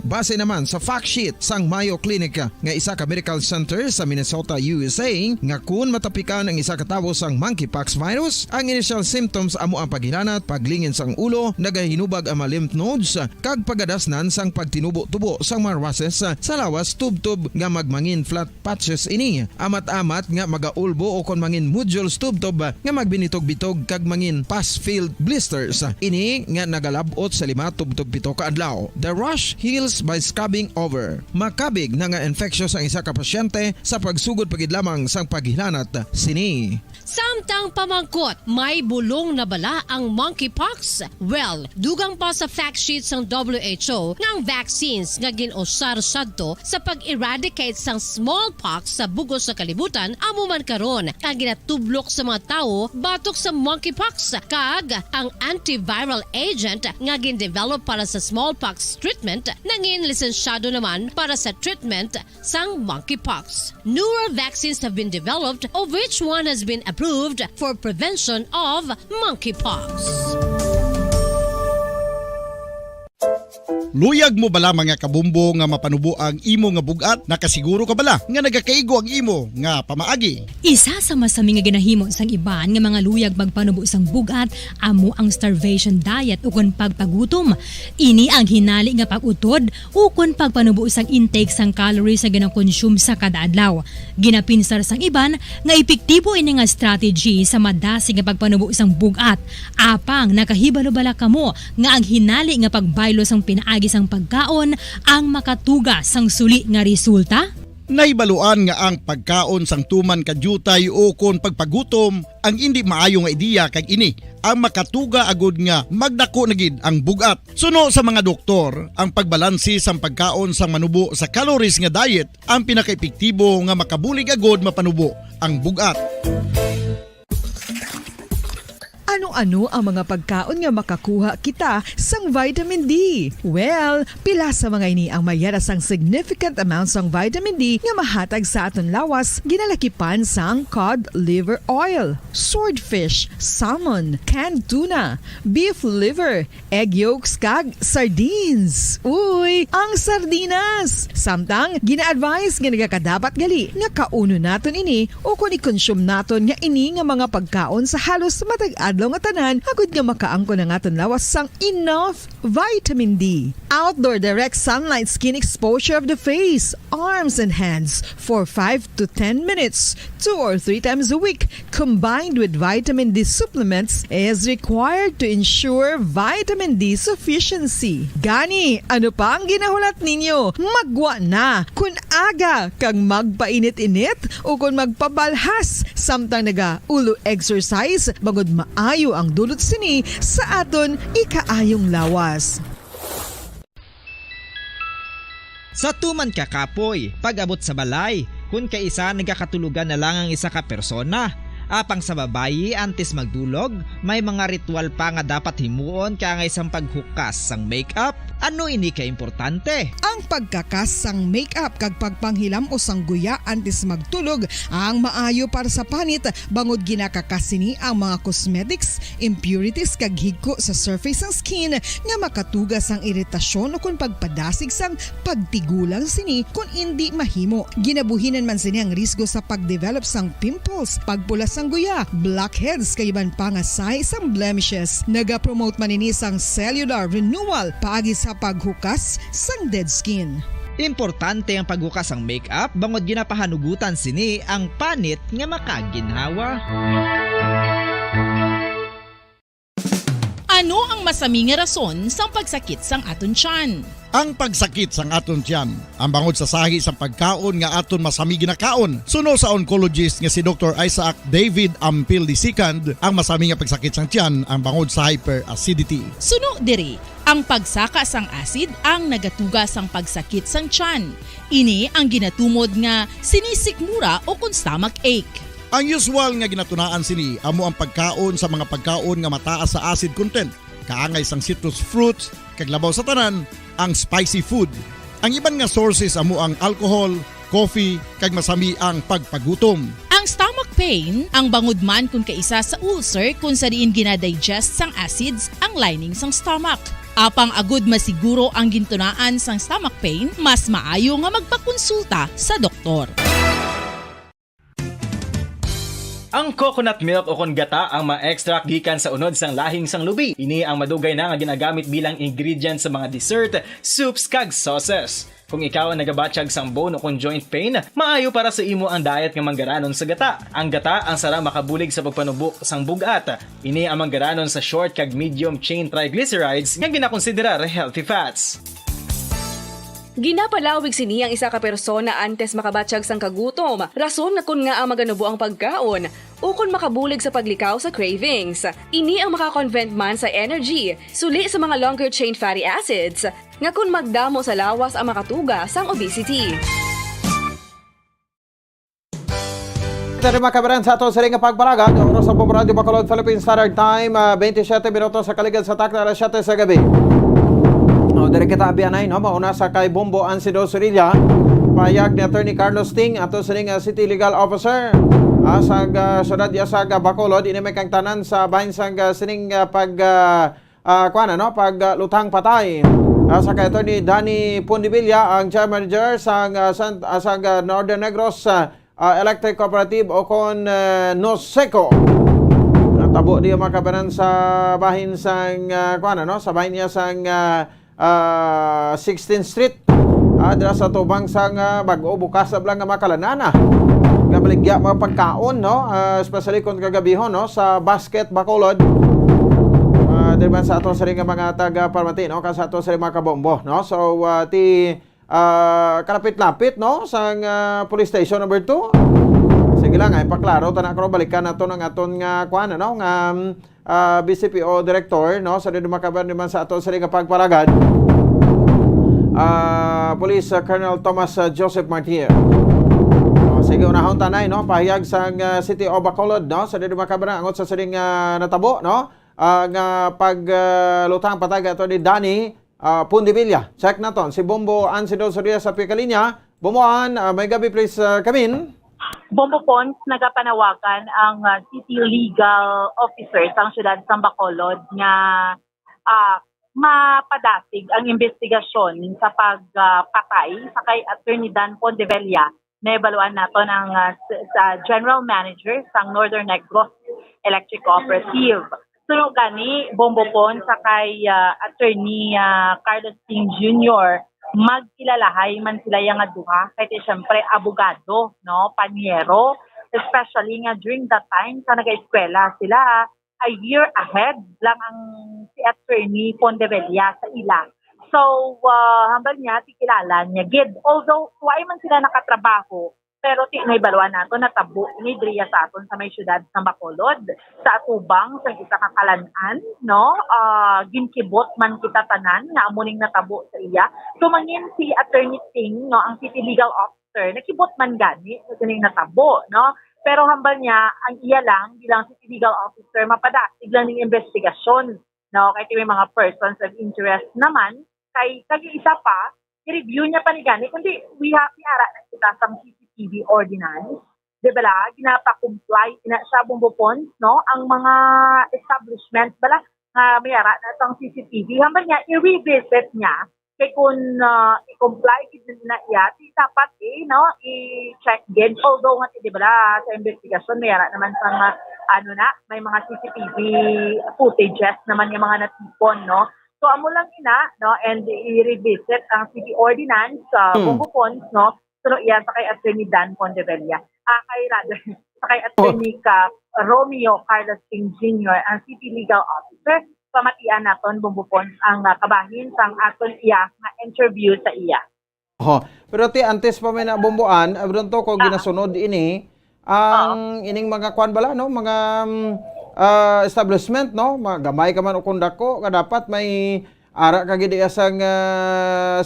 Base naman sa fact sheet sang Mayo Clinic nga isa ka medical center sa Minnesota, USA, nga kun matapikan ang isa ka tawo sang monkeypox virus, ang initial symptoms amo ang paghilanat, paglingin sang ulo, nagahinubag ang mga lymph nodes, kag pagadasnan sang pagtinubo-tubo sang mga rashes sa lawas tubtob nga magmangin flat patches ini. Amat-amat nga magaulbo o kon mangin nodules tubtob nga magbinitog-bitog kag mangin pus-filled blisters. Ini nga nagalabot sa 5 tubtob 7 ka adlaw. The rash heals by scrubbing over. Makabig na nga infectious ang isa ka pasyente sa pagsugod pagid lamang sang paghilanat sini. Samtang pamangkot, may bulong na bala ang monkeypox? Well, dugang pa sa fact sheet ng WHO nga ang vaccines nga ginusar sadto sa pag-eradicate sang smallpox sa bugos sa kalibutan amo man karon ang ginatublok sa mga tao batok sa monkeypox kag ang antiviral agent nga gin-develop para sa smallpox treatment nangin lisensyado naman para sa treatment sang monkeypox. Newer vaccines have been developed, of which one has been approved for prevention of monkeypox. Luyag mo bala mga kabumbo nga mapanubo ang imo nga bugat? Nakasiguro ka bala nga nagakaigo ang imo nga pamaagi? Isa sa masami nga ginahimo sang iban nga mga luyag magpanubo sang bugat amo ang starvation diet ukon pagpagutom. Ini ang hinali nga pag-utod ukon pagpanubo sang intake sang calories nga gina-consume sa kada adlaw. Ginapinsar sang iban nga epektibo ini nga strategy sa madasig nga pagpanubo sang bugat. Apang nakahibalo bala kamo nga ang hinali nga pagbaylo sang pinaagi sang pagkaon ang makatuga sang suli nga resulta? Naibaluan nga ang pagkaon sang tuman kadyutay o kon pagpagutom ang hindi maayo nga ideya kag ini ang makatuga agud nga magdako na gid ang bugat. Suno sa mga doktor, ang pagbalansi sang pagkaon sang manubo sa calories nga diet ang pinakaepektibo nga makabulig agud mapanubo ang bugat. Ano-ano ang mga pagkaon nga makakuha kita sang vitamin D? Well, pila sa mga ini ang mayara sang significant amount sang vitamin D nga mahatag sa aton lawas ginalakipan sang cod liver oil, swordfish, salmon, canned tuna, beef liver, egg yolks kag sardines. Uy, ang sardinas! Samtang gina-advise nga nagakadapat gali nga kauno naton ini o kung i-consume naton nga ini nga mga pagkaon sa halos matag adlaw nga tanan agud nga makaangko na aton lawas sang enough vitamin D. Outdoor direct sunlight skin exposure of the face, arms and hands for 5 to 10 minutes 2 or 3 times a week combined with vitamin D supplements is required to ensure vitamin D sufficiency. Gani, ano pa ang ginahulat ninyo? Magwa na kun aga kang magpainit-init o kun magpabalhas samtang naga ulo exercise bagod maayo ang dulot sini sa aton ikaayong lawas. Sa tuman ka kapoy, pag-abot sa balay, kung kaisa nagkakatulugan na lang ang isa ka persona. Apang sa babayi antes magdulog, may mga ritual pa nga dapat himuon ka nga isang paghukas sang makeup. Ano ini ka importante? Ang pagkakas sang makeup kag pagpanghilam o sang guya antes magtulog ang maayo para sa panit bangod ginakakas sini ang mga cosmetics, impurities kag higko sa surface sang skin nga makatugas sang iritasyon o kung pagpadasig sang pagtigulang sini kung hindi mahimo. Ginabuhinan man sini ang risgo sa pagdevelop sang pimples, pagpula sang guya, blackheads kay iban pa nga size sang blemishes. Naga-promote man ini sang cellular renewal paagi sa paghukas sang dead skin. Importante ang paghukas ang makeup bangod ginapahanugutan sini ang panit nga makaginhawa. Ano ang masaming nga rason sang pagsakit sang aton tiyan? Ang pagsakit sang aton tiyan, ang bangod sa sahi sang pagkaon nga aton masami ginakaon. Suno sa oncologist nga si Dr. Isaac David Ampil II, ang masami nga pagsakit sang tiyan ang bangod sa hyperacidity. Suno diri, ang pagsaka sang acid ang nagatuga sang pagsakit sang tiyan. Ini ang ginatumod nga sinisikmura o kung stomach ache. Ang usual nga ginatunaan sini amo ang pagkaon sa mga pagkaon nga mataas sa acid content, kaangay sang citrus fruits, kag labaw sa tanan ang spicy food. Ang iban nga sources amo ang alcohol, coffee, kag masami ang pagpagutom. Ang stomach pain ang bangod man kung kaisa sa ulcer kung sa diin ginadigest sang acids ang lining sang stomach. Apang agud masiguro ang gintunaan sang stomach pain, mas maayo nga magpakonsulta sa doktor. Ang coconut milk o kon gata ang ma-extract gikan sa unod sang lahing sang lubi. Ini ang madugay na nga ginagamit bilang ingredient sa mga dessert, soups kag sauces. Kung ikaw ang nagabatsyag sang bone o kon joint pain, maayo para sa imo ang diet nga manggaranon sa gata. Ang gata ang sara makabulig sa pagpanubo sang bugat. Ini ang manggaranon sa short kag medium chain triglycerides nga ginakonsiderar healthy fats. Ginapalawig sini ang isa ka persona antes makabatsyag sang kagutom. Rason nga kun nga ang maganubo ang pagkaon o kun makabulig sa paglikaw sa cravings. Ini ang makakonvent man sa energy, suli sa mga longer chain fatty acids, nga kun magdamo sa lawas ang makatuga sang obesity. Ito mga kabaran sa ato sa ring pagpalagan. Oras sa Radio Bacolod Philippine Standard Time, 27 minutos sa kaligid sa takna alas 7 sa gabi. Dari kita abiyanay, no? Mauna sa kay Bombo Ansido Surilla, payag ni Attorney Carlos Ting, ato sa ring City Legal Officer sa Syudad Yasaga Bacolod, ini may kang tanan sa bahin sang sining paglutang patay. Sa kay Attorney Danny Pondivilla, ang Chairman Manager sa Northern Negros Electric Cooperative o kon Noseco. Natabo di makabanan sa bahin sang sa bahin niya sang 16th Street dira sa tubang sang bag-o bukas sa blang nga makalanana nga baligya mga pagkaon, no, especially kung kagabihon, no, sa Basket Bacolod dira sa ato sa ring mga taga Parmati, no, sa ato sa ring mga kabombo, no. So kalapit-lapit, no, sang police station number 2. Sige lang, ipaklaro tanan ko balikan nato ng aton nga BCPO Director, no, sa dumakaban naman sa ato sa ring pagpalagad, Police Colonel Thomas Joseph Martier. Sige, unahon tanay, no, pahayag sang City of Bacolod, no, sa dumakaban angot sa siring natabo, no, nga paglutang patay ato ni Danny Pondivilla. Check naton si Bombo Ansido Surya sa pikalinya. Bumuan, may gabi please, come in. Bombo Pons, nagapanawagan ang City Legal Officer sa siyudad ng Bacolod nga mapadasig ang investigasyon sa pagpatay sa kay Attorney Dan Pondivilla na ebaluan nato ng General Manager sa Northern Negros Electric Cooperative. Sunog gani, Bombo Pons sa kay Attorney Carlos Ting Jr., magkilalahay man sila yung duha kahit siyempre abogado, no, panyero, especially nga during that time sa nag-eskwela sila, a year ahead lang ang si Attorney Pondivilla sa ila. So hambal niya tikilala niya gid, although why man sila nakatrabaho, pero may baluan nato na tabo ni Dria sa aton sa may syudad sa Bacolod sa atubang sa isa ka kalanan, no, ginkibot man kita tanan nga amuning natabo sa iya. So mangin si Attorney Ting, no, ang City Legal Officer, nakibot man gani sa kining natabo, no, pero hambal niya ang iya lang bilang City Legal Officer mapadasig lang ning investigasyon, no, kay may mga persons of interest naman kay isa pa i-review niya pa ni gani kundi we have niara na kita sa CCTV ordinance, di ba la, ginapa-comply na siya Bombo Pons, no, ang mga establishment bala mayara na itong CCTV, hambal niya i-revisit niya kay kung i-comply na iya, dapat no, i-check din, although nga di ba la, sa investigasyon mayara naman sa may mga CCTV footages naman yung mga natipon, no. So amo lang ina, no, and i-revisit ang city ordinance Bombo Pons, no, pero iyan sa kay Attorney Dan Pondivilla. Sa kay Attorney Romeo Carlos Ting Jr., ang City Legal Officer, pamatian naton Bombo Pons ang kabahin sang aton iya nga interview sa iya. Pero antes pa may nabomboan, abron to ko ginasunod ini ang ining mga kwan bala, no, mga establishment, no, magamay ka man o kundako ka dapat may ara kagid sang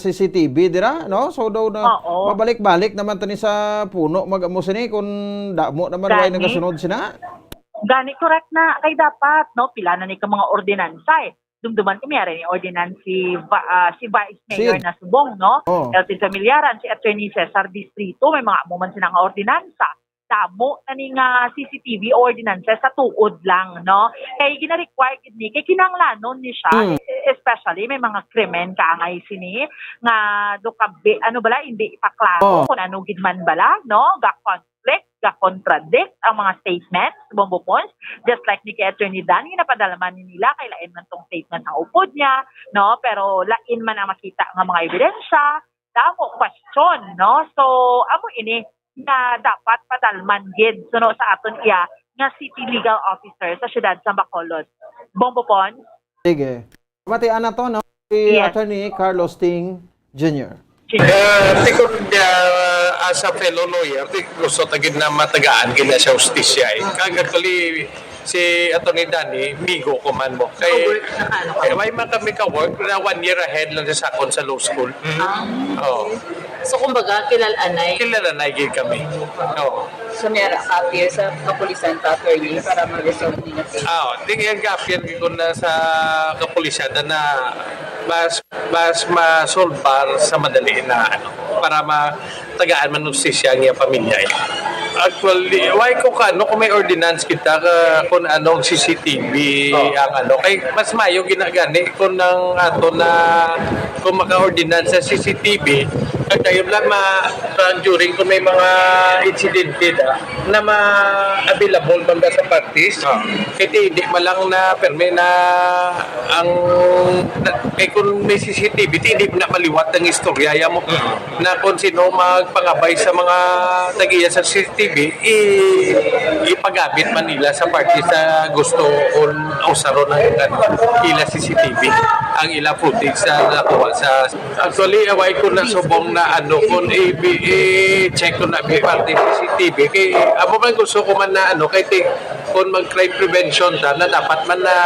CCTV dira, no, so daw na mabalik-balik naman tani sa puno magamo sini kun damo naman way nagasunod sina. Gani correct na kay dapat, no, pila na ni ka mga ordinansa dumduman kami ari ni ordinance si Vice Mayor na Subong, no, Elton Familiaran, si Attorney Cesar Distrito, may mga amo man sinang ordinansa. damo na ning CCTV ordinances sa tuod lang, no? Kay gina-require gid ni kay kinahanglanon ni siya, especially may mga krimen kaangay sini nga dukabe ano bala hindi pa klaro kung ano gid man bala, no? Ga-contradict ang mga statements Bombo Pons, just like ni kay Attorney Dan, ginapadala man nila kay lain man tong statement ang upod niya, no? Pero lain man ang makita nga mga ebidensya, damo question, no? So amo ini na dapat padalman gid suno sa aton iya nga city legal officer sa siyudad sa Bacolod. Bombo Pons. Sige. Matian na to, no? Si Yes. Attorney Carlos Ting Jr. Tikod as a fellow lawyer, gusto tagid na matagaan gina sa justisya. Actually, si Atty. Danny, migo ko man mo. Kay may man kami ka-work na 1 year ahead lang sa akon sa law school. Oh. So kumbaga, kilalanay Kilala gid kami. Oo. sa mera appear sa kapulisan pa attorney para ma-resolve nila case. Tingin gapyan ko na sa kapulisan na mas ma-solve para sa madali na para matagaan man justisya ang iyang pamilya. Actually, why ko kung may ordinance kita kung anong CCTV ang kay mas mayo ginagani kung nang ato na kung maka-ordinance sa CCTV at tayo lang during kung may mga incidente na ma-available banda sa parties kasi hindi malang na perme na ang kung may CCTV hindi mo na maliwat ang istorya mo na kung sino magpangabay sa mga tagiya sa CCTV ipagamit man nila sa parties na gusto o usaro ng ila CCTV ang ila footage sa nakuha sa actually away ko na subong na kung i-check ko na parte CCTV kay amo man gusto ko man na kay kung mag-crime prevention na dapat man na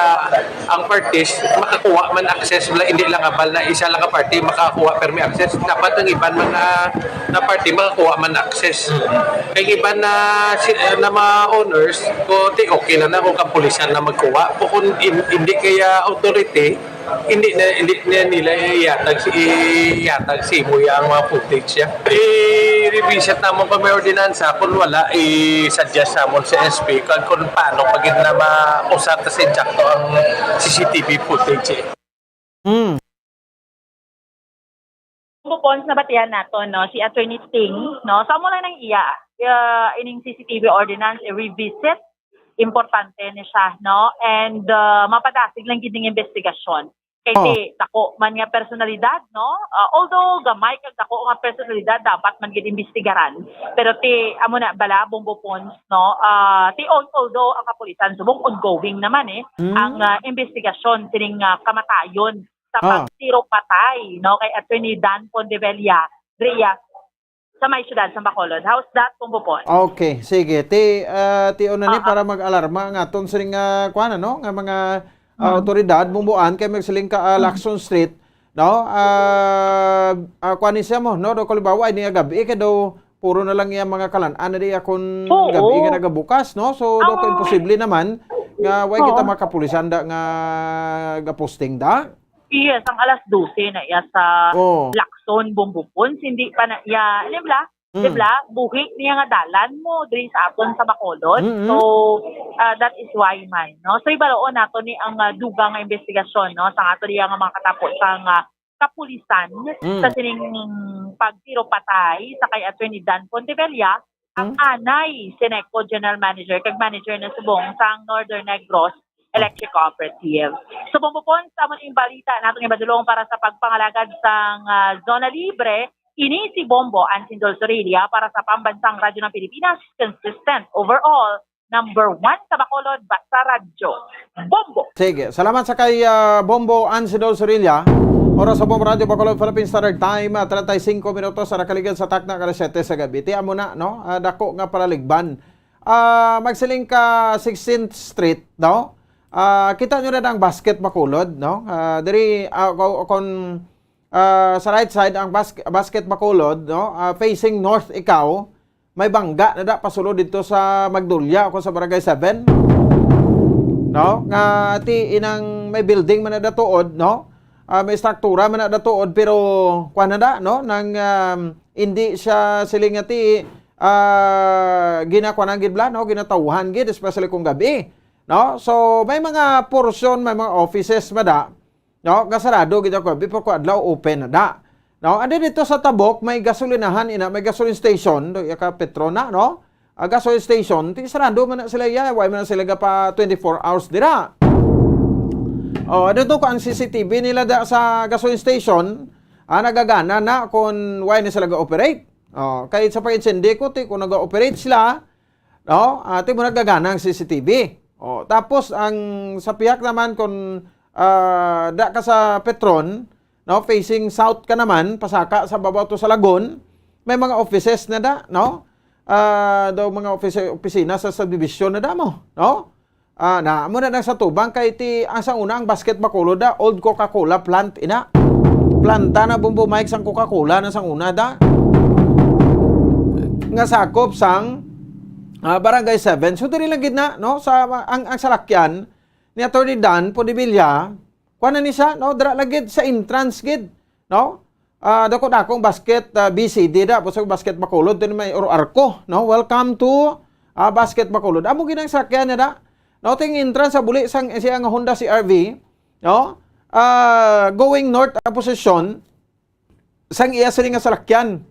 ang parties makakuha man access hindi lang abal na isa lang ka party makakuha permi access dapat ang iban man na party makakuha man access kay iban na mga owners ko okay na kung kapulisan na magkuha kung hindi kaya authority hindi na nila iyatag si Muya ang mga footage niya. I-revisit naman pa may ordinansa kung wala i-suggest naman sa SP kung paano pagid na mausat sa injakto ang CCTV footage. Pons na batihan nato no si Attorney Ting no sa mo lang nang ining CCTV ordinance i-revisit importante ni siya no and mapadasig lang gid ning investigasyon kay dako man nga personalidad no although gamay kag dako nga personalidad dapat man gid imbestigaran pero amo na bala Bombo Pons no although ang kapulisan subong ongoing naman ang investigasyon sining kamatayon sa pagtiro patay no kay Attorney Dan Pondevilla Ria sa may siyudad sa Bacolod. How's that, Bombo Pons? Okay, sige. Ti una ni para mag-alarma nga aton sa kuana no nga mga otoridad bumbuan kay magsiling ka Lacson Street no kuanin siya mo no do kalibawa ni gabi kay do puro na lang iya mga kalan-an na di akon gabi nga nagabukas no so do ko imposible naman nga way kita makapulisan da nga gaposting da. Yes, ang alas 12 na iya sa Lacson, Bombo Pons, hindi pa na iya, Dibla, buhik niya nga dalan mo diri sa aton sa Bacolod. So, that is why man, no? So, ibaloon nato ni ang dugang nga investigasyon, no? Sa ato diya nga mga katapos ang kapulisan sa sining pagtiro patay sa kay Attorney Dan Pontevilla, ang anay, Seneco General Manager, kag manager na subong sa Northern Negros Electric Cooperative. So, Bombo Pons, amon yung balita natong ibadulong para sa pagpangalagad sa zona libre, ini si Bombo Ansindol Sorilia para sa Pambansang Radyo ng Pilipinas, consistent overall, number 1 sa Bacolod, sa radyo. Bombo! Sige, salamat sa kay Bombo Ansindol Sorilia. Oras sa Bombo Radio Bacolod Philippine Standard Time, 35 minutos sa nakaligan sa takna kalas 7 sa gabi. Tiyan mo na, no? Dako nga palaligban. Magsiling ka 16th Street, no? Kita nyo na ang basket Bacolod, no? Diri sa right side ang basket Bacolod, no? Facing north ikaw, may bangga na pasulod dito sa Magdulya o sa Barangay 7. No? Nga inang may building man na datuod, no? May struktura man na datuod pero kuan na no? Nang hindi siya siling ginakuan gid bla, no, ginatawhan gid especially kung gabi, no. So may mga portion, may mga offices mada, no, gasarado gid ako before ko adlaw open na da. No, andi dito sa Tabok may gasolinahan ina, may gasoline station do ka Petrona, no. Gasoline station, ti sarado man na sila ya, why man na sila pa 24 hours dira. Dito ko ang CCTV nila da sa gasoline station, nagagana na kung why na sila ga-operate. Kahit sa pag-insindi ko, kung nag-operate sila, no, mo nagagana ang CCTV. Tapos, ang sa piyak naman, kung da ka sa Petron, no, facing south ka naman, pasaka sa babaw to sa Lagon, may mga offices na da, no? Daw mga opisina sa subdivision na da mo, no? Na muna na sa tubang, kay ti, ang sa una, ang basket bakulo da, old Coca-Cola plant, ina. Planta na bumbu mic sang Coca-Cola na sang una da. Nga sakop sang Barangay 7. So diri lang gid na, no, sa ang salakyan ni Attorney Dan Pondevilla, kuan na ni siya, no, dira lagid sa entrance gid, no. Dako-dakong basket BCD da, sa basket Bacolod din may arko, no. Welcome to basket Bacolod. Amo gid ang sakyan na da. No, ting entrance sa buli sang siya nga Honda CR-V, no. Going north ang posisyon sang iya sa nga salakyan,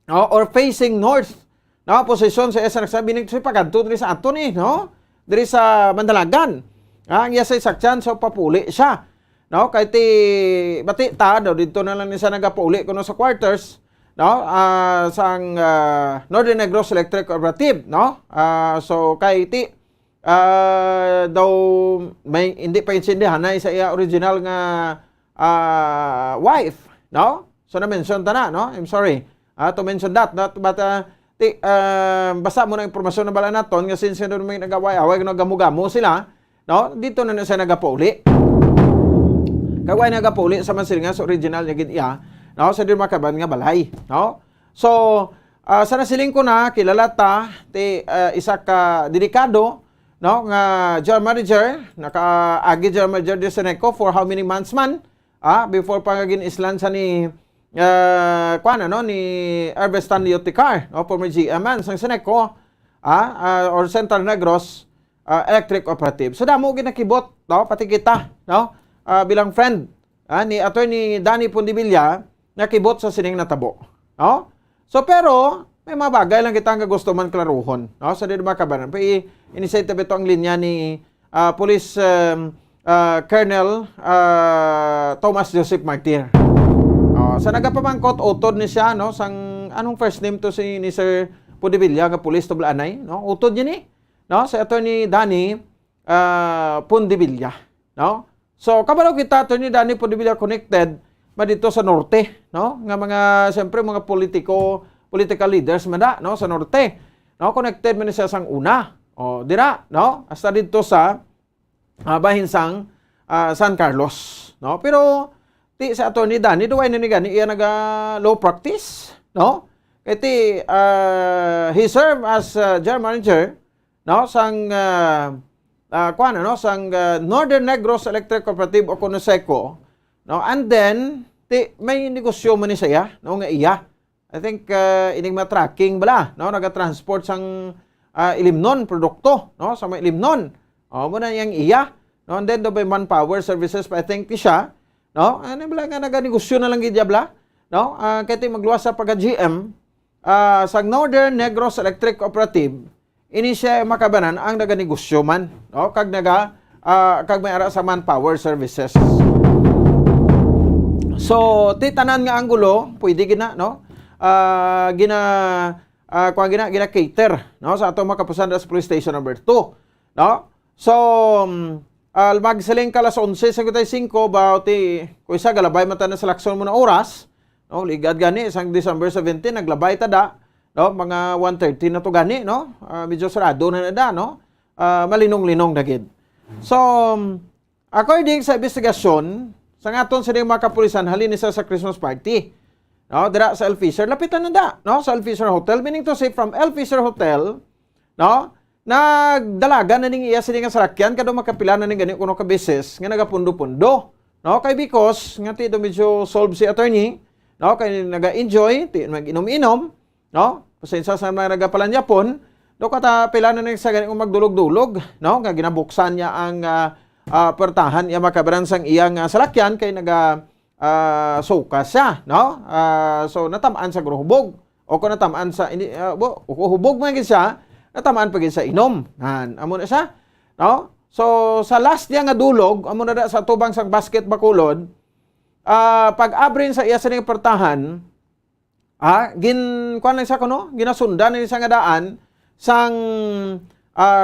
no, or facing north, no, posisyon sa iya sa nagsabi sa pagadto diri sa aton no, diri sa Mandalagan, ang iya sa sakyan so papuli siya, no, kay ti bati ta daw dito na lang ni sa nagapauli kuno sa quarters, no, sang Northern Negros Electric Cooperative, no. So kay ti daw may hindi pa insindihan na isa iya original nga wife, no. So na-mention ta na, no? I'm sorry to mention that, but basa mo na impormasyon na bala naton nga since doon may nagaway-away nagamu-gamo sila, no? Dito na siya nagapauli. Kaway nagapauli sa man sila nga sa original nga gid iya, no? Sa dir makaban nga balay, no? So sa nasiling ko na kilala ta ti isa ka dedikado, no, nga general manager, naka-agi general manager di Seneco for how many months man, before pa gin islan sa ni ni Herbert Stanley Oticar, no, former GM man sang Seneco, or Central Negros Electric Cooperative. So damo ginakibot, no, pati kita, no, bilang friend ni Attorney Danny Pondevilla nakibot sa sining natabo, no. So pero may mga bagay lang kita nga gusto man klaruhon, no, sa di makabanan. Initiative ito ang linya ni Police Colonel Thomas Joseph Martir. Sa nagapamangkot utod ni siya, no, sang anong first name to ni Sir Pondevilla nga police to Blanay, no, utod niya ni, no, sa Attorney Danny Pondevilla, no. So kabalo kita Attorney Danny Pondevilla connected ba dito sa norte, no, nga mga siyempre mga political leaders man no, sa norte, no, connected man siya sang una, dira, no, hasta dito sa bahinsang San Carlos, no. Pero ti sa Attorney Danny duway na ni gani iya naga law practice, no, kay he served as general manager, no, sang no, sang Northern Negros Electric Cooperative o Conoseco, no, and then may negosyo man ni siya, no, nga iya I think ining tracking bala, no, naga-transport sang Ilimnon produkto, no, sa may Ilimnon, mo na yang iya, no, and then do by Manpower Services pa I think ti siya, no, ano bala nga naga-negosyo na lang gid bala, no, kay ti magluwas sa pagka-GM sa Northern Negros Electric Cooperative, ini siya makabanan ang naga-negosyo man, no, kag may ara sa Manpower Services. So ti tanan nga anggulo pwede gina, no, gina cater, no, sa ato makapusan sa police station number 2, no. So magsaling kalas 11:55 about kung isa galabay mata na sa lakson mo na oras, no, ligad gani sang December 17 naglabay ta da, no, mga 1:30 na to gani, no, medyo sarado na da, no, malinong-linong dagid. So according sa investigasyon sa aton sa mga kapulisan halin isa sa Christmas party, no, dira sa El Fisher, lapitan na da, no, sa El Fisher Hotel, meaning to say from El Fisher Hotel, no, nagdalaga na ning iya sini nga sarakyan kado makapila na ning gani kuno ka beses nga nagapundo-pundo, no, kay because nga ti do medyo solve si attorney, no, kay naga-enjoy ti mag-inom-inom, no, Pasensya sa mga nagapalan Japon, do kata pila na sa ganung magdulog-dulog, no? Nga ginabuksan niya ang pertahan iya makabaran sang iyang salakyan kay naga suka siya, no? So natamaan sa gruhubog o kung natamaan sa hubog man gid siya, natamaan pa gid sa inom. Amo na siya, no? So sa last niya nga dulog, amo na sa tubang sang basket bakulod, pag abrin sa iya sa pertahan, kuan lang siya kuno, ginasundan ni sa nga daan sang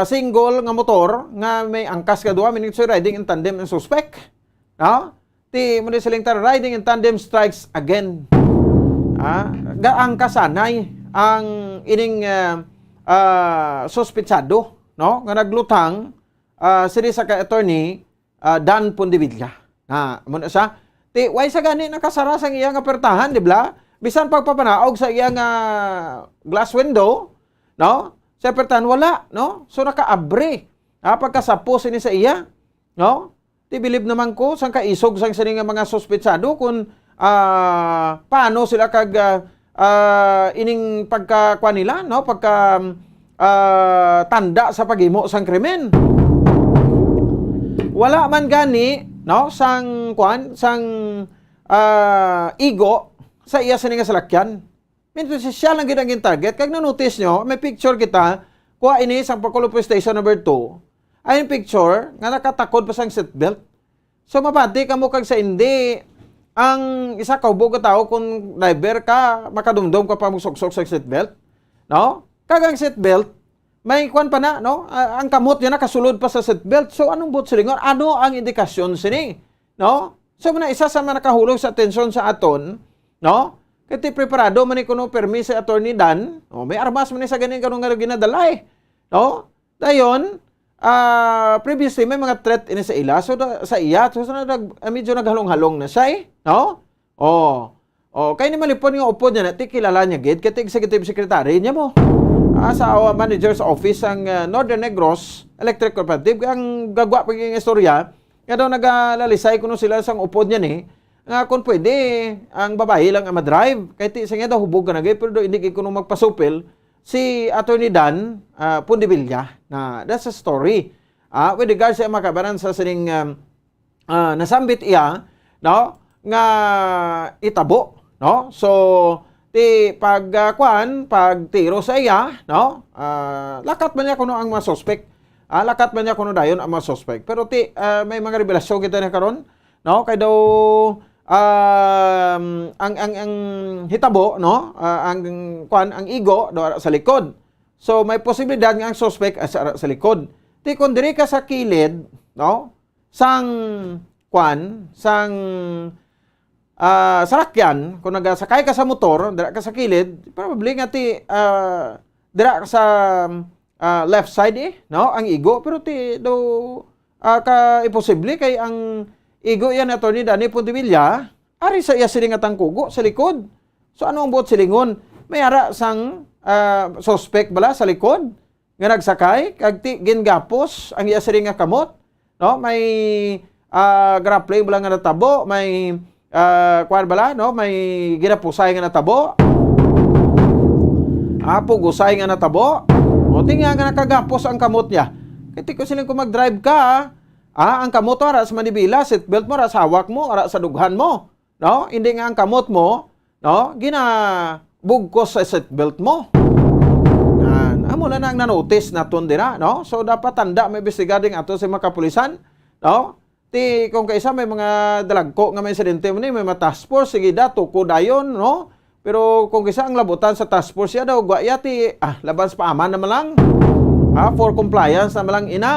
single nga motor nga may angkas ka duha minutes riding in tandem ang suspect. No? Ti mo siling riding in tandem strikes again. Gaangkasanay ang ining suspetsado, no? Nga naglutang siri sa ka-attorney Dan Pondevilla. Mo na siya. Ti why sa gani nakasara sang iya nga pertahan, di ba? Bisan pagpapanaog sa iya nga glass window, no? Sa pertahan wala, no? So nakaabre. Pagkasapos ini sa iya, no? Ti bilib naman ko sang kaisog sang sini nga mga suspetsado kung paano sila kag ining pagkakuan nila, no? Pagka tanda sa paghimo sang krimen. Wala man gani, no? Sang kuan, sang igo sa iya sa nga salakyan. Minto siya lang ginaging target. Kag na-notice nyo, may picture kita, kuha ini sa Bacolod Police Station number 2, ay yung picture, nga nakatakod pa sang seatbelt. So, mapati ka mo kag sa hindi, ang isa kaubog ka tao, kung driver ka, makadumdum ka pa magsuksok sa seatbelt. No? Kag ang seatbelt, may kwan pa na, no? Ang kamot niya nakasulod pa sa seatbelt. So, anong buot silingon? Ano ang indikasyon sini? No? So, isa sa mga nakahulog sa atensyon sa aton, no? Kaya preparado man kuno permis sa Attorney Dan. May armas man sa ganin kanong nga ginadalay. No? Dayon, previously may mga threat ini sa ila. So sa iya, so medyo naghalong-halong na siya eh. No? Kaya ni malipon nga upod niya natin, kilala niya gid, kaya executive secretary niya mo. Sa manager's office ang Northern Negros Electric Cooperative, ang gagwa pa yung istorya, kaya daw nagalalisay kuno sila sang upod niya ni, nga kung pwede, ang babae lang ang madrive. Kahit isa nga daw hubog ka na gay, pero hindi ko nung magpasupil si Attorney Dan Pondevilla. That's a story. With regards sa makabaran sa sining nasambit iya, no? Nga itabo. No? So, pag tiro sa iya, no? Lakat man niya kuno ang mga suspect. Lakat man niya kuno dayon ang mga suspect. Pero may mga revelasyon kita na karon, no? Kay daw ang hitabo, no? Ang igo do sa likod. So may posibilidad nga ang suspect sa likod. Ti kun diri ka sa kilid, no? Sang sarakyan, kung nagasakay ka sa motor, dira ka sa kilid, probably nga dira ka sa left side no? Ang igo, pero do ka imposible kay ang igo yan Attorney Danny Pondevilla, ari sa iya siling atang kugo sa likod. So ano ang buot silingon? May ara sang suspect bala sa likod nga nagsakay kag gingapos ang iya siling nga kamot, no? May grappling bala nga natabo, may kuan bala, no? May ginapusay nga natabo. Pugusay nga natabo. O tinga nga nakagapos ang kamot niya. Kaya ko siling kung mag-drive ka, ang kamot mo ara sa manibela, seatbelt mo ara sa hawak mo, ara sa dughan mo. No? Hindi nga ang kamot mo, no? Ginabugkos sa seatbelt mo. Amo na nang na-notice naton dira, no? So dapat tanda may investigading ato sa mga kapulisan, no? Kung kaisa may mga dalagko nga may insidente mo ni, may mga task force, sige dato ko dayon, no? Pero kung kaisa ang labutan sa task force ya daw, gwaya laban sa paaman naman lang. For compliance naman lang ina,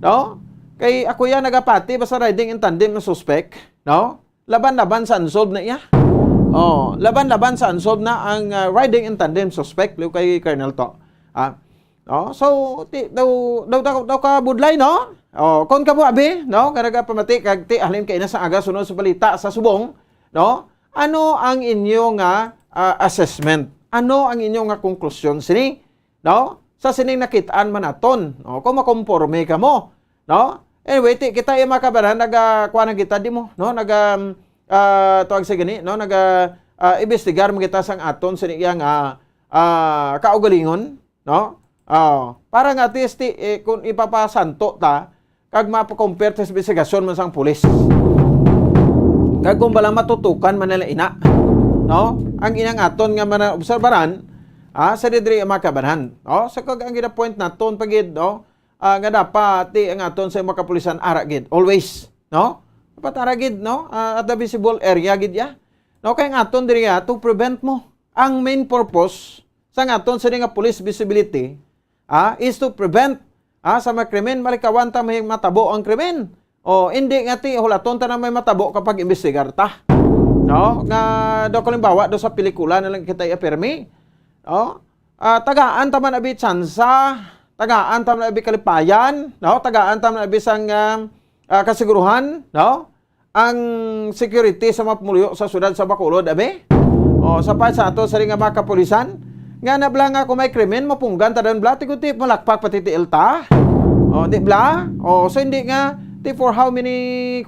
no? Kay ako yan nagapati basta riding in tandem ng suspect, no? Laban-laban sa unsolved na iya. Laban-laban sa unsolved na ang riding in tandem suspect liw kay Colonel to. No? So daw ka budlay, no? Kon ka mo abi, no? Karaga pamati kag halin kay na sa aga sunod sa balita sa subong, no? Ano ang inyong assessment? Ano ang inyong konklusyon sini? No? Sa sining nakitaan man aton, no? Kung makomporme ka mo, no? Anyway, kita ay makabaran nagakuha na kita di mo, no? Tuwag sa gani, no? Investigar mo kita sang aton sa iyang kaugalingon, no? Para nga at least kung ipapasanto ta kag mapakompare sa investigasyon man sang pulis. Kag kung bala matutukan man nila ina, no? Ang inang aton nga obserbaran sa didiri makabanhan, no? Sa kag ang gina-point naton pagid, no? Nga dapat ang aton sa makapulisan ara gid always, no? Dapat ara gid, no? At the visible area gid ya. No, kay ang aton diri to prevent mo. Ang main purpose sa aton sa nga police visibility is to prevent sa mga krimen malikawan ta may matabo ang krimen. O hindi nga ti hulaton ta na may matabo kapag imbestigar ta. No, nga do kalimbawa do sa pelikula na lang kita i-permi. No? Tagaan ta man abi tsansa, tagaan ta man abi kalipayan, no? Tagaan ta man abi sang kasiguruhan, no? Ang security sa mapumuyo sa syudad sa Bacolod abi. O sa ato sa nga mga kapulisan, nga nabla nga kung may krimen mapunggan ta dan bla tiguti malakpak patitiil ta. O di bla? O so hindi nga for how many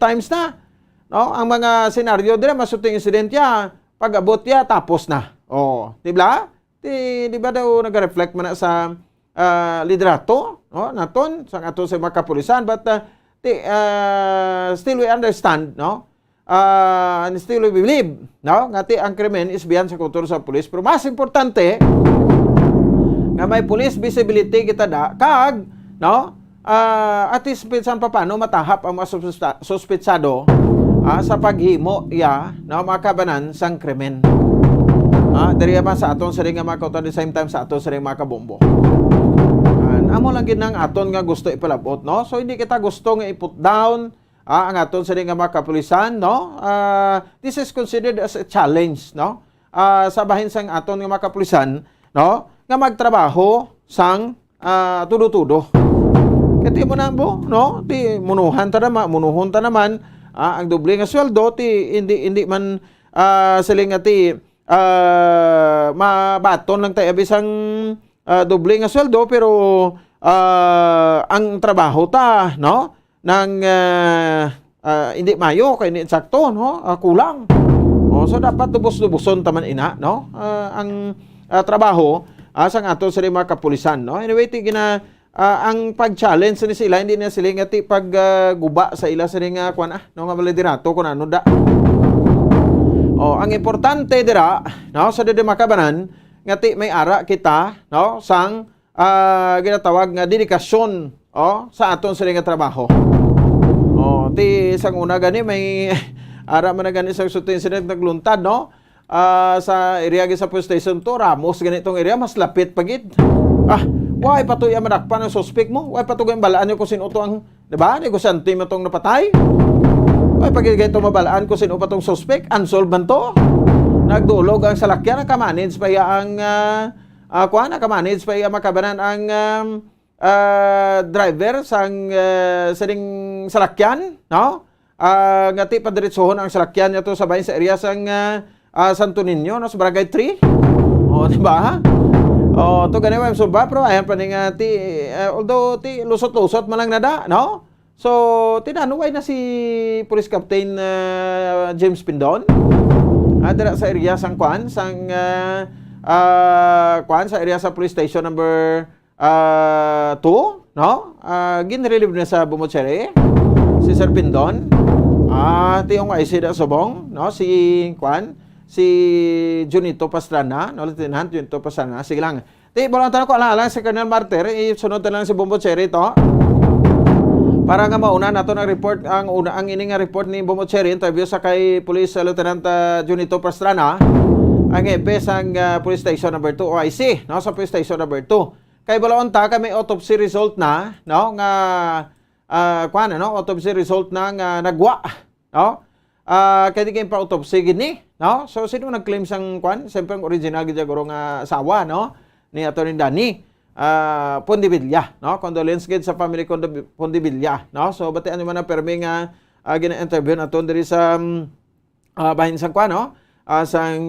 times na, no? Ang mga senaryo dire masuting insident ya, pag-abot ya tapos na. Oh, di ba? Di ba daw nag-reflect man sa liderato, no? Naton sa ato sa mga kapulisan, but still we understand, no? And still we believe, no? Ngati ang krimen is beyond sa kultura sa pulis. Pero mas importante nga may police visibility kita da kag, no? At least pinsan pa paano matahap ang mga suspetsado sa paghimo no, makabanan sang krimen. Dari pa sa aton sa ring nga mga at the same time sa aton sa ring mga kabombo. Amo lang gid nang aton nga gusto ipalabot, no? So hindi kita gusto nga i-put down ang aton sa ring nga mga kapulisan, no? This is considered as a challenge, no? Sa bahin sang aton nga mga kapulisan, no? Nga magtrabaho sang tudo-tudo. Kati mo na po, no? Ti munuhon ta naman ang doble nga sweldo ti hindi man siling ati mabaton lang tayo bisang doble nga sweldo pero ang trabaho ta, no? Nang hindi mayo kay hindi sakto, no? Kulang. So dapat dubos-dubuson taman ina, no? Ang trabaho sang ato sa mga kapulisan, no? Anyway, ti gina ang pag-challenge ni sila hindi na sila nga ti pagguba sa ila sa nga kuan no nga balidirato kun ano da. Ang importante dira, no, sa dede makabanan nga ti may ara kita, no, sang ginatawag nga dedikasyon sa aton sa nga trabaho. Ti sang una gani may ara man gani sa suto incident nagluntad, no? Sa area sa police station to Ramos ganitong area mas lapit pagid. Why patuya madakpan ang suspect mo? Why patuya balaan niyo kung sino to ang, di ba? Negosante mo tong napatay? Why pagigay ito mabalaan kung sino pa tong suspect? Unsolved man to? Nagdulog ang salakyan, nakamanage pa ang nakamanage pa makabanan ang driver sang sining salakyan, no? Ngati padiretsohon ang salakyan niya to sa bahin sa area sang Santo Niño, no? Sa Barangay 3. Di ba? To ganun so ba pero ayan pa nga ti although ti lusot-lusot man lang nada, no? So tinanuway na si Police Captain James Pindon. Dira sa area sang kuan sang sa area sa police station number 2, no? Ginrelieve na sa Bumotchere si Sir Pindon. Ti yung IC da subong, no? Si Junito Pastrana, no, Lieutenant Junito Pastrana. Sige lang. Di, bolang tanong ko, ala si Colonel Martir, sunod na lang si Bumotchere ito. Para nga mauna nato ng report, ang ini nga report ni Bumotchere, interview sa kay Police Lieutenant Junito Pastrana, ang EPS ang Police Station number 2, OIC, no, sa Police Station number 2. Kay bolang ta, kami autopsy result na, no, nga, autopsy result na nga nagwa, no? Kaya di kayo pa-autopsy gini, no? So, sino nag-claim sang kwan? Siyempre, ang original gidya nga asawa, no? Ni Atty. Danny Pondivilla, no? Condolence gid sa family Pondivilla, no? So, bati ano man na permi nga gina-interview naton diri sa bahin sang kwan, no? Sang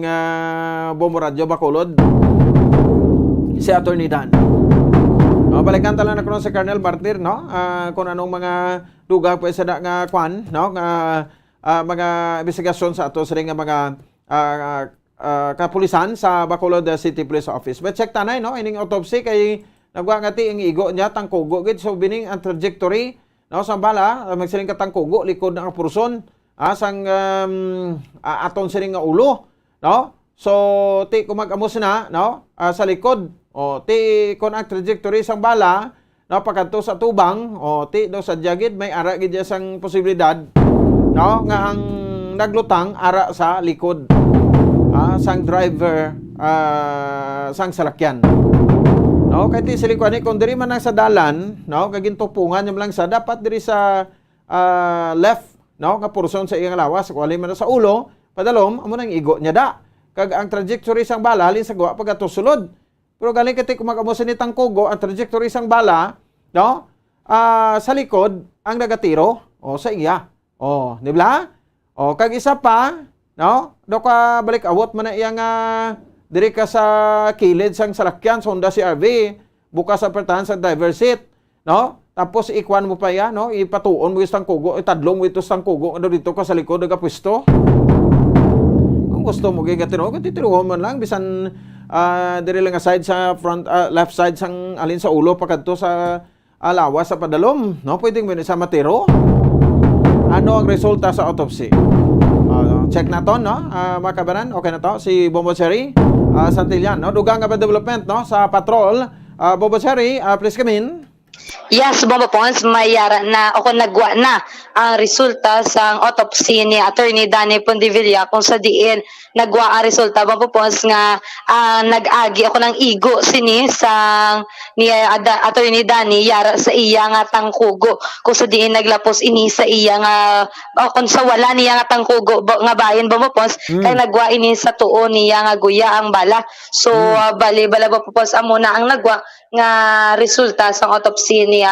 Bombo Radio Bacolod si Atty. Dan. No, balikan tala na kuno si Colonel Martir, no? Kung anong mga dugang pwede sa nga kwan, no? Nga mga investigasyon sa ato sa nga mga kapulisan sa Bacolod City Police Office. But check tanay, no? Ining autopsy kay nagwangati ang igo niya, tangkugo. Gid. So, bining ang trajectory, no? Sang bala, magsiling ka tangkugo, likod ng person, sang aton siling nga ulo, no? So, ti kumag-amos na, no? Sa likod. O, ti kung ang trajectory sang bala, no? Pagkanto sa tubang, o, ti do sa jagid, may ara gid sang posibilidad, no? Nga ang naglutang ara sa likod sang driver sang salakyan, no? Kay ti siling kuani kung diri man ang sa dalan, no? Kagintupungan yung lang sa dapat diri sa left, no? Nga portion sa iyang lawas kung alin man sa ulo padalom amo nang igo niya da kag ang trajectory sang bala halin sa gawa pagkato sulod. Pero galing kati kumag-amo sa ni tangkugo ang trajectory sang bala, no? Sa likod ang nagatiro o sa iya. O, di ba? O, kag isa pa, no? Do ka balik awot man na iyang diri ka sa kilid sang salakyan, sa Honda CR-V, bukas sa pertahan sa driver seat, no? Tapos ikwan mo pa yan, no? Ipatuon mo yung tangkugo, itadlong mo ito sa tangkugo, ano dito ka sa likod, nagapwesto. Kung gusto mo gigatiro, katitiruhan man lang, bisan diri lang aside sa front, left side sang alin sa ulo, pagkadto sa lawas sa padalom, no? Pwedeng mo sa matiro. Ano ang resulta sa autopsy? Check na to, no? Mga kabanan, okay na to. Si Bombo Cherry Santillan, no? Dugang nga development, no? Sa patrol. Bombo Cherry, please come in. Yes, Bombo Pons, may na ako nagwa na ang resulta sa autopsy ni Attorney Danny Pondevilla kung sa diin nagwa ang resulta, Bombo Pons, nga nag-agi ako ng igo sini sang ni Attorney Danny yara sa iya nga tangkugo kung sa diin naglapos ini sa iya nga kung sa wala niya nga tangkugo nga bahin, Bombo Pons, kay nagwa ini sa tuo niya nga guya ang bala. So bali bala, Bombo Pons, amo na ang nagwa nga resulta sa autopsy ni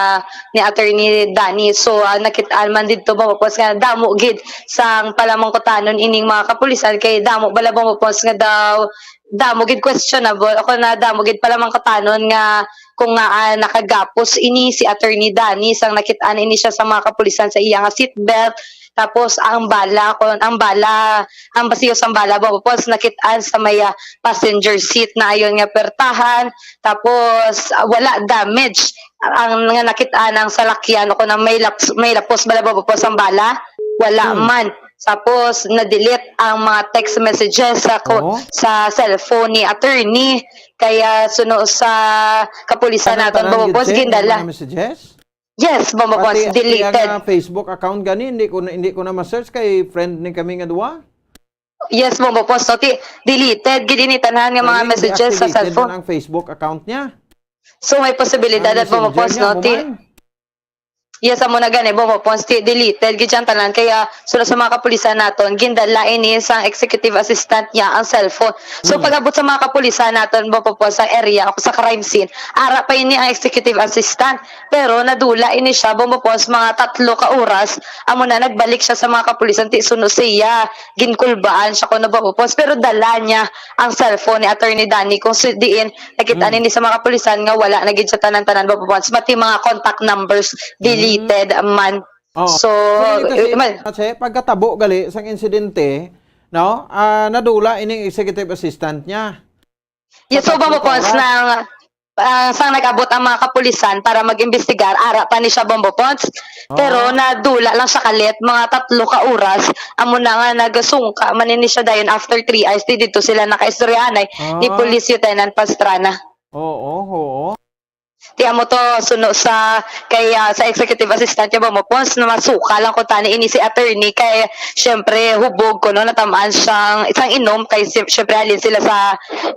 Attorney Danny. So nakitaan man dito, Bombo Pons, nga damo gid sang palamangkutanon ining mga kapulisan kay damo bala, Bombo Pons, nga daw damo gid questionable ako na damo gid palamangkutanon nga kung nga nakagapos ini si Attorney Danny sang nakitaan ini siya sa mga kapulisan sa iya nga seatbelt. Tapos ang bala, ang basiyo sang bala, Bombo Pons, nakitaan sa may passenger seat na ayon nga pertahan. Tapos wala damage. Ang nga nakitaan ang salakyan ko na may lapos bala, Bombo Pons, ang bala. Wala man. Tapos na-delete ang mga text messages sa cellphone ni attorney. Kaya suno sa kapulisan naton, Bombo Pons, gindala. Messages? Yes, Bombo Pons, deleted. Pati Facebook account gani hindi ko na ma-search kay friend ni kami nga duwa. Yes, Bombo Pons, no, deleted gid ini tanan nga mga messages sa cellphone. Ang Facebook account niya. So may posibilidad at Bombo Pons, no, yes, amo na gani, Bombo Pons, deleted gid yan tanan kaya sula sa mga kapulisan naton gindala ini sa executive assistant niya ang cellphone. So pag-abot sa mga kapulisan naton, Bombo Pons, sa area o sa crime scene, ara pa ini ang executive assistant, pero nadula ini siya, Bombo Pons, mga 3 ka oras amo na nagbalik siya sa mga kapulisan ti suno siya ginkulbaan siya kuno, Bombo Pons, pero dala niya ang cellphone ni Attorney Danny kung diin nakita nini sa mga kapulisan nga wala na gid sa tanan-tanan, Bombo Pons, mati mga contact numbers deleted man. So kasi pagkatabo gali sang insidente, no? Nadula ining executive assistant niya. Yes, so Bombo Pons, nang sang nag-abot ang mga kapulisan para mag-imbestigar, ara pa ni siya, Bombo Pons. Pero nadula lang siya kalit, mga 3 ka oras, amo na nga nagasungka, manini siya dayon after 3 hours, dito sila nakaistoryanay ni Police Lieutenant Pastrana. Oo. Tiyan mo to suno sa sa executive assistant niya, Bombo Pons, na masuka lang ko tani ini si attorney kay syempre hubog ko no natamaan siyang isang inom kay syempre halin sila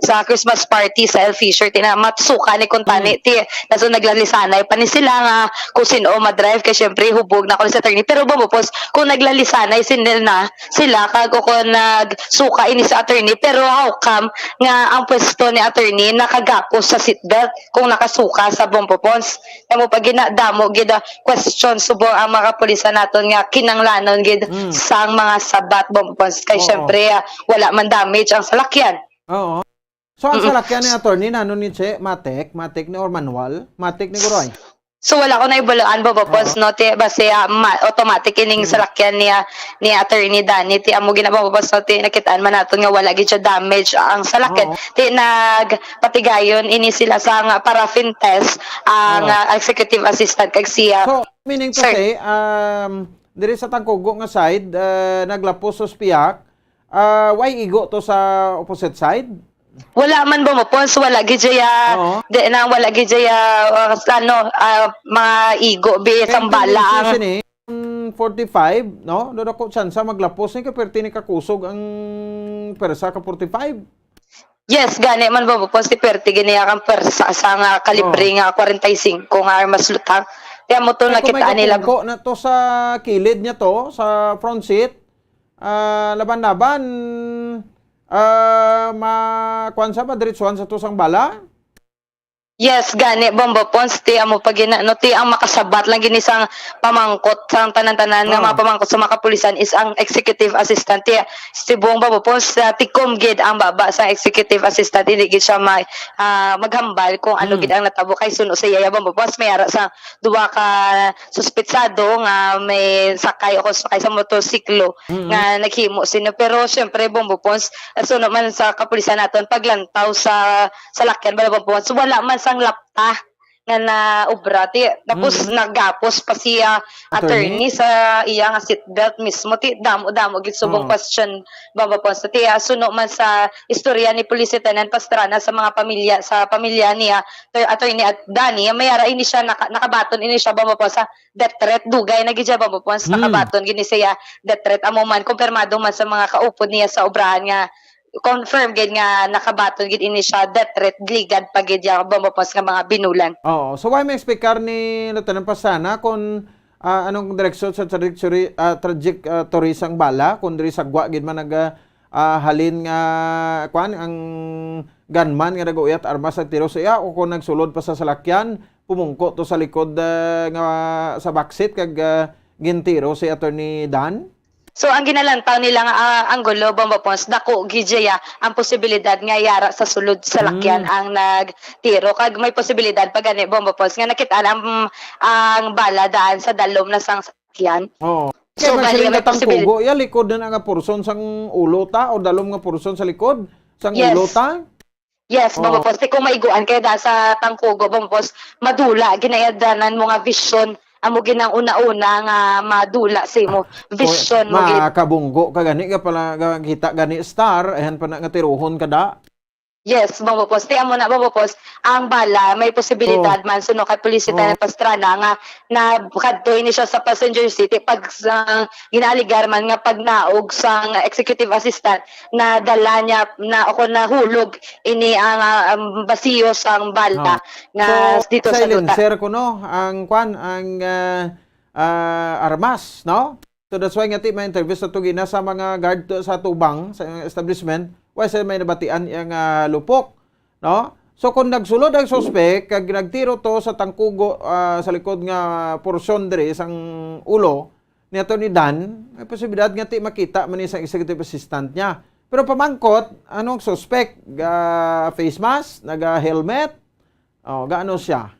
sa Christmas party sa El Fisher tina masuka ni kuntani ti naso naglalisanay pa ni sila nga kung sino madrive kay syempre hubog na ko si attorney. Pero Bombo Pons, kung naglalisanay sinil na sila kag ko nagsuka ini si attorney, pero how come nga ang pwesto ni attorney nakagapos sa seatbelt kung nakasuka sa Bombo Pons? Mo pag ginadamo gid question subo ang mga kapulisan naton nga kinanglanon gid sang mga sabat, Bombo Pons, kay syempre wala man damage ang salakyan. Oo. So ang salakyan ni attorney nano ni Che matik ni or manual, matik ni Guroy. So wala ko na ibalaan babapos no ti base automatic ining salakyan ni attorney Danny ti amo ginababapos no ti nakitaan man naton nga wala gid siya damage ang salakyan ti nagpatigayon ini sila sa nga paraffin test ang executive assistant kag siya. So meaning to say diri sa Tangkugo nga side naglapos sa Spiak why igo to sa opposite side? Wala man bumapos, wala gidya di na wala gidya mga igo bi sang bala ang 45 no do ko chance maglapos ni perti ni kakusog ang persa ka 45. Yes, gani man bumapos ti perti gini ang persa sa nga kalibre nga 45 nga mas lutang. Kaya mo to nakita nila ko na to sa kilid niya to sa front seat laban-laban makuan sa ba diretsuhan sa tusang bala? Yes, gani bomba pons ti amo pag no ti ang makasabat lang gini sang pamangkot sang tanan-tanan nga mga pamangkot sa mga kapulisan is ang executive assistant ti Buong Bomba pons tikom gid ang baba sa executive assistant hindi gid siya maghambal kung ano gid ang natabo kay suno sa yaya bomba pons may ara sa duwa ka suspetsado nga may sakay o sakay sa motorsiklo nga naghimo sino pero syempre bomba pons suno man sa kapulisan naton paglantaw sa salakyan bomba pons wala man sang lapta nga na obra ti tapos nagapos pa siya attorney sa iya nga seatbelt mismo ti damo gid subong question baba po sa ti suno man sa istorya ni Police Lieutenant Pastrana sa mga pamilya niya attorney at Danny mayara ini siya nakabaton ini siya baba po sa death threat dugay na gid siya baba po nakabaton gini siya death threat amo man kumpirmado man sa mga kaupod niya sa obrahan nga confirm gid nga nakabaton gid ini siya death threat ligad pa gid ya bomapos nga mga binulan. So why may speaker ni Lieutenant Pasana kung anong direksyon sa trajectory sang bala kung diri sagwa gid man halin nga kwan ang gunman nga naguyat armas sa tiro sa iya o kung nagsulod pa sa salakyan pumungko to sa likod nga sa backseat kag gintiro si Attorney Dan? So ang ginalantaw nila nga anggulo bombapons dako gidya ang posibilidad nga yara sa sulod sa lakyan ang nagtiro kag may posibilidad pag gani bombapons nga nakita ang bala daan sa dalom na sang sakyan. So bali may posibilidad ya likod na nga porson sang ulo ta o dalom nga porson sa likod sang ulo ta. Yes, bombapons kung maiguan kay da sa Tangkugo bombapons madula ginayadanan mo nga vision amo ginang una-una nga madula si mo vision mo gid makabunggo ka gani ka pala kita gani star ayan pa na nga tiruhon kada. Yes, mamapos. Tiyan mo na, mamapos, ang bala, may posibilidad man, suno kay Police Lieutenant Pastrana nga, na kadtoy ni siya sa passenger seat, pag ginaligar man nga pag naog sa executive assistant, na dala niya, na ako nahulog, ini ang basiyo sang bala, nga so, dito sa duta. Silencer ko, no, ang armas, no? So that's why nga may interview sa tugina sa mga guard sa tubang, sa establishment, why sa may nabatian yung lupok, no? So kung nagsulod ang suspect, kag nagtiro to sa Tangkugo, sa likod nga porsyon diri sang ulo, ni Atty. Dan, may posibilidad nga ti makita man isang executive assistant niya. Pero pamangkot, anong suspect? Face mask, naga-helmet, gaano siya?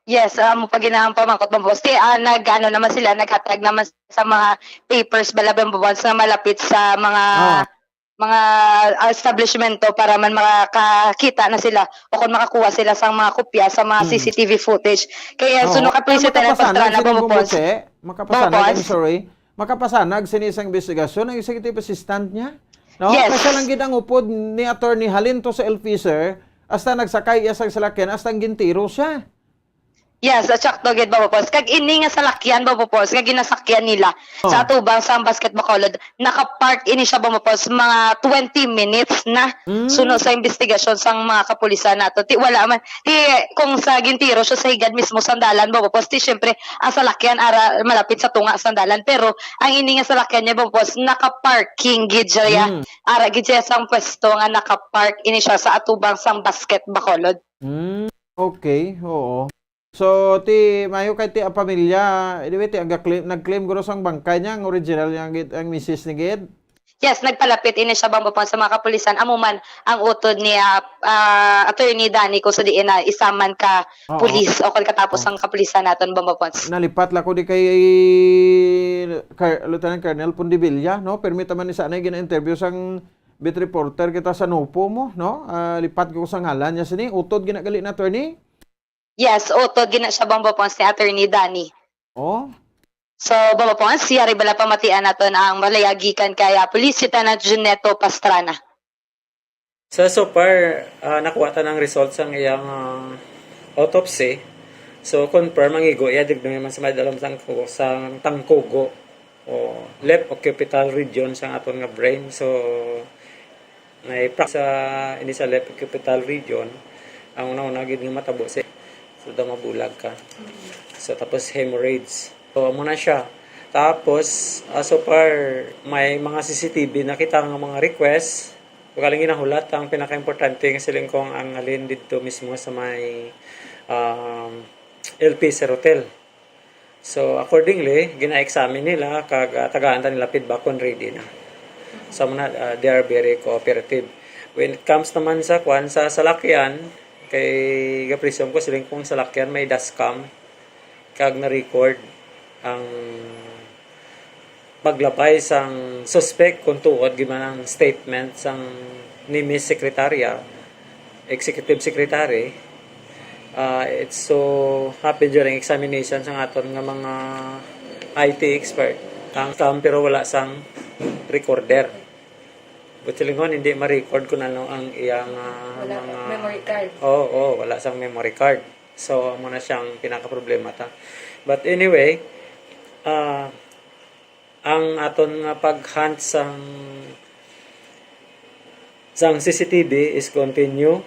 Yes, pag ginahang pamangkot mo boss, nag-ano naman sila, naghatag naman sa mga papers balabang buwan sa malapit sa mga establishmento para man makakita na sila o kung makakuha sila sa mga kopya sa mga CCTV footage. Kaya suno ka Police Lieutenant Pastrana bumupos. Makapasanag sinisang investigasyon ng executive assistant niya. No? Yes. Kasi lang gid ang upod ni Attorney Halinto sa Elfiser, hasta nagsakay iya sa salakyan, hasta gintiro siya. Yes, sakto gid babapos. Kag ini nga salakyan babapos, nga ginasakyan nila sa tubang sa basketball college, naka-park ini siya babapos mga 20 minutes na suno sa investigasyon sang mga kapulisan nato. Ti wala man kung sa gintiro siya sa higad mismo sandalan babapos, ti syempre ang salakyan ara malapit sa tunga sandalan, pero ang ini nga salakyan niya babapos naka-parking gid siya. Ara gid siya sang pwesto nga naka-park ini siya sa atubang sang basketball college. Okay, oo. So, mayo kay ti a pamilya, anyway, nag-claim guro sang bangkay niya, ang original niya, ang misis ni Gid. Yes, nagpalapit ini siya bang po sa mga kapulisan. Amo man ang utod ni Attorney Danny kung sa diin na isaman ka Oo. pulis o kung katapos ang kapulisan naton bang po. Nalipat la ko di kay Lieutenant Colonel Pundivilla, no? Permita man ni sana gina-interview sang beat reporter kita sa Nupo mo, no? Lipat ko sa ngalan niya sini, utod ginagali na attorney. Yes, utod gina siya bang po ni Attorney Danny. Oh. So, baba po, siya rin bala pamatian naton ang malayagikan kaya Police Lieutenant Juneto Pastrana. So far, nakuha ta ng results ang iyang autopsy. So, confirm ang igo, iadig naman sa madalam sang tangkugo o left occipital region sa aton nga brain. So, sa ini sa left occipital region, ang una-una gid nga matabo si so mabulag ka. So, tapos hemorrhage. So, muna siya. Tapos, so far, may mga CCTV nakita nga mga request. Kung kaling ginahulat, ang pinaka-importante ng siling kong ang alin dito mismo sa may LP Sir Hotel. So, accordingly, gina-examine nila, tagaan nila feedback on ready na. So, muna, they are very cooperative. When it comes naman sa salakyan, kay gaprisom ko siling kong salakyan may dashcam, kag na-record ang paglapay sang suspect kung tuod gimanang statement sang ni Miss Secretaria, Executive Secretary. It's so happy during examination sang aton nga mga IT expert. Ang pero wala sang recorder. Butilingon hindi ma-record kung ano ang iyang Wala mga memory card. wala sang memory card. So mo na siyang pinaka-problema ta. But anyway, ang aton nga pag-hunt sang CCTV is continue.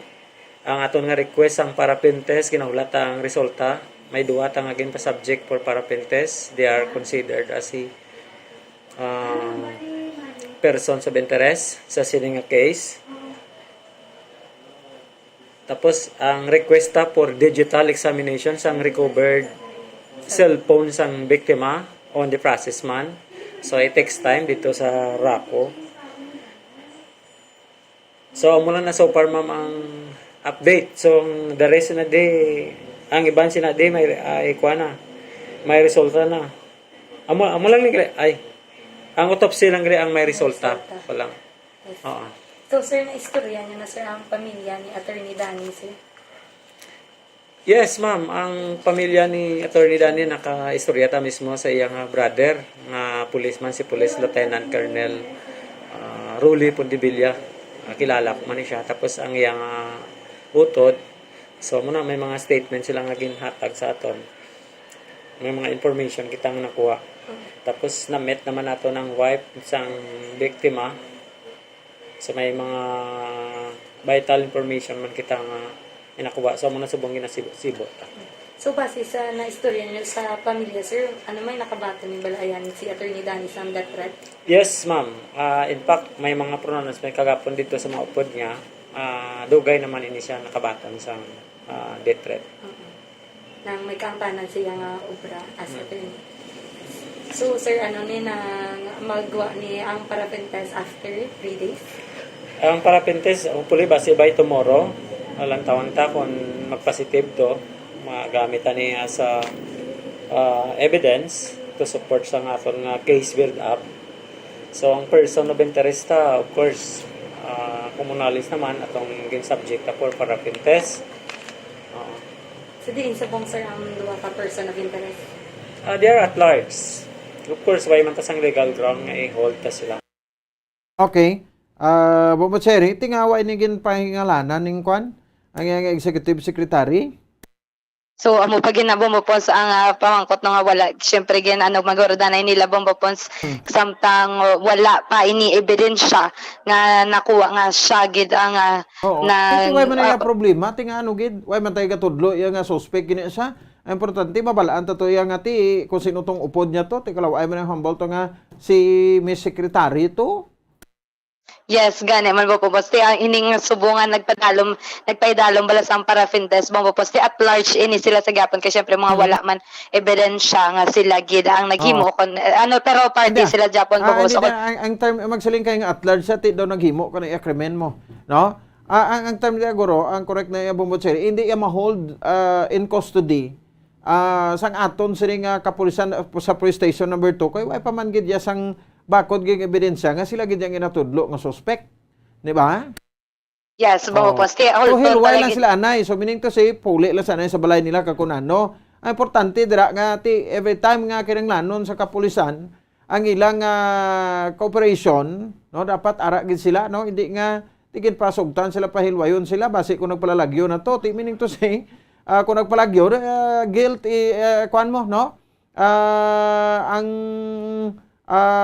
Ang aton nga request ang paraffin test kinahulat ang resulta. May duwa ta nga pa subject for paraffin test. They are considered as persons of interest sa sining nga case. Tapos ang request ta for digital examination sang recovered cellphone sang biktima on the process man. So, it takes time dito sa RACO. So, mula na so far, ma'am, ang update. So, the rest na day, ang iban sina day, may may resulta na. Amo lang ang autopsy lang ang may resulta. Walang. Oo. So, sir, na-istorya niyo na, sir, ang pamilya ni Attorney Danny, sir? Yes, ma'am. Ang pamilya ni Attorney Danny naka-istoryata mismo sa iyang brother na policeman, si Police Lieutenant Colonel Ruli Pundivilla. Kilala ko man siya. Tapos ang iyang utod. So, muna may mga statement silang naging hatag sa aton. May mga information kitang nakuha. Tapos na-met naman nato ng wife isang biktima. So, may mga vital information man kitang inakuha. So, muna subong ginasibot. So, base sa na-istorya niyo sa pamilya, sir, ano may nakabato ni balayan si Attorney Danny sa death threat? Yes, ma'am. In fact, may mga pronouns may kagapon dito sa mga upod niya. Dugay naman ini siya nakabatan sa death threat. Nang may kampanan siya nga obra as attorney. So, sir, ano ni na magwa ni ang paraffin test after 3 days? Ang paraffin test, hopefully, base by tomorrow. Alang tawang ta kung mag-positive to, magamitan niya sa evidence to support sa aton nga case build-up. So, ang person of interest of course, kumunalis naman atong subject for paraffin test. So, diin sa bong, sir, ang duwa ka person of interest? They are at large. Of course, why man tasang legal ground nga i-hold ta sila. Okay. Bobotseri, tingaway ni ginpahingalanan ning kwan ang iyang executive secretary. So, amo pa ginabo mo po sa ang pamangkot nga wala. Siyempre, magorodanay nila bomba po samtang wala pa ini ebidensya nga nakuha nga siya gid ang na way man yung problema, tinga ano gid, way man tayo katudlo yung nga suspect gini siya. Ang importante, mabalaan to yung nga ti kung sino tong upod niya to. Tikalaw, ay man yung humble to nga si Miss Secretary to. Yes, gani man po poste ang ining subungan nagpaidalom bala sang paraffin test mo poste at large ini sila sa gapon kay syempre mga wala man ebidensya nga sila gid ang naghimo kon pero party sila Japon po ang term magsiling kay nga at large sa ti daw naghimo kun ang krimen mo, no? Ang term niya guro, ang correct na Bombocheri, hindi ya ma-hold in custody sang aton sini nga kapulisan sa police station number 2 kay way pa man gid ya sang bakod gig ebidensya nga sila gid yang inatudlo nga suspect, di ba? Yes, poste so hilway lang sila anay, so meaning to say puli lang sanay sa balay nila kakunano. Ang importante dira nga ti every time nga kinahanglanon sa kapulisan ang ilang cooperation, no, dapat ara gid sila, no, hindi nga tigid pasugtan sila pahilwayon sila base kung nagpalalagyo na to, ti meaning to say kung nagpalagyo guilt kuan mo, no, ang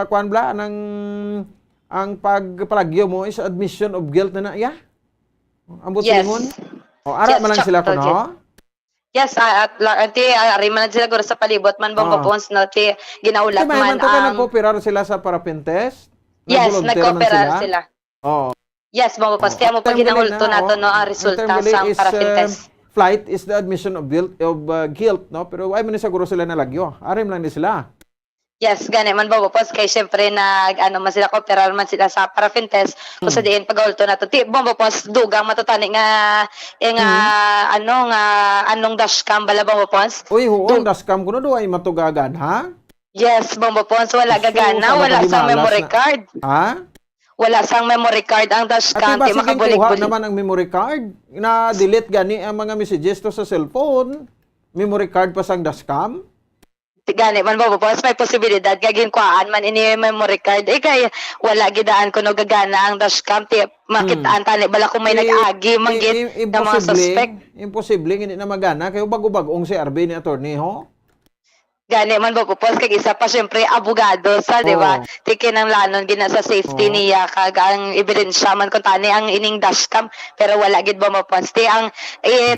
kuan bla ang pagpalagyo mo is admission of guilt na ya. Ambot silingon. O ara man lang sila kuno. Yes, at ari man sila guro sa palibot man pons na ti ginaulat man ang nagkooperar sila sa paraffin test. Yes, nagkooperar sila. Oh. Yes, poste mo pag ginahulto nato no ang resulta sa paraffin test. Flight is the admission of guilt, no? Pero ay man siguro sila nalagyo. Ari man lang ni sila. Yes, gani man Bombopons kay syempre man sila kooperar man sila sa paraffin test kung sa diin pagulto nato ti Bombopons dugang matutani nga anong dashcam bala Bombopons. Uy, dashcam kuno do ay matugagan ha? Yes, Bombopons wala gagana, wala sang memory card. Ha? Wala sang memory card ang dashcam ti makabulig-bulig naman ang memory card. Na delete gani ang mga messages to sa cellphone. Memory card pa sang dashcam. Gani man Bombopons may posibilidad gagin kuan man ini memory card kay wala gidaan kuno gagana ang dashcam ti makitaan tani bala kung may nag-agi manggit ng mga suspect. Imposible hindi na magana kay bago-bagong si RB ni attorney ho. Gani man Bombopons kay isa pa syempre abogado sa di ba? Tikin ang lanon gina sa safety niya kag ang ebidensya man kun tani ang ining dashcam pero wala gid Bombopons ti ang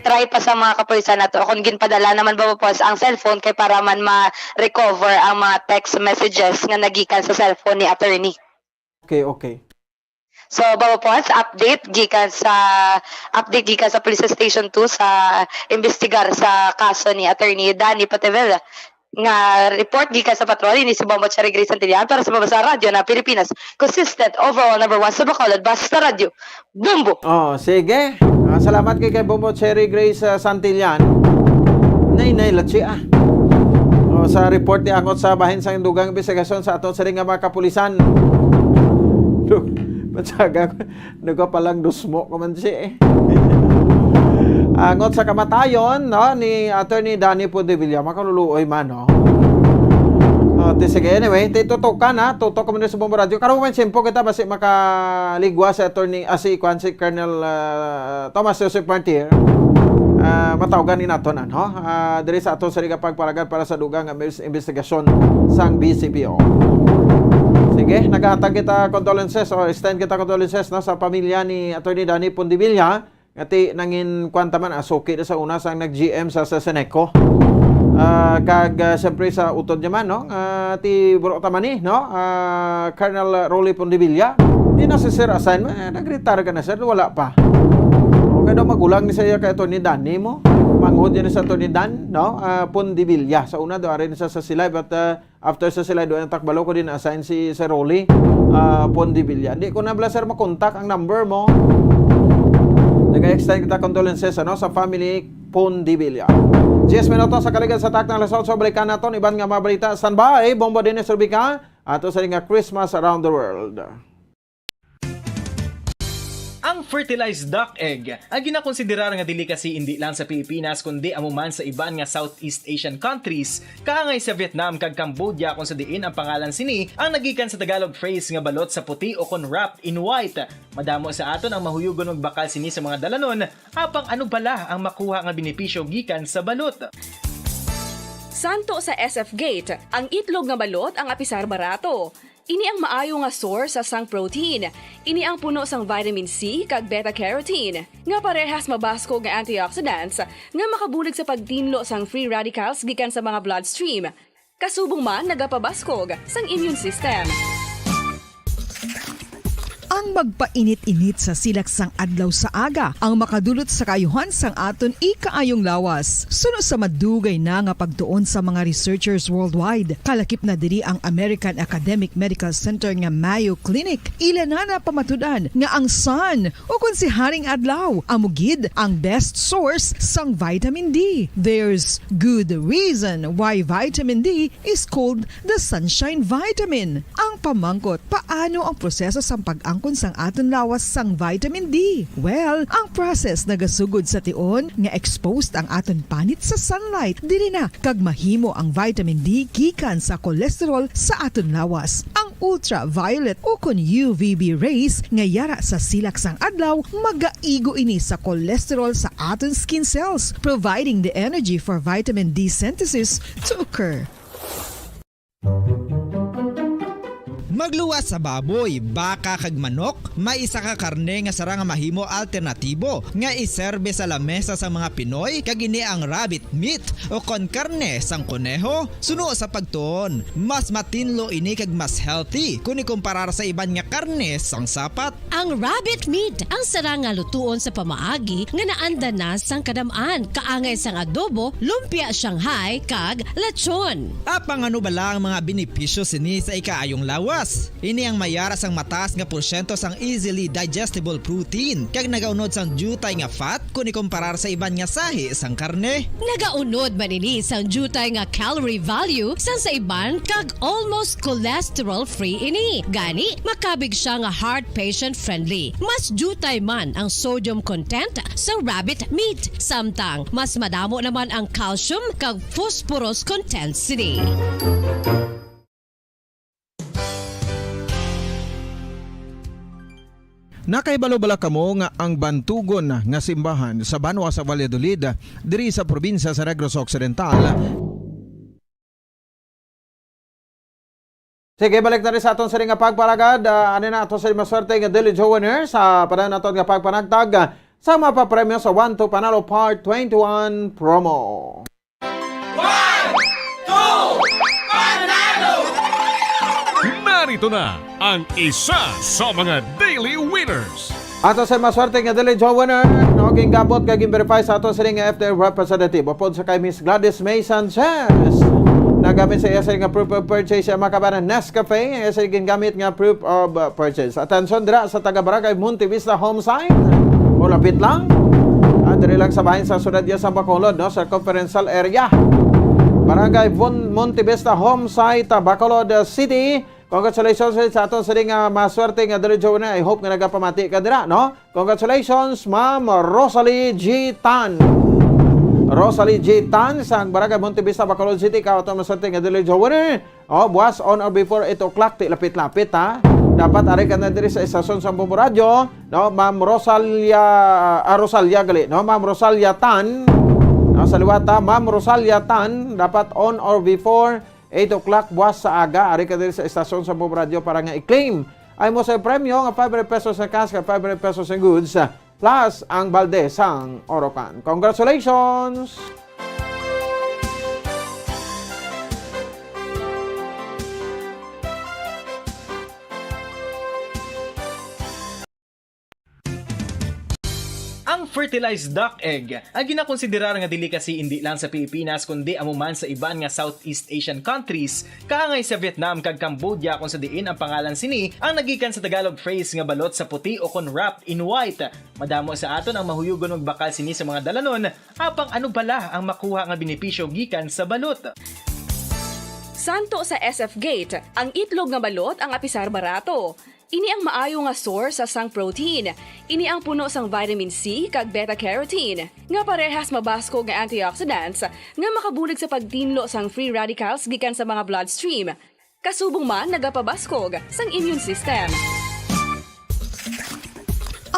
try pa sa mga kapulisan nato kun ginpadala naman Bombopons ang cellphone kay para man ma-recover ang mga text messages nga nagikan sa cellphone ni attorney. Okay. So Bombopons update gikan sa Police Station 2 sa investigar sa kaso ni attorney Danny Patevela nga report gikan sa patrolya ni si Bombocheri Grace Santillan para sa Babasa Radio na Pilipinas. Consistent overall number 1 sa Bacolod, Basta Radio. Bumbo! Sige. Salamat kay Bombocheri Grace Santillan. Nay latsi sa report ni angot sa bahin sa indugang investigasyon sa aton sa ring nga mga kapulisan. Matsaga ko palang dusmo ko man siya angot sa kamatayon, no, ni Attorney Danny Pondevilla, makaluluoy man, no. Sige, anyway, tutok ka man sa Bombo Radio. Karong man simpo kita basi makaligwa sa attorney si Colonel Thomas Joseph Martir. Matawagan ni nato na, no. Diri sa aton sa pagpalagad para sa dugang investigasyon sang BCPO. Sige, naghatag kita condolences o extend kita condolences, no, sa pamilya ni Attorney Danny Pondevilla. Ngati nangin kwanta man asuki sa una sang nag-GM sa Seneco. Kag siyempre sa utod naman, no, ti bro tamani, no, Colonel Rolly Pondevilla. Di na si Sir assign, nag-retire ka na sir, wala pa. Okay daw magulang ni siya kay Attorney Danny mo. Manghod yan sa Attorney Dan, no, Pondevilla. Sa una daw rin sa Silay, but after sa Silay doon ang takbalo ko din assign si Sir Rolly Pondevilla. Hindi ko na bala sir makontak ang number mo. Nag-extend kita condolences sa family Pondevilla. 10 minutos sa kaligad sa taknang lasot. So balikan natin iban nga mga balita. Standby, Bombo Dennis Rubika. Ato sa ring Christmas around the world. Ang fertilized duck egg ang ginakonsiderar nga delicacy hindi lang sa Pilipinas kundi amuman sa iban nga Southeast Asian countries kaangay sa Vietnam kag Cambodia kung sa diin ang pangalan sini ang nagikan sa Tagalog phrase nga balot sa puti o kon wrapped in white. Madamo sa aton ang mahuyugon og bakal sini sa mga dalanon apang ano bala ang makuha nga benepisyo gikan sa balot. Santo sa SF Gate, ang itlog nga balot ang apisar barato. Ini ang maayo nga source sa sang protein. Ini ang puno sang vitamin C kag beta-carotene. Nga parehas mabasko nga antioxidants nga makabulig sa pagtinlo sang free radicals gikan sa mga bloodstream. Kasubong man nagapabaskog sang immune system. ang magpainit-init sa silak sang adlaw sa aga ang makadulot sa kayuhan sang aton ikaayong lawas. Suno sa madugay na nga pagtuon sa mga researchers worldwide, kalakip na diri ang American Academic Medical Center nga Mayo Clinic. Ila na pamatudan nga ang sun o kung si Haring Adlaw amugid ang best source sang vitamin D. There's good reason why vitamin D is called the sunshine vitamin. Ang pamangkot, paano ang proseso sang pag-angkon sang aton lawas sang vitamin D? Well, ang process nagasugod sa tion nga exposed ang aton panit sa sunlight. Dili na kag mahimo ang vitamin D gikan sa cholesterol sa aton lawas. Ang ultraviolet o kun UVB rays nga yara sa silak sang adlaw magaigo ini sa cholesterol sa aton skin cells, providing the energy for vitamin D synthesis to occur. Magluwas sa baboy, baka kag manok, may isa ka karne nga sara nga mahimo alternatibo nga iserbe sa lamesa sa mga Pinoy kag ini ang rabbit meat o kon karne sang kuneho. Suno sa pagtuon, mas matinlo ini kag mas healthy kung ikumparar sa iban nga karne sang sapat. Ang rabbit meat ang sara nga lutuon sa pamaagi nga naanda na sang kadamaan, kaangay sang adobo, lumpia Shanghai kag lechon. Apang ano bala ang mga benepisyo sini sa ikaayong lawas? Ini ang mayara sang mataas nga porsyento sang easily digestible protein kag nagaunod sang jutay nga fat kung ikumparar sa iban nga sahi sang karne. Nagaunod man ini sang jutay nga calorie value sang sa iban kag almost cholesterol free ini. Gani makabig siya nga heart patient friendly. Mas jutay man ang sodium content sa rabbit meat, samtang mas madamo naman ang calcium kag phosphorus content sini. Nakaibalo-bala kamo nga ang Bantugon nga simbahan sa Banwa sa Valladolid diri sa probinsya sa Negros Occidental. Sige, balik na rin sa aton sa ring nga pagparagad. Ano na ato sa maswerte nga Daily Joe winner sa padayon naton nga pagpanagtag sa mapapremyo sa 1-2 Panalo Part 21 promo. 1-2 Panalo! Narito na ang isa sa mga daily winners. Ato sa maswerte nga Daily Joe winner, naging gabot kag verify sa ato sa ring nga FTA representative upod sa kay Miss Gladys May Sanchez. Nagamit sa iya sa nga proof of purchase sa makabanan Nescafe, iya sa gingamit nga proof of purchase. Atensyon dira sa taga-barangay Monte Vista Homesite. O lapit lang. Diri lang sa bahin sa Ciudad de San Bacolod, no, sa conferential area. Barangay Monte Vista Homesite, Bacolod City. Congratulations sa aton sa nga maswerte nga Daily Joe winner. I hope nga nagapamati ka dira, no? Congratulations, Ma'am Rosalie G. Tan. Rosalie J. Tan sa Barangay Monte Vista, Bacolod City, kawato maswerte nga Daily Joe winner. Buwas on or before 8 o'clock, ti lapit-lapit ha. Dapat ari ka na diri sa estasyon sa Bumbu Radio, no? Ma'am Rosalia gali, no? Ma'am Rosalia Tan. No, sa liwata, Ma'am Rosalia Tan, dapat on or before 8 o'clock buwas sa aga, ari ka diri sa estasyon sa Bumbu Radio para nga i-claim ay mo sa premyo nga 500 pesos sa cash, 500 pesos sa goods, plus ang balde sang Orocan. Congratulations! Ang fertilized duck egg ang ginakonsiderar nga delicacy hindi lang sa Pilipinas kundi amuman sa iban nga Southeast Asian countries, kaangay sa Vietnam kag Cambodia kung sa diin ang pangalan sini ang nagikan sa Tagalog phrase nga balot sa puti o kon wrapped in white. Madamo sa aton ang mahuyugon og bakal sini sa mga dalanon, apang ano bala ang makuha nga benepisyo gikan sa balot. Santo sa SF Gate, ang itlog nga balot ang apisar barato. Ini ang maayo nga source sa sang protein. Ini ang puno sang vitamin C kag beta-carotene. Nga parehas mabasko nga antioxidants nga makabulig sa pagtinlo sang free radicals gikan sa mga bloodstream. Kasubong man nagapabaskog sang immune system.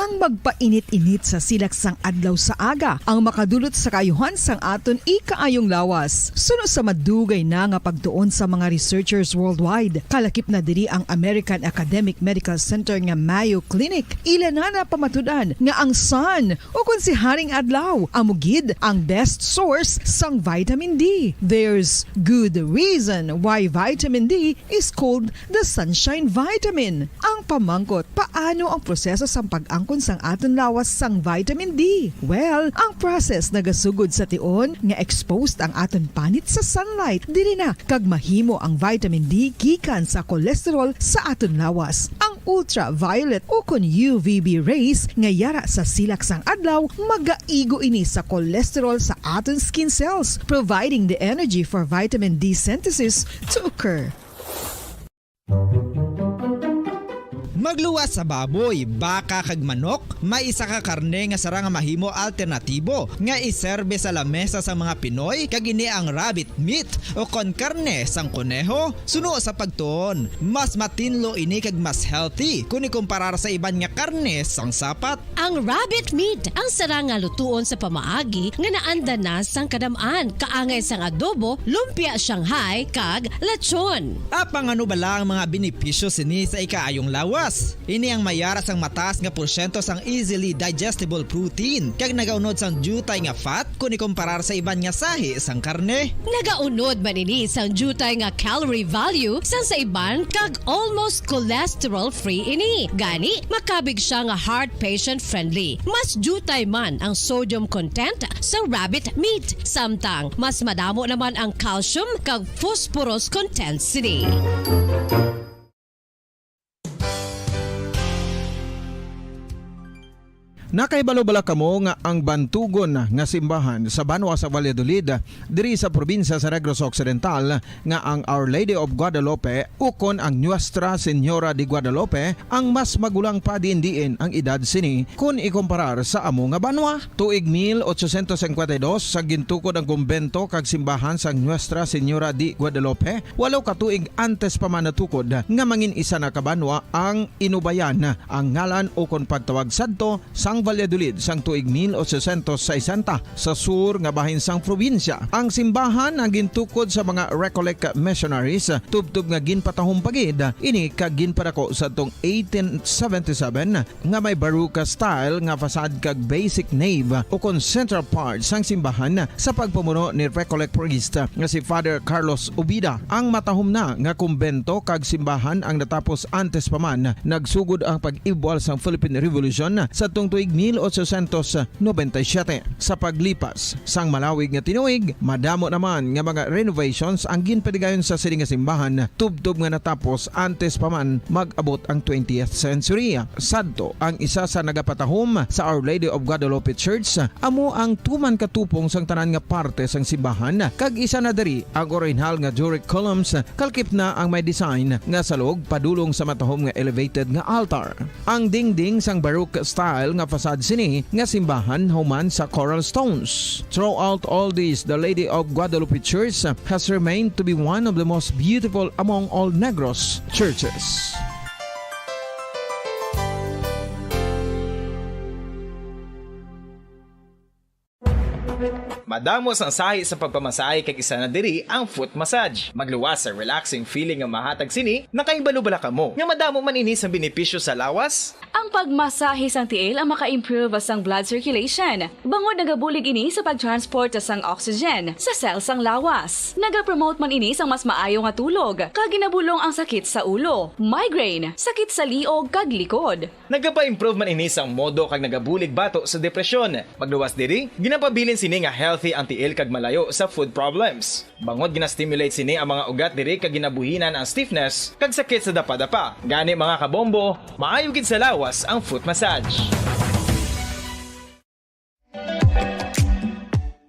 Ang magpainit-init sa silak sang adlaw sa aga ang makadulot sa kaayuhan sang aton ikaayong lawas. Suno sa madugay na nga pagtuon sa mga researchers worldwide, kalakip na diri ang American Academic Medical Center nga Mayo Clinic. Ila na pamatudan nga ang sun o kung si Haring Adlaw amugid ang best source sang vitamin D. There's good reason why vitamin D is called the sunshine vitamin. Ang pamangkot, paano ang proseso sang pag-angkon sang aton lawas sang vitamin D? Well, ang process nagasugod sa tion nga exposed ang aton panit sa sunlight. Diri na kag mahimo ang vitamin D gikan sa cholesterol sa aton lawas. Ang ultraviolet o kun UVB rays nga yara sa silak sang adlaw magaigo ini sa cholesterol sa aton skin cells, providing the energy for vitamin D synthesis to occur. Magluwas sa baboy, baka kag manok, may isa ka karne nga sara nga mahimo alternatibo nga iserbe sa lamesa sa mga Pinoy kag ini ang rabbit meat o kon karne sang kuneho. Suno sa pagtuon, mas matinlo ini kag mas healthy kung ikumparar sa iban nga karne sang sapat. Ang rabbit meat ang sara nga lutuon sa pamaagi nga naanda na sang kadamaan, kaangay sang adobo, lumpia Shanghai kag lechon. Apang ano bala ang mga benepisyo sini sa ikaayong lawas? Ini ang mayara sang mataas nga porsyento sang easily digestible protein kag nagaunod sang jutay nga fat kung ikumparar sa iban nga sahi sang karne. Nagaunod man ini sang jutay nga calorie value sang sa iban kag almost cholesterol free ini. Gani makabig siya nga heart patient friendly. Mas jutay man ang sodium content sa rabbit meat, samtang mas madamo naman ang calcium kag phosphorus content sini. Nakaibalo-bala kamo nga ang bantugon nga simbahan sa Banwa sa Valladolid diri sa probinsya sa Negros Occidental nga ang Our Lady of Guadalupe ukon ang Nuestra Señora de Guadalupe ang mas magulang pa diin ang edad sini kung ikumparar sa amo nga banwa. Tuig 1852 sa gintukod ang kumbento kag simbahan sa Nuestra Señora de Guadalupe, 8 ka tuig antes pa man natukod nga mangin isa na ka banwa ang inubayan ang ngalan ukon pagtawag sadto sang Valladolid sang tuig 1860 sa sur nga bahin sang probinsya. Ang simbahan ang gintukod sa mga Recollect missionaries tubtub nga ginpatahong pagid ini kag ginpadako sa tong 1877 nga may baroque style nga fasad kag basic nave o kon central part sang simbahan sa pagpamuno ni Recollect priest nga si Father Carlos Ubida. Ang matahom na nga kumbento kag simbahan ang natapos antes pa man nagsugod ang pag-ibwal sang Philippine Revolution sa tong tuig 1897. Sa paglipas sang malawig nga tinuig, madamo naman nga mga renovations ang ginpadigayon sa sini nga simbahan tubtob nga natapos antes pa man mag-abot ang 20th century. Sadto ang isa sa nagapatahom sa Our Lady of Guadalupe Church, amo ang tuman katupong sang tanan nga parte sang simbahan kag isa na diri ang original nga Doric columns kalkip na ang may design nga salog padulong sa matahom nga elevated nga altar. Ang dingding sang baroque style nga fasad sini nga simbahan human sa coral stones. Throughout all this, the Lady of Guadalupe Church has remained to be one of the most beautiful among all Negros churches. Madamos ang sahi sa pagpamasahe kag isa na diri ang foot massage. Magluwas sa relaxing feeling nga mahatag sini, nakaibalo-bala ka mo. Nga madamo man ini sa benepisyo sa lawas. Ang pagmasahe sang tiil ang maka-improve sang blood circulation. Bangod nagabulig ini sa pagtransport sang oxygen sa cells sang lawas. Nagapromote man ini sang mas maayo nga tulog, kag ginabulong ang sakit sa ulo, migraine, sakit sa liog kag likod. Nagapa-improve man ini sang modo kag nagabulig bato sa depresyon. Magluwas diri, ginapabilin sini nga healthy ang tiil kag malayo sa food problems. Bangod gina-stimulate sini ang mga ugat diri kag ginabuhinan ang stiffness kag sakit sa dapa-dapa. Gani mga kabombo, maayo gid sa lawas ang foot massage.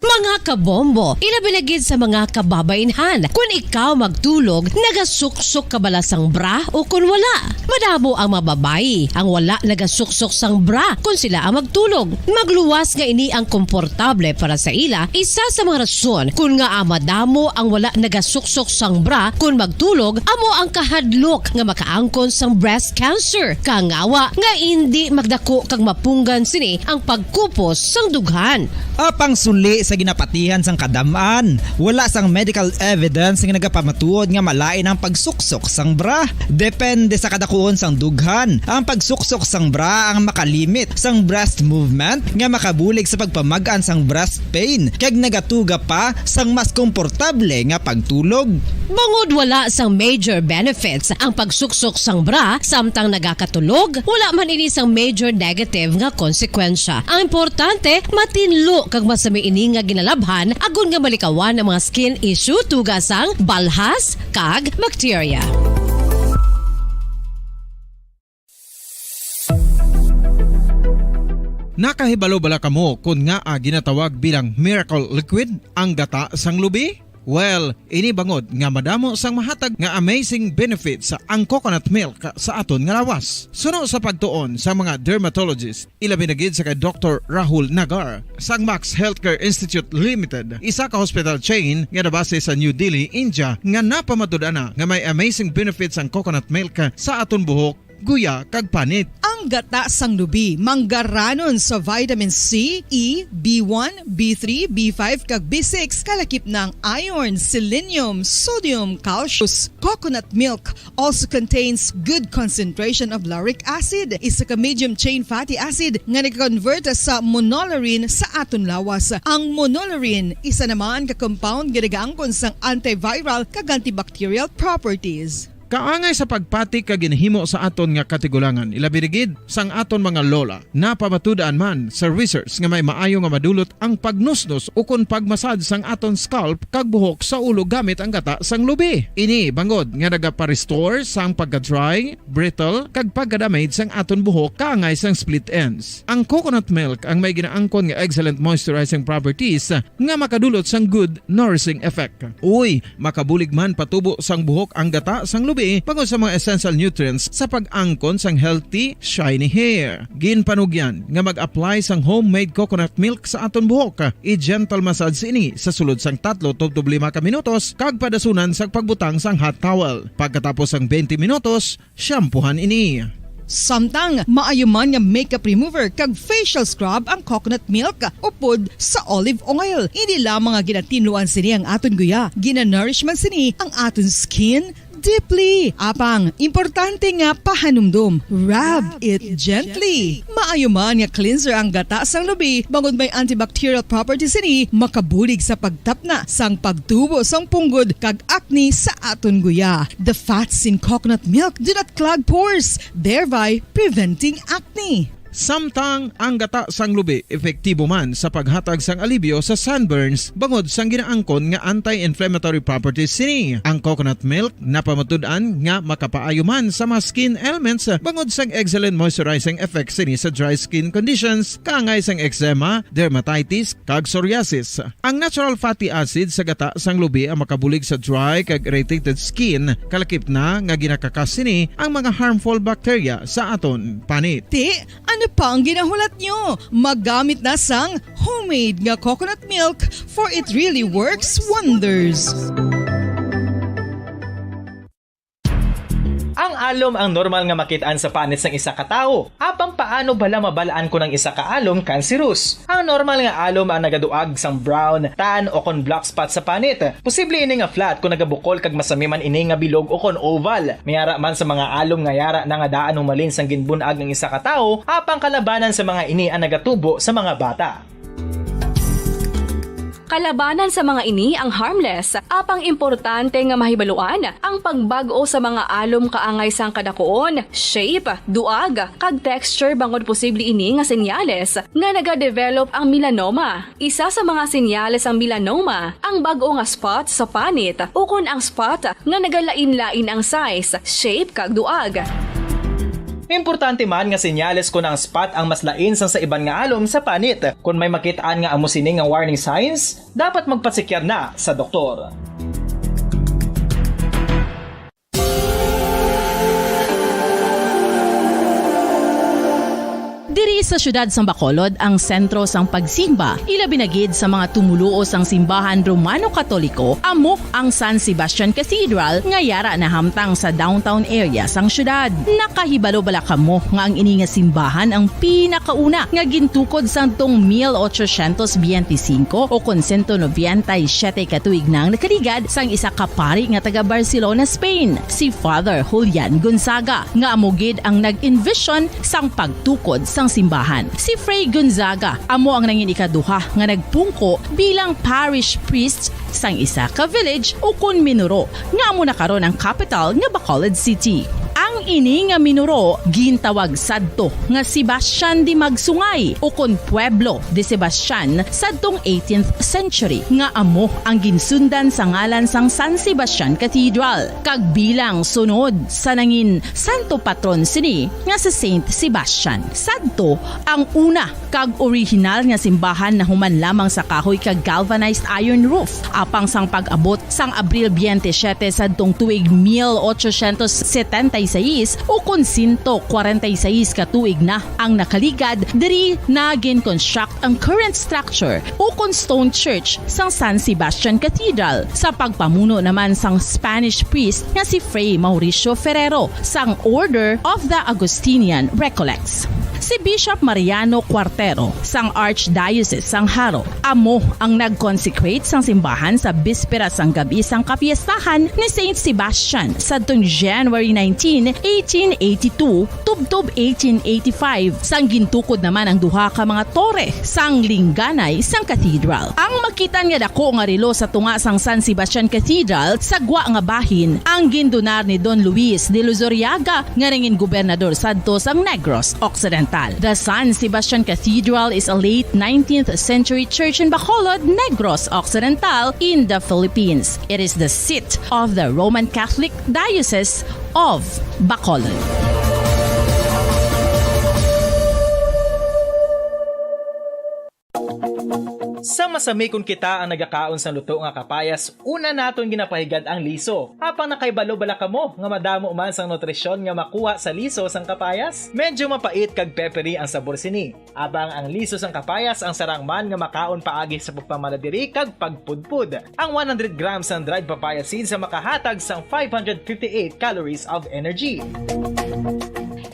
Mga kabombo, ilabilagid sa mga kababainhan. Kung ikaw magtulog, nagasuksok ka bala sang bra o kung wala. Madamo ang mababayi ang wala nagasuksok sang bra kung sila ang magtulog. Magluwas nga ini ang komportable para sa ila, isa sa mga rason kung nga madamo ang wala nagasuksok sang bra kung magtulog, amo ang kahadlok nga makaangkon sang breast cancer. Kangawa nga hindi magdako kag mapunggan sini ang pagkupos sang dughan. Apang suli sa ginapatihan sang kadamaan, wala sang medical evidence nga nagapamatuod nga malain ang pagsuksok sang bra. Depende sa kadakuon sang dughan. Ang pagsuksok sang bra ang makalimit sang breast movement nga makabulig sa pagpamagaan sang breast pain kag nagatuga pa sang mas komportable nga pagtulog. Bangod wala sang major benefits ang pagsuksok sang bra samtang nagakatulog, wala man ini sang major negative nga konsekwensya. Ang importante, matinlo kag masami ini nga ginalabhan agon nga malikawan ang mga skin issue tugas sang balhas kag bacteria. Nakahibalo bala kamo kung nga ginatawag bilang miracle liquid ang gata sang lubi? Well, ini bangod nga madamo sang mahatag nga amazing benefits sa ang coconut milk sa aton nga lawas. Suno sa pagtuon sa mga dermatologist, ilabi na gid sa kay Dr. Rahul Nagar sang Max Healthcare Institute Limited, isa ka hospital chain nga nabase sa New Delhi, India, nga napamatud-ana nga may amazing benefits ang coconut milk sa aton buhok, guya kag panit. Ang gata sang lubi manggaranon sa vitamin C, E, B1, B3, B5 kag B6 kalakip ng iron, selenium, sodium, calcium. Coconut milk also contains good concentration of lauric acid, isa ka medium chain fatty acid nga nag-convert sa monolarin sa aton lawas. Ang monolarin isa naman ka compound nga nagaangkon sang antiviral kag antibacterial properties. Kaangay sa pagpati ka ginhimo sa aton nga katigulangan, ilabirigid sang aton mga lola. Napamatudan man sa research nga may maayo nga madulot ang pagnusnos o kun pagmasad sang aton scalp kag buhok sa ulo gamit ang gata sang lubi. Ini bangod nga nagapa-restore sang pagka-dry, brittle kag pagka-damage sang aton buhok kaangay sang split ends. Ang coconut milk ang may ginaangkon nga excellent moisturizing properties nga makadulot sang good nourishing effect. Uy, makabulig man patubo sang buhok ang gata sang lubi bangod sa mga essential nutrients sa pag-angkon sang healthy, shiny hair. Ginpanugyan nga mag-apply sang homemade coconut milk sa aton buhok. I-gentle massage ini sa sulod sang 3 to 5 ka minutos kag padasunan sang pagbutang sang hot towel. Pagkatapos sang 20 minutos, shampoohan ini. Samtang maayuman nga makeup remover kag facial scrub ang coconut milk upod sa olive oil. Hindi lamang nga ginatinluan sini ang aton guya, ginanourishman sini ang aton skin deeply. Apang, importante nga pahanumdum. Rub it gently. Maayuman nga cleanser ang gata sang lubi bangod may antibacterial properties ini makabulig sa pagtapna sang pagtubo sang punggod kag acne sa aton guya. The fats in coconut milk do not clog pores, thereby preventing acne. Samtang ang gata sang lubi epektibo man sa paghatag sang alibyo sa sunburns bangod sang ginaangkon nga anti-inflammatory properties sini. Ang coconut milk napamatud-an nga makapaayo man sa mga skin ailments bangod sang excellent moisturizing effect sini sa dry skin conditions kaangay sang eczema, dermatitis kag psoriasis. Ang natural fatty acid sa gata sang lubi ang makabulig sa dry kag irritated skin kalakip na nga ginakakas sini ang mga harmful bacteria sa aton panit. Ano pa ang ginahulat nyo? Maggamit na sang homemade nga coconut milk for it really works wonders. Ang alom ang normal nga makitaan sa panit sang isa ka tawo. Apang paano bala mabalaan ko ng isa ka alom cancerous? Ang normal nga alom ang nagaduag sang brown, tan o kon black spot sa panit. Posible ini nga flat kung nagabukol kag masami man ini nga bilog o kon oval. Mayara man sa mga alom nga yara na nga daan humalin sang ginbunag ng isa ka tawo, apang kalabanan sa mga ini ang nagatubo sa mga bata. Kalabanan sa mga ini ang harmless, apang importante nga mahibaluan ang pagbago sa mga alom kaangay sang kadakuon, shape, duag, kag texture bangod posible ini nga senyales nga nagadevelop ang melanoma. Isa sa mga senyales ang melanoma, ang bago nga spot sa panit o kun ang spot nga nagalain-lain ang size, shape kag duag. Importante man nga senyales kung ang spot ang mas lain sang sa iban nga alom sa panit. Kung may makitaan nga amo sini nga warning signs, dapat magpasikyar na sa doktor. Diri sa syudad sang Bacolod ang sentro sang pagsimba, ilabi na gid sa mga tumuluo sang simbahan Romano-Katoliko amo ang San Sebastian Cathedral nga yara na hamtang sa downtown area sang syudad. Nakahibalo bala kamo nga ang ini nga simbahan ang pinakauna nga gintukod sang tong 1825 o kon 197 katuig nang nakaligad sang isa ka pari nga taga Barcelona, Spain, si Father Julian Gonzaga nga amo gid ang nag-envision sang pagtukod sang simbahan. Si Fray Gonzaga amo ang nangin ikaduha nga nagpungko bilang parish priest sang isa ka village o kun minuro nga amo na karon ang capital nga Bacolod City. Ang ini nga minuro gintawag sadto nga Sebastian de Magsungay o kon Pueblo de Sebastian sadtong 18th century nga amo ang ginsundan sa ngalan sang San Sebastian Cathedral kag bilang sunod sa nangin santo patron sini nga si Saint Sebastian. Sadto ang una kag original nga simbahan na human lamang sa kahoy kag galvanized iron roof apang sang pag-abot sang Abril 27 sadtong tuig 1876 o kon 146 katuig na ang nakaligad diri na gin-construct ang current structure o kon stone church sang San Sebastian Cathedral sa pagpamuno naman sang Spanish priest nga si Fray Mauricio Ferrero sang Order of the Augustinian Recollects. Si Bishop Mariano Cuartero sang Archdiocese sang Haro amo ang nag-consecrate sang simbahan sa bispera sang gabi sang kapiestahan ni Saint Sebastian sadtong January 19, 1882 tubtob 1885 sang gintukod naman ang duha ka mga tore sang lingganay sang cathedral. Ang makitan nga dako nga relo sa tunga sang San Sebastian Cathedral sa gwa nga bahin ang gindonar ni Don Luis de Luzuriaga nga ringin gobernador sadto sang Negros Occidental. The San Sebastian Cathedral is a late 19th century church in Bacolod, Negros Occidental in the Philippines. It is the seat of the Roman Catholic Diocese of Bacolod. Sa masami kung kita ang nagakaon sa luto nga kapayas, una naton ginapahigad ang liso. Apang nakaibalo bala kamo nga madamo man sang nutrisyon nga makuha sa liso sang kapayas. Medyo mapait kag peppery ang sabor sini. Abang ang liso sang kapayas ang sarang man nga makaon paagi sa pagpamaladiri kag pagpudpud. Ang 100 grams ng dried papaya seeds sa makahatag sang 558 calories of energy.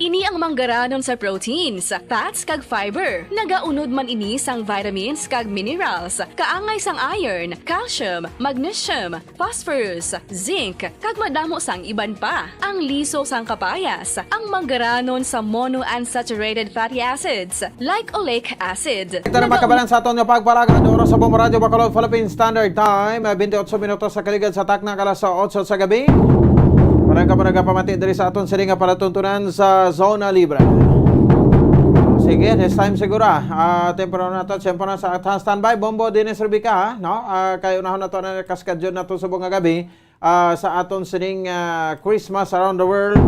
Ini ang manggaranon sa proteins, fats kag fiber. Nagaunod man ini sang vitamins kag minerals, kaangay sang iron, calcium, magnesium, phosphorus, zinc, kag madamo sang iban pa. Ang liso sang kapayas, ang manggaranon sa monounsaturated fatty acids like oleic acid. Ito na makabalan sa aton nga pagpalagan ng oras sa Bombo Radio Bacolod Philippine Standard Time, 28 minutos sa kaligad sa takna kalas sa 8 sa gabi. Parang ka pa nagpamati dari sa aton sila nga palatuntunan sa Zona Libre. Sige, this time siguro. Tempero na to. Siyempre na sa standby. Bombo din Rubika. No? Kaya unahon na to na kaskadyon na to sa buong gabi. Sa aton sining Christmas around the world.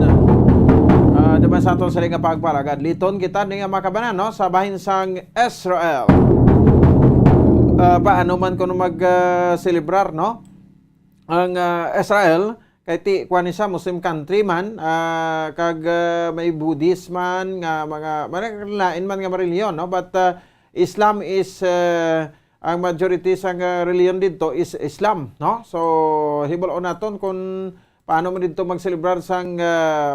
Diba sa aton siling nga pagpalagad. Liton kita nga makabanan no? Sa bahin sang Israel. Paano man kung mag-celebrar no? Ang Israel. Kay ti kuan siya Muslim country man kag may Buddhist man nga mga lain man nga reliyon no, but Islam is ang majority sang reliyon dito is Islam no. So hibol-on naton kung paano man dito mag-celebrar sang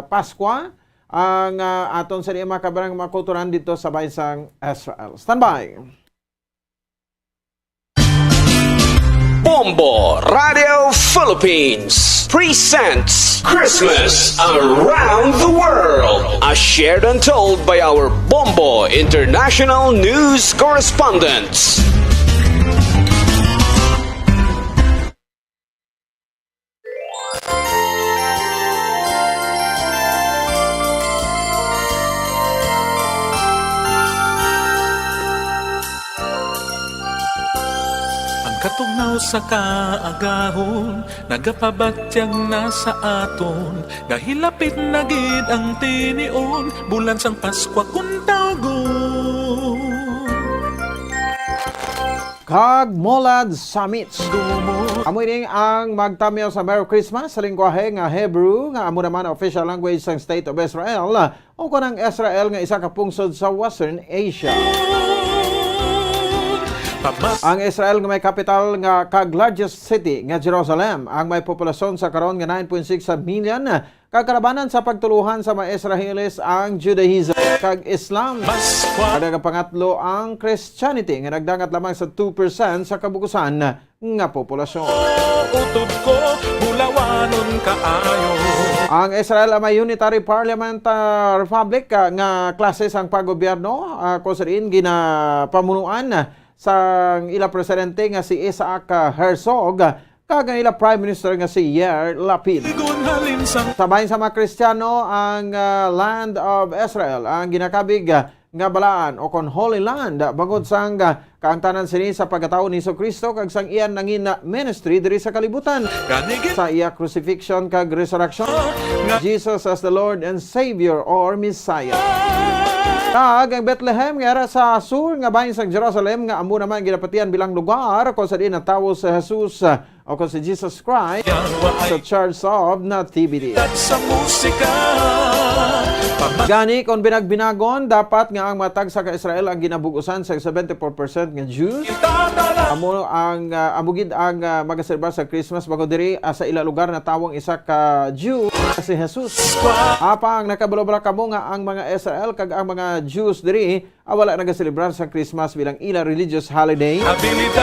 Pasko ang aton sa mga kabarang makulturan dito sa bahin sang Israel. Standby. Bombo Radio Philippines presents Christmas Around the World, as shared and told by our Bombo International News correspondents. Ang Katugnaw sa kaagahon, nagapabatyang na sa aton, gahilapit na gid ang tinion, bulan sang Paskwa kun tawgon. Kag Molad Summits. Amo ini ang magtamyo sa Merry Christmas sa lingwahe nga Hebrew nga amo naman official language sa State of Israel o kanang Israel nga isa ka pungsod sa Western Asia. Ang Israel nga may capital nga kag largest city nga Jerusalem ang may populasyon sa karon nga 9.6 million kagkarabanan sa pagtuluhan sa mga Israelis ang Judaism kag Islam. Kada pangatlo ang Christianity nga nagdangat lamang sa 2% sa kabukusan nga populasyon. Utod ko, bulawanon kaayo. Ang Israel ay may unitary parliament republic nga klase sang paggobyerno kung saan ginapamunuan sa ila presidente nga si Isaac Herzog kag ila Prime Minister nga si Yair Lapid. Sabay sa mga Kristiyano ang land of Israel ang ginakabig nga balaan o kon Holy Land bangod sang kaangtanan sini sa pagkatao ni Kristo kag sang iyan nangin ministry diri sa kalibutan sa iya crucifixion kag resurrection. Jesus as the Lord and Savior or Messiah. Kag ang Bethlehem nga sa sur nga bahin sa Jerusalem nga amo naman ginapatian bilang lugar kung saan natawo sa Jesus o kung si Jesus Christ sa Church of Nativity. Sa musika, Gani kung binagbinagon dapat nga ang matag sa Israel ang ginabugusan sa 74% nga Jews. Amo ang amugid ang magaserba sa Christmas bago diri sa ila lugar na tawong isa ka Jew si Jesus. Apang nakabalo-bala kamo nga ang mga Israel kag ang mga Jews diri wala nagaselebrar sa Christmas bilang ila religious holiday.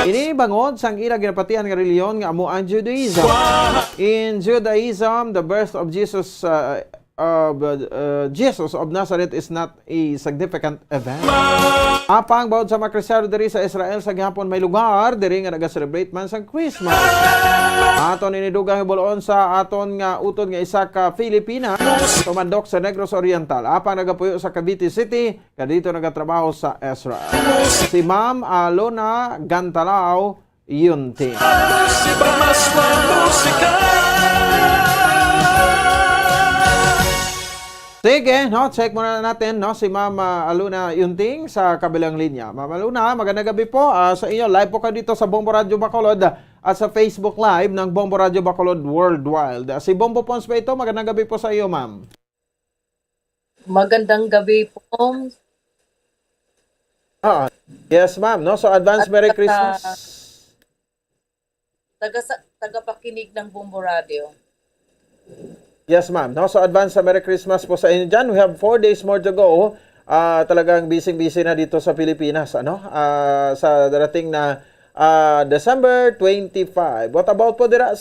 Ini bangod sang ila ginapatian nga reliyon nga amo ang Judaism. In Judaism, the birth of Jesus Jesus of Nazareth is not a significant event. Apang bawod sa mga Kristiyano diri sa Israel sa gihapon may lugar diri nga naga-celebrate man sa Christmas. Aton inidugang hibuloon sa aton nga utod nga isa ka Filipina tumandok sa Negros Oriental. Apang nagapuyo sa Cavite City kadito nagatrabaho sa Israel. Si Ma'am Alona Gantalao Yunti. Sige, check muna natin si Ma'am Aluna Yunting sa kabilang linya. Ma'am Aluna, magandang gabi po sa inyo. Live po kayo dito sa Bombo Radio Bacolod at sa Facebook Live ng Bombo Radio Bacolod Worldwide. Si Bombo Pons ba ito? Magandang gabi po sa iyo, Ma'am. Magandang gabi po. Yes, Ma'am. So, advance Merry Christmas. Tagapakinig ng Bombo Radio. Yes, ma'am. So, advance sa Merry Christmas po sa inyo dyan. We have 4 days more to go. Talagang busy-busy na dito sa Pilipinas. Sa darating na December 25. What about po dira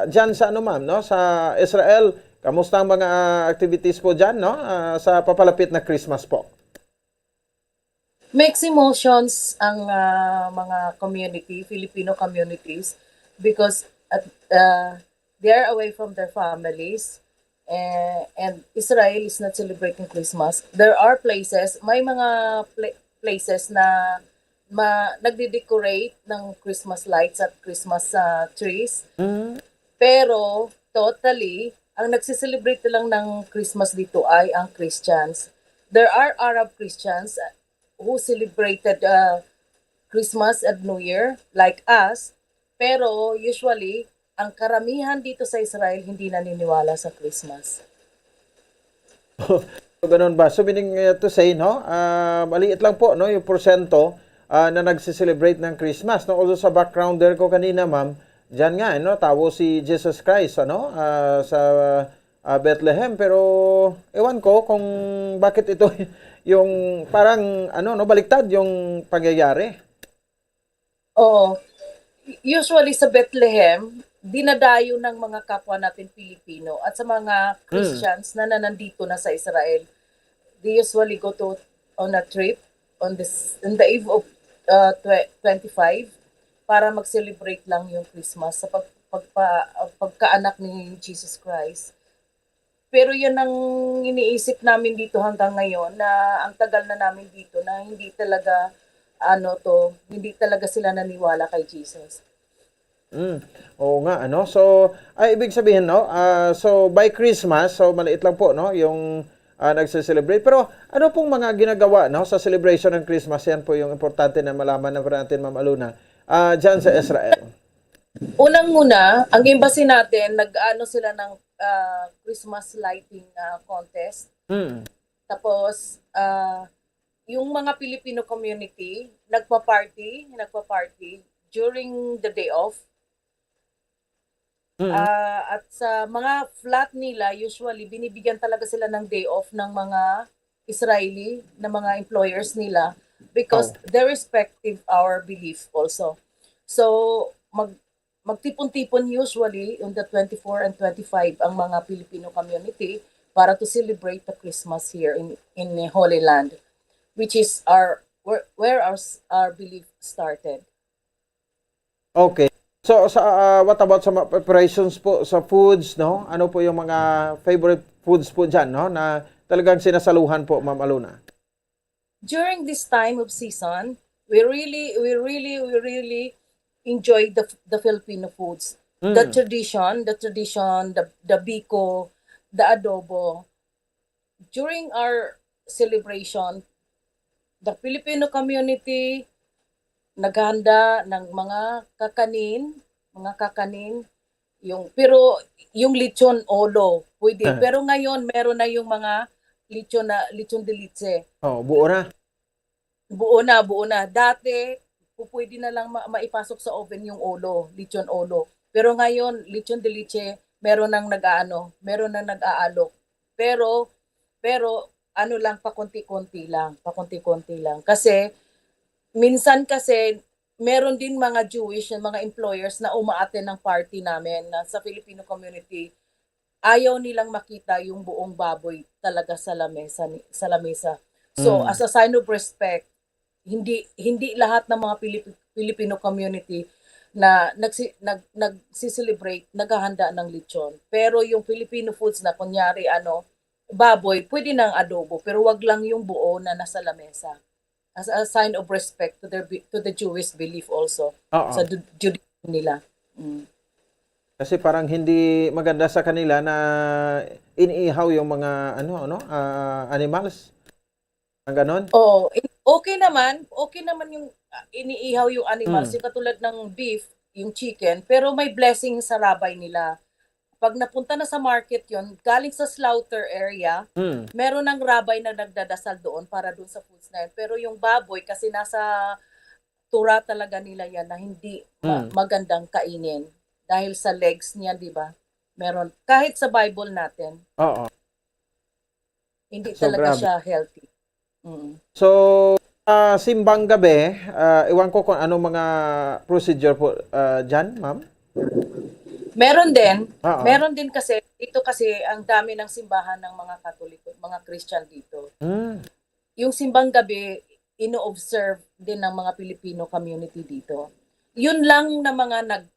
dyan sa ma'am? Sa Israel, kamusta ang mga activities po dyan sa papalapit na Christmas po? Mixed emotions ang mga community, Filipino communities, because they are away from their families and Israel is not celebrating Christmas. There are places, may mga places na nagde-decorate ng Christmas lights at Christmas trees. Pero totally, ang nagsiselebrate lang ng Christmas dito ay ang Christians. There are Arab Christians who celebrated Christmas and New Year like us, pero usually ang karamihan dito sa Israel hindi naniniwala sa Christmas. Ganun ba? So meaning to say, maliit lang po yung porsyento na nagsi-celebrate ng Christmas. Although sa background there ko kanina, ma'am, diyan nga tawo si Jesus Christ sa Bethlehem, pero ewan ko kung bakit ito yung parang baliktad yung pangyayari. Oo. Usually sa Bethlehem, dinadayo ng mga kapwa natin Pilipino at sa mga Christians na nandito na sa Israel. They usually go on a trip on the eve of 25 para mag-celebrate lang yung Christmas sa pagkaanak ni Jesus Christ. Pero yan ang iniisip namin dito hanggang ngayon na ang tagal na namin dito na hindi talaga hindi talaga sila naniwala kay Jesus. Oo nga, ano? So, ibig sabihin, no? So, by Christmas, so maliit lang po, no? Yung nagse-celebrate. Pero, ano pong mga ginagawa, no? Sa celebration ng Christmas, yan po yung importante na malaman na natin, Ma'am Aluna. Diyan sa Israel. Unang-una, ang embassy natin, nag-ano sila ng Christmas lighting contest. Tapos, yung mga Filipino community, nagpa-party during the day off. At sa mga flat nila, usually, binibigyan talaga sila ng day off ng mga Israeli, na mga employers nila because they respective our belief also. So, magtipon-tipon usually on the 24 and 25 ang mga Filipino community para to celebrate the Christmas here in the Holy Land, which is where our belief started. Okay. So, what about sa preparations po sa foods, no? Ano po yung mga favorite foods po dyan, no? Na talagang sinasaluhan po, Ma'am Aluna? During this time of season, we really enjoy the Filipino foods. The tradition, the biko, the adobo. During our celebration, the Filipino community naghanda ng mga kakanin, pero yung lechon olo, pwede. Pero ngayon meron na yung mga lechon de leche. Buo na. Buo na. Dati pwede na lang maipasok sa oven yung lechon olo. Pero ngayon lechon de leche, meron nang nag-aalok. Pero ano lang, pakunti-kunti lang. Kasi minsan meron din mga Jewish na mga employers na umaattend ng party namin na sa Filipino community. Ayaw nilang makita yung buong baboy talaga sa lamesa. So as a sign of respect, hindi lahat ng mga Filipino community na nagsiselebrate, naghahanda ng lechon. Pero yung Filipino foods na kunyari baboy, pwede ng adobo, pero wag lang yung buo na nasa lamesa. As a sign of respect to the Jewish belief also. Sa Judaism nila. Kasi parang hindi maganda sa kanila na iniihaw yung mga animals. Ang ganon? Okay naman yung iniihaw yung animals, yung katulad ng beef, yung chicken, pero may blessing sa rabay nila. Pag napunta na sa market yon, galing sa slaughter area, meron ng rabay na nagdadasal doon para doon sa foods na yun. Pero yung baboy, kasi nasa tura talaga nila yan na hindi magandang kainin. Dahil sa legs niya, di ba? Meron. Kahit sa Bible natin, hindi talaga siya healthy. So, simbang gabi, iwan ko kung anong mga procedure po dyan, ma'am? Meron din kasi ang dami ng simbahan ng mga Katoliko, mga Christian dito. Yung simbang gabi, ino-observe din ng mga Filipino community dito. Yun lang na mga na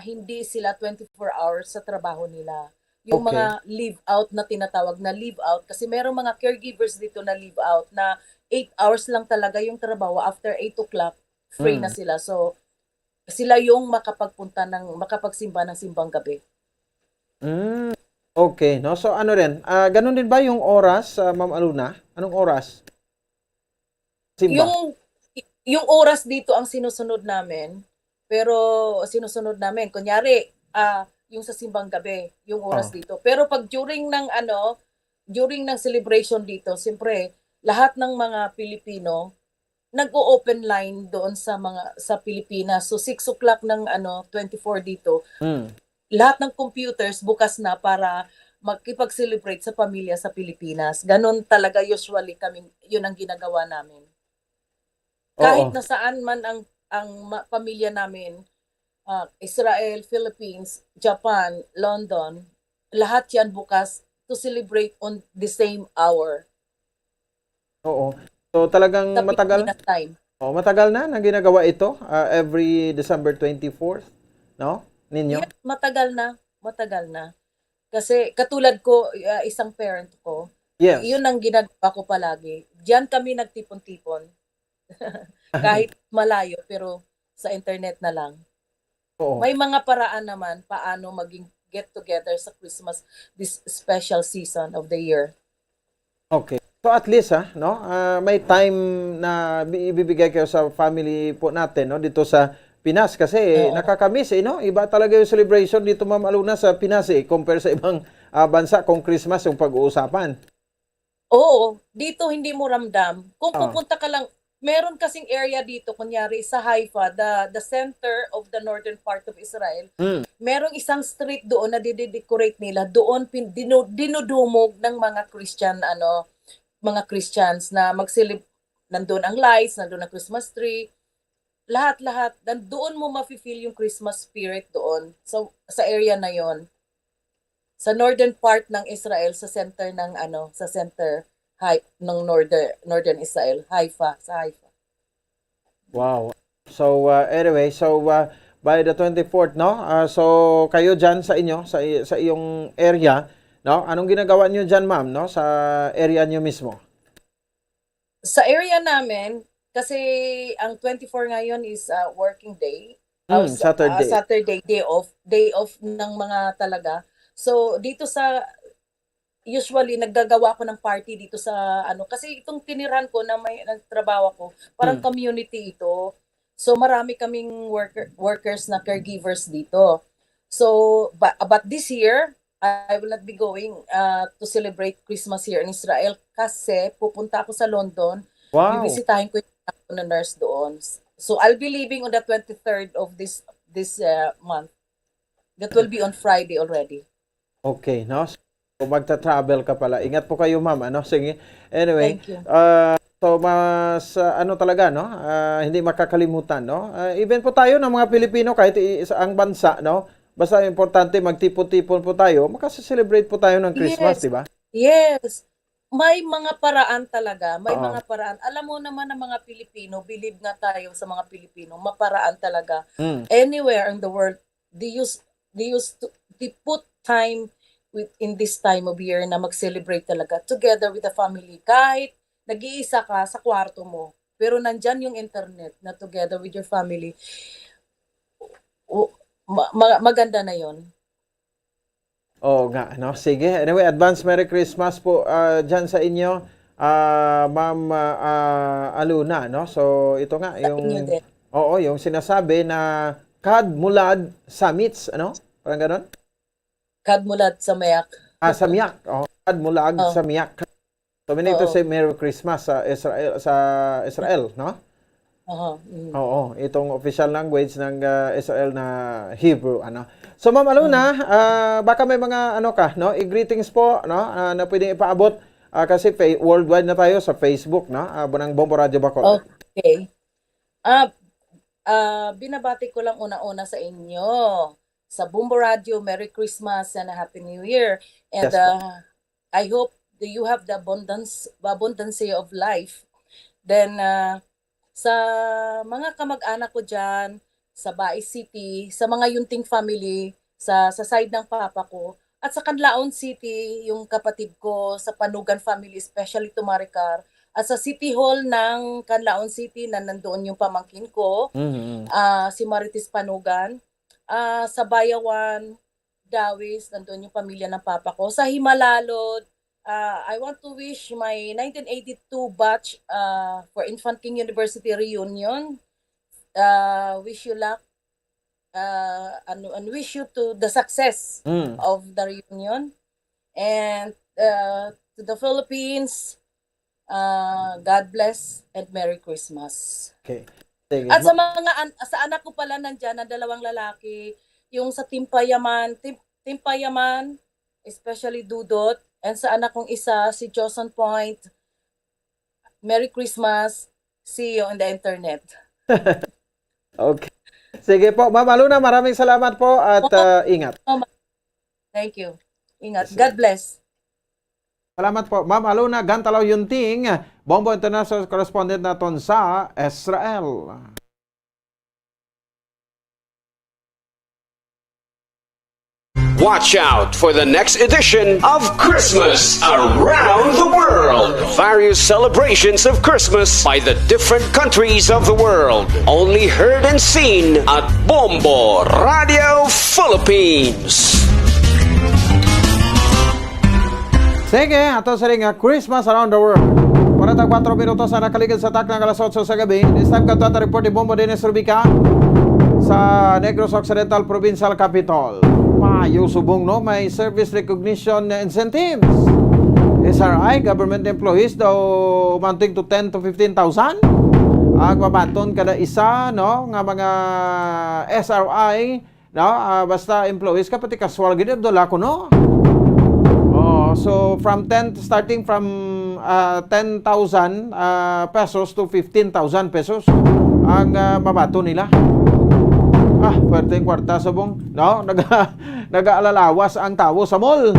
hindi sila 24 hours sa trabaho nila. Yung mga leave out na tinatawag na leave out, kasi merong mga caregivers dito na leave out na 8 hours lang talaga yung trabaho. After 8 o'clock, free na sila. So, sila yung makapagsimba ng simbang gabi. Okay, no? So ano rin, ganun din ba yung oras, Ma'am Aluna? Anong oras? Simba? Yung oras dito ang sinusunod namin, kunyari, yung sa simbang gabi, yung oras dito. Pero pag during ng celebration dito, siyempre, lahat ng mga Pilipino, nag-o-open line doon sa Pilipinas. So 6 o'clock ng 24 dito. Lahat ng computers bukas na para makipag-celebrate sa pamilya sa Pilipinas. Ganon talaga usually yun ang ginagawa namin. Kahit na saan man ang pamilya namin, Israel, Philippines, Japan, London, lahat yan bukas to celebrate on the same hour. So talagang matagal matagal na ginagawa ito every December 24th, no? Ninyo? Yeah, matagal na. Kasi katulad ko, isang parent ko, yun ang ginagawa ko palagi. Diyan kami nagtipon-tipon. kahit malayo pero sa internet na lang. Oo. May mga paraan naman paano maging get together sa Christmas, this special season of the year. Okay. So at least no, may time na ibibigay kayo sa family po natin, no, dito sa Pinas kasi nakakamiss no. Iba talaga yung celebration dito, Ma'am Aluna, sa Pinas compare sa ibang bansa kung Christmas yung pag-uusapan. Oo, dito hindi mo ramdam. Kung pupunta ka lang, meron kasing area dito, kunyari sa Haifa, the center of the northern part of Israel, merong isang street doon na didecorate nila. Doon dinudumog ng mga mga Christians na nandun ang lights, nandun ang Christmas tree, lahat-lahat. Doon mo mafe-feel yung Christmas spirit doon. So, sa area na yon, sa northern part ng Israel, sa center ng ng northern Israel, sa Haifa. Wow. So anyway, by the 24th, no? So kayo diyan sa inyo, sa iyong area, no? Anong ginagawa niyo diyan, ma'am, no? Sa area niyo mismo? Sa area namin, kasi ang 24 ngayon is working day. Saturday. Saturday, day off ng mga talaga. So dito usually naggagawa ko ng party dito sa kasi itong tinirhan ko na may nagtrabaho ko, parang community ito. So marami kaming workers na caregivers dito. So but this year I will not be going to celebrate Christmas here in Israel kasi pupunta ako sa London. Wow. Bibisitahin ko yung nurse doon. So I'll be leaving on the 23rd of this month. That will be on Friday already. Okay, no? So magta-travel ka pala. Ingat po kayo, ma'am, Sige. Anyway, Thank you. so mas talaga, no? Hindi makakalimutan, no? Even po tayo ng mga Pilipino kahit ang bansa, no? Basta importante magtipon-tipon po tayo, makasa-celebrate po tayo ng Christmas, di ba? Yes. May mga paraan talaga. May mga paraan. Alam mo naman ng mga Pilipino, believe nga tayo sa mga Pilipino, maparaan talaga. Anywhere in the world, they put time in this time of year na mag-celebrate talaga together with the family. Kahit nag-iisa ka sa kwarto mo, pero nandyan yung internet na together with your family, maganda na yon. Oo nga, no? Sige. Anyway, advance Merry Christmas po dyan sa inyo, Ma'am Aluna, no? So, ito nga, yung sinasabi na Kadmulad Summits, Parang ganon? Kadmulad sa Mayak. Sa Miyak. Kadmulad sa Miyak. So, we need to say Merry Christmas sa Israel, no? Oo, itong official language ng Israel na Hebrew, So, Ma'am Aluna, baka may mga i-greetings po, na pwedeng ipaabot kasi worldwide na tayo sa Facebook, ng Bombo Radio Bacolod. Okay. Binabati ko lang una-una sa inyo. Sa Bombo Radio, Merry Christmas and a Happy New Year. And I hope that you have the abundance of life. Then, sa mga kamag-anak ko dyan, sa Bae City, sa mga Yunting family, sa side ng papa ko, at sa Canlaon City, yung kapatid ko, sa Panugan family, especially to Maricar, at sa City Hall ng Canlaon City, na nandoon yung pamangkin ko, si Marites Panugan, sa Bayawan, Dawis, nandoon yung pamilya ng papa ko, sa Himalalod, I want to wish my 1982 batch for Infant King University reunion. Wish you luck and wish you to the success of the reunion. And to the Philippines, God bless and Merry Christmas. Okay. Sige. At sa anak ko pala nandyan na 2 lalaki, yung sa Timpayaman, especially Dudot, and sa anak kong isa, si Johnson Point, Merry Christmas, see you on the internet. Okay. Sige po, Ma'am Aluna, maraming salamat po at ingat. Thank you. Ingat. God bless. Salamat po, Ma'am Aluna Gantalaw Yunting, Bombo International Correspondent naton sa Israel. Watch out for the next edition of Christmas Around the World. Various celebrations of Christmas by the different countries of the world. Only heard and seen at Bombo Radio Philippines. Sige, ato sa ring Christmas Around the World. 44 minutos na nakaligid sa taknang alas 8 sa gabi. This time ka ito report ni Bombo Dennis Rubica sa Negros Occidental Provincial Capital. Mayo subong no, may service recognition incentives. SRI, government employees daw amounting to 10 to 15,000. Ang mabaton kada isa no nga mga SRI no, basta employees ka pati casual gid dola ko no. So starting from 10,000 pesos to 15,000 pesos ang mabato nila. Pwerte kwarta subong, no? Nag-aalalawas ang tao sa mall.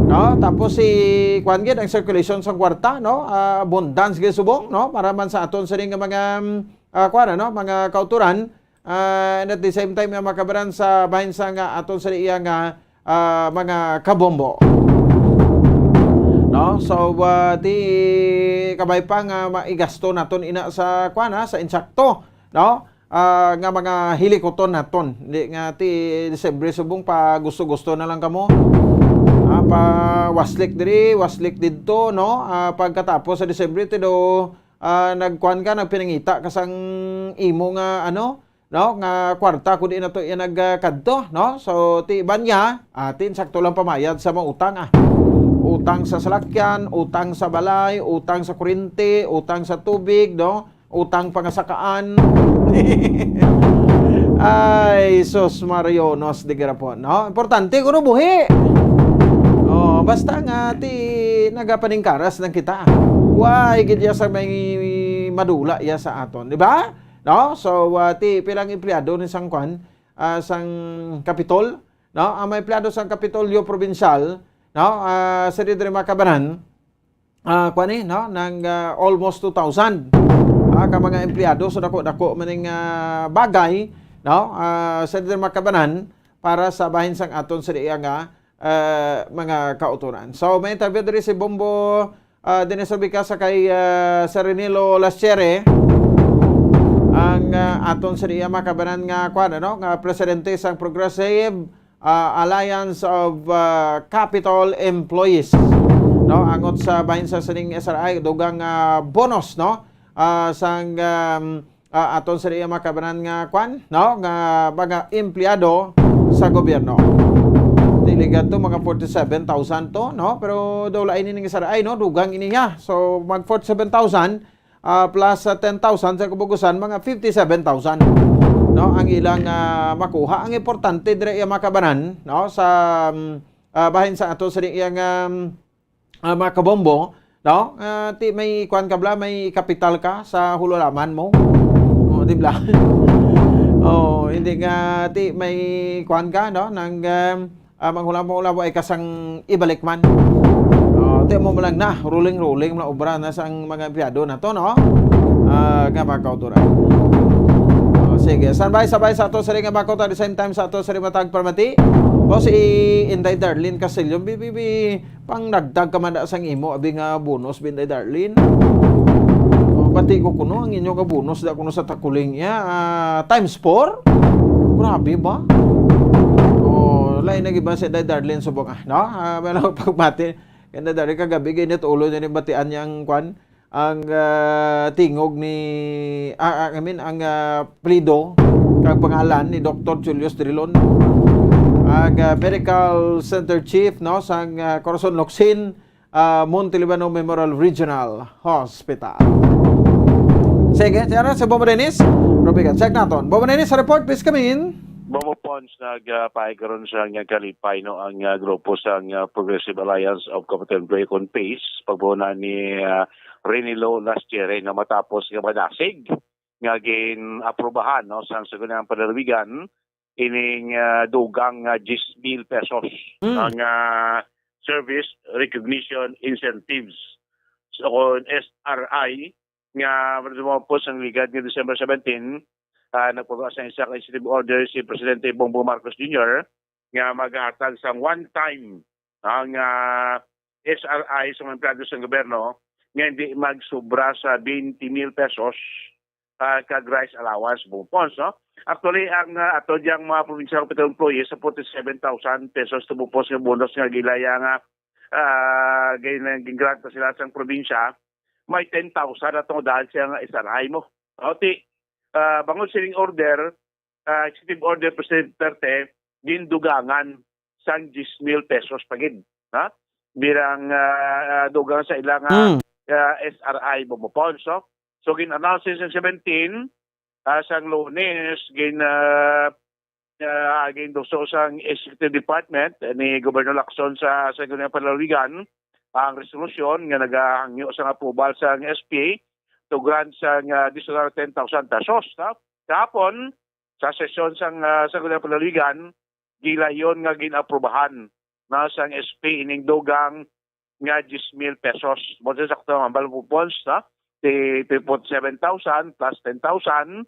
No? Tapos si kwan gid ang circulation sa kwarta, no? Abundance gid subong, no? Para man sa aton sa mga kwan no, mga kauturan, and at the same time makabaran sa bahin sa nga aton sa iya nga mga kabombo. No? So di kabay pa nga maigasto naton ina sa kwan sa insakto, no? Nga mga hilikoton naton. Hindi nga ti Disyembre subong pa gusto-gusto na lang kamo. Pa waslik diri, waslik didto, no? Pagkatapos sa Disyembre ti do nagkuan ka, nagpinangita kasang imo nga ano, no? Nga kwarta kun di na to iya nagkadto, no? So ti banya atin sakto lang pamayad sa mga utang Utang sa salakyan, utang sa balay, utang sa kuryente, utang sa tubig, no? Utang pangasakaan. Ay, sus Marionos de Garapon, no? Importante kuno buhi. Basta nga ti nagapaningkaras ng kita. Why gid ya sa may madula ya sa aton, di ba? No? So ti pilang empleyado ni sang kwan, sang Kapitol, no? Ang may empleyado sang Kapitolyo provincial, no? Sa diri makabanan, kwan no? Nang almost 2,000. Ka mga empleyado so dako maning bagay, no? Sa diri makabanan para sa bahin sang aton sa diya nga mga kauturan. So may interview diri si Bombo Dennis Rubica sa kay Serenilo Laschere, ang aton sa diya makabanan nga kwan no, nga presidente sang Progressive Alliance of Capital Employees, no? Angot sa bahin sa sining SRI dugang bonus, no? Sang aton sa diya makabanan nga kwan, no? Nga mga empleyado sa gobyerno. Diligat to mga 47,000 to, no? Pero daw lain ini nga SRI, no? Dugang ini niya. So mag 47,000 plus 10,000 sa kubugusan, mga 57,000. No, ang ilang makuha. Ang importante dire iya makabanan, no, sa bahin sa ato sa iyang makabombo, no, ti may kwan kabla, may kapital ka sa hululaman mo. Di ba? Hindi nga ti may kwan ka, no, nang manghula-hula ay kasang ibalik man. Di mo lang na ruling na obra na sa mga empleyado na to, no? Nga makauturan. Sige, sabay sa ato sa ring makauta at the same time sa ato sa ring matag permati. O si Inday Darlene Castillo, bibi pang nagdag ka man sang imo abi nga bonus Inday Darlene. Pati ko kuno ang inyo nga bonus da kuno sa takuling ya times 4. Grabe ba? Lain na giba si Inday Darlene subong no? Pero pagmati Inday Darlene kagabi ginit ulo niya ni batian yang kwan ang tingog ni ang plido kang pangalan ni Dr. Julius Drilon, ang Medical Center Chief, no, sang Corazon Locsin Monte Libano Memorial Regional Hospital. Sige, tiyara sa Bombo Dennis Rubica, check naton. Bombo Dennis, report please come in. Bombo Pons nagpaikaroon sa kalipay no ang grupo sa Progressive Alliance of Capital Employees on PACE pagbuo ni Renilo Laschere na matapos nga madasig nga gin-aprobahan no sa sagunang panalawigan ining dugang 10,000 pesos ang service recognition incentives so SRI nga matapos ang ligad ng December 17 nagpabasa ng isang executive order si Presidente Bongbong Marcos Jr. nga maghatag sa one-time ang SRI sa mga empleyado sa gobyerno nga hindi magsubra sa 20,000 pesos kag rice allowance bupons, no? Actually, ang ato diyang mga provincial capital employees sa 47,000 pesos tubupos nga bonus nga gilaya nga gingrant na sila sa probinsya, may 10,000 atong dahil siya nga SRI mo. Okay, bangon siling order, executive order President Duterte, gindugangan sang 10,000 pesos pagid. Ha? Birang dugang sa ilang SRI bumupons, no? So, gin-announce sa 17, sang Lunes, ginduso sang Executive Department ni Governor Lacson sa Sangguniang Palalawigan ang resolusyon nga nagahangyo sa approval sa SPA to grant sa additional 10,000 pesos. Kahapon, sa sesyon sang Sangguniang Palalawigan, gilayon nga ginaprubahan na sang SPA ining dugang nga 10,000 pesos. Mo sa sakto ang balbupons, 37,000 plus 10,000, 57,000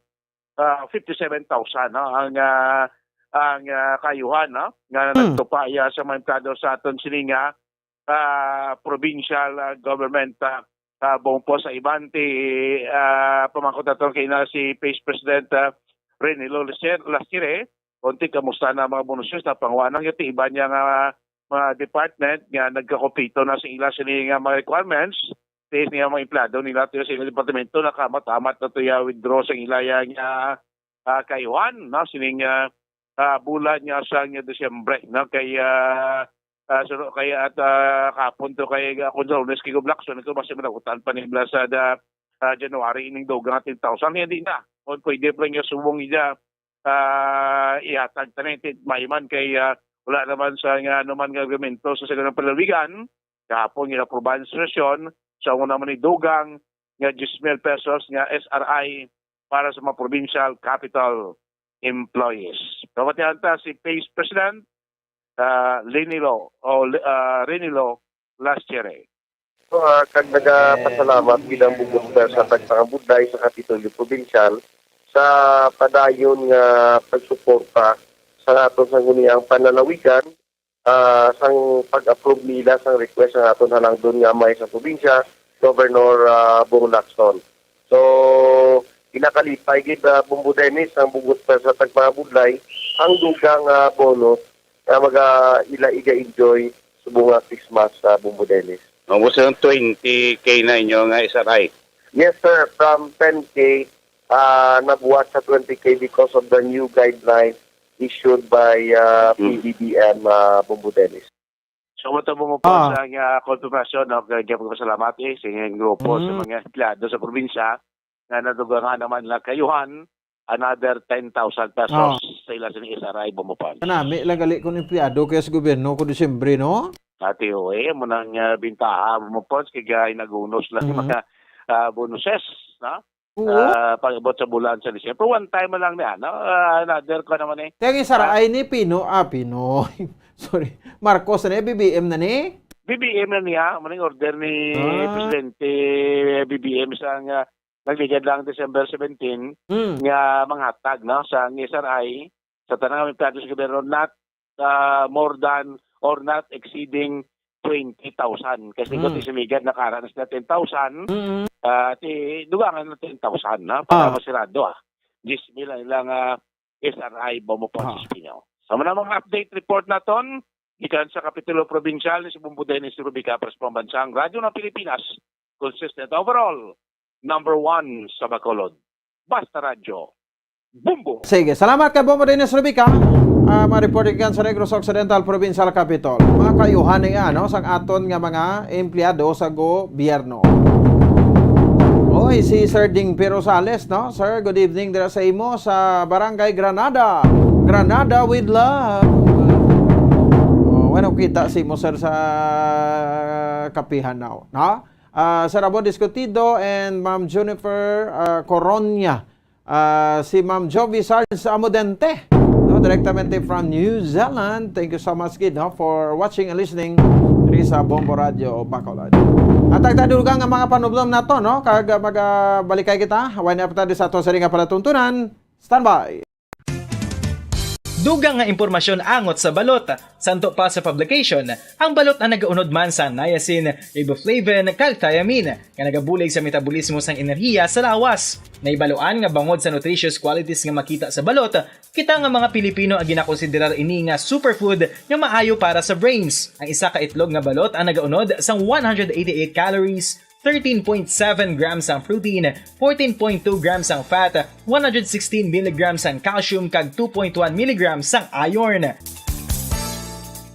no? ang kayuhan no? Nga nagtupaya sa mga empleyado sa aton sininga provincial government buong po sa Ibante pamangkot natin kay na si Vice President Renilo Lascire. Konti kamusta na mga bonuses na pangwanang yung iba niya nga mga department nga nagkakompito na sa ila sininga mga requirements. Tis niya mga empleyado nila ito sa ilang departamento na kamatamat na ito withdraw sa ilaya niya kayuhan, no? Sining bulan niya sa Desyembre, no? Kaya at kapon to kay Consulos Kigo Blackson ito mas managutan pa nila sa January ining dogang 10,000 hindi na. O pwede pa niya subong niya ihatag tanin mayman kay wala naman sa anuman nga argumento sa Sangguniang Palalawigan. Kapon niya aprobahan sa sesyon sa una man ni dugang nga 10,000 pesos nga SRI para sa mga provincial capital employees. Kamatihan ta si Vice President Renilo Lascire. Kag nagapasalamat bilang bumbuster sa tagpangabuday sa Kapitolyo Provincial sa padayon nga pagsuporta sa aton sangguniang pananawigan sang pag-approve nila sang request ng aton halang doon nga may sa probinsya, Governor Bong Lacson. So, inakalipay gid Bumbo Dennis ang bugot pa sa tagpangabudlay ang dugang bonus na ila-iga enjoy subong Christmas sa Bumbo Dennis. Ang gusto ng 20K na inyo nga SRI? Yes sir, from 10K nabuhat sa 20K because of the new guidelines issued by PBBM Bumbo Dennis. So, matamo mo po sa confirmation ng pagpapasalamat sa inyong grupo sa mga empleyado sa probinsya na nadugangan naman lang kayuhan another 10,000 pesos sa ilang SRI bumupan. Kanami lang gali kung empleyado kaya sa gobyerno ko Disyembre, no? Ati mo nang bintaha bumupan kaya nagunos lang mga bonuses, na? Pag-abot sa bulan sa Disyembre. One time lang na, no? Another ko naman eh. Kaya yung saray ni Pinoy. Sorry. Marcos na BBM na ni? BBM na niya. Maning order ni Presidente BBM sa nagligad lang December 17 nga manghatag no, sa SRI sa tanang empleyado sa gobyerno not more than or not exceeding 20,000. Kasi kung tisimigad nakaranas na 10,000 dugangan na 10,000 na para masirado 10,000 lang SRI bumupon sa Espinyo. Sa mga update report naton ikan sa Kapitulo Provincial ni Bumbo Dennis Rubica para sa Pambansang Radyo ng Pilipinas, consistent overall number 1 sa Bacolod. Basta Radyo. Bumbo! Sige, salamat kay Bumbo Dennis Rubica. Ma-reporting kan sa Negros Occidental Provincial Capital. Mga kayuhan nga, no, sang aton nga mga empleyado sa gobyerno. Oy, si Sir Ding P. Rosales, no? Sir, good evening dira sa imo sa Barangay Granada. Granada with love. Bueno, kita si mo sir sa Kapihan now, no? Sir Abo Discutido and Ma'am Jennifer Coronia. Si Ma'am Jovi Sarnes Amodente, no, directamente from New Zealand. Thank you so much, kid, no, for watching and listening diri sa Bombo Radio Bacolod. At tagtadugang ang mga panublom na to, no? Kag magabalikay kita. Hawain na pa sa ato sa ringa palatuntunan. Stand by! Dugang nga impormasyon angot sa balot. Santo pa sa publication, ang balot ang nagaunod man sa niacin, riboflavin, kag thiamine, nga nagabulig sa metabolismo sang enerhiya sa lawas. Naibaloan nga bangod sa nutritious qualities nga makita sa balot, kita nga mga Pilipino ang ginakonsiderar ini nga superfood nga maayo para sa brains. Ang isa ka itlog nga balot ang nagaunod sang 188 calories, 13.7 grams ang protein, 14.2 grams ang fat, 116 mg ang calcium kag 2.1 mg ang iron.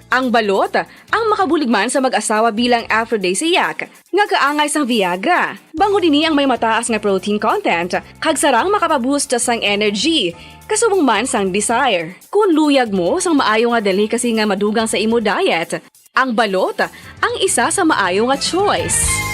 Ang balot, ang makabuligman sa mag-asawa bilang aphrodisiac, nga kaangay sang Viagra. Bango dini ang may mataas nga protein content, kag sarang makapaboost sang energy, kasubong man sang desire. Kung luyag mo sang maayo nga delicacy nga madugang sa imo diet, ang balot, ang isa sa maayo nga choice.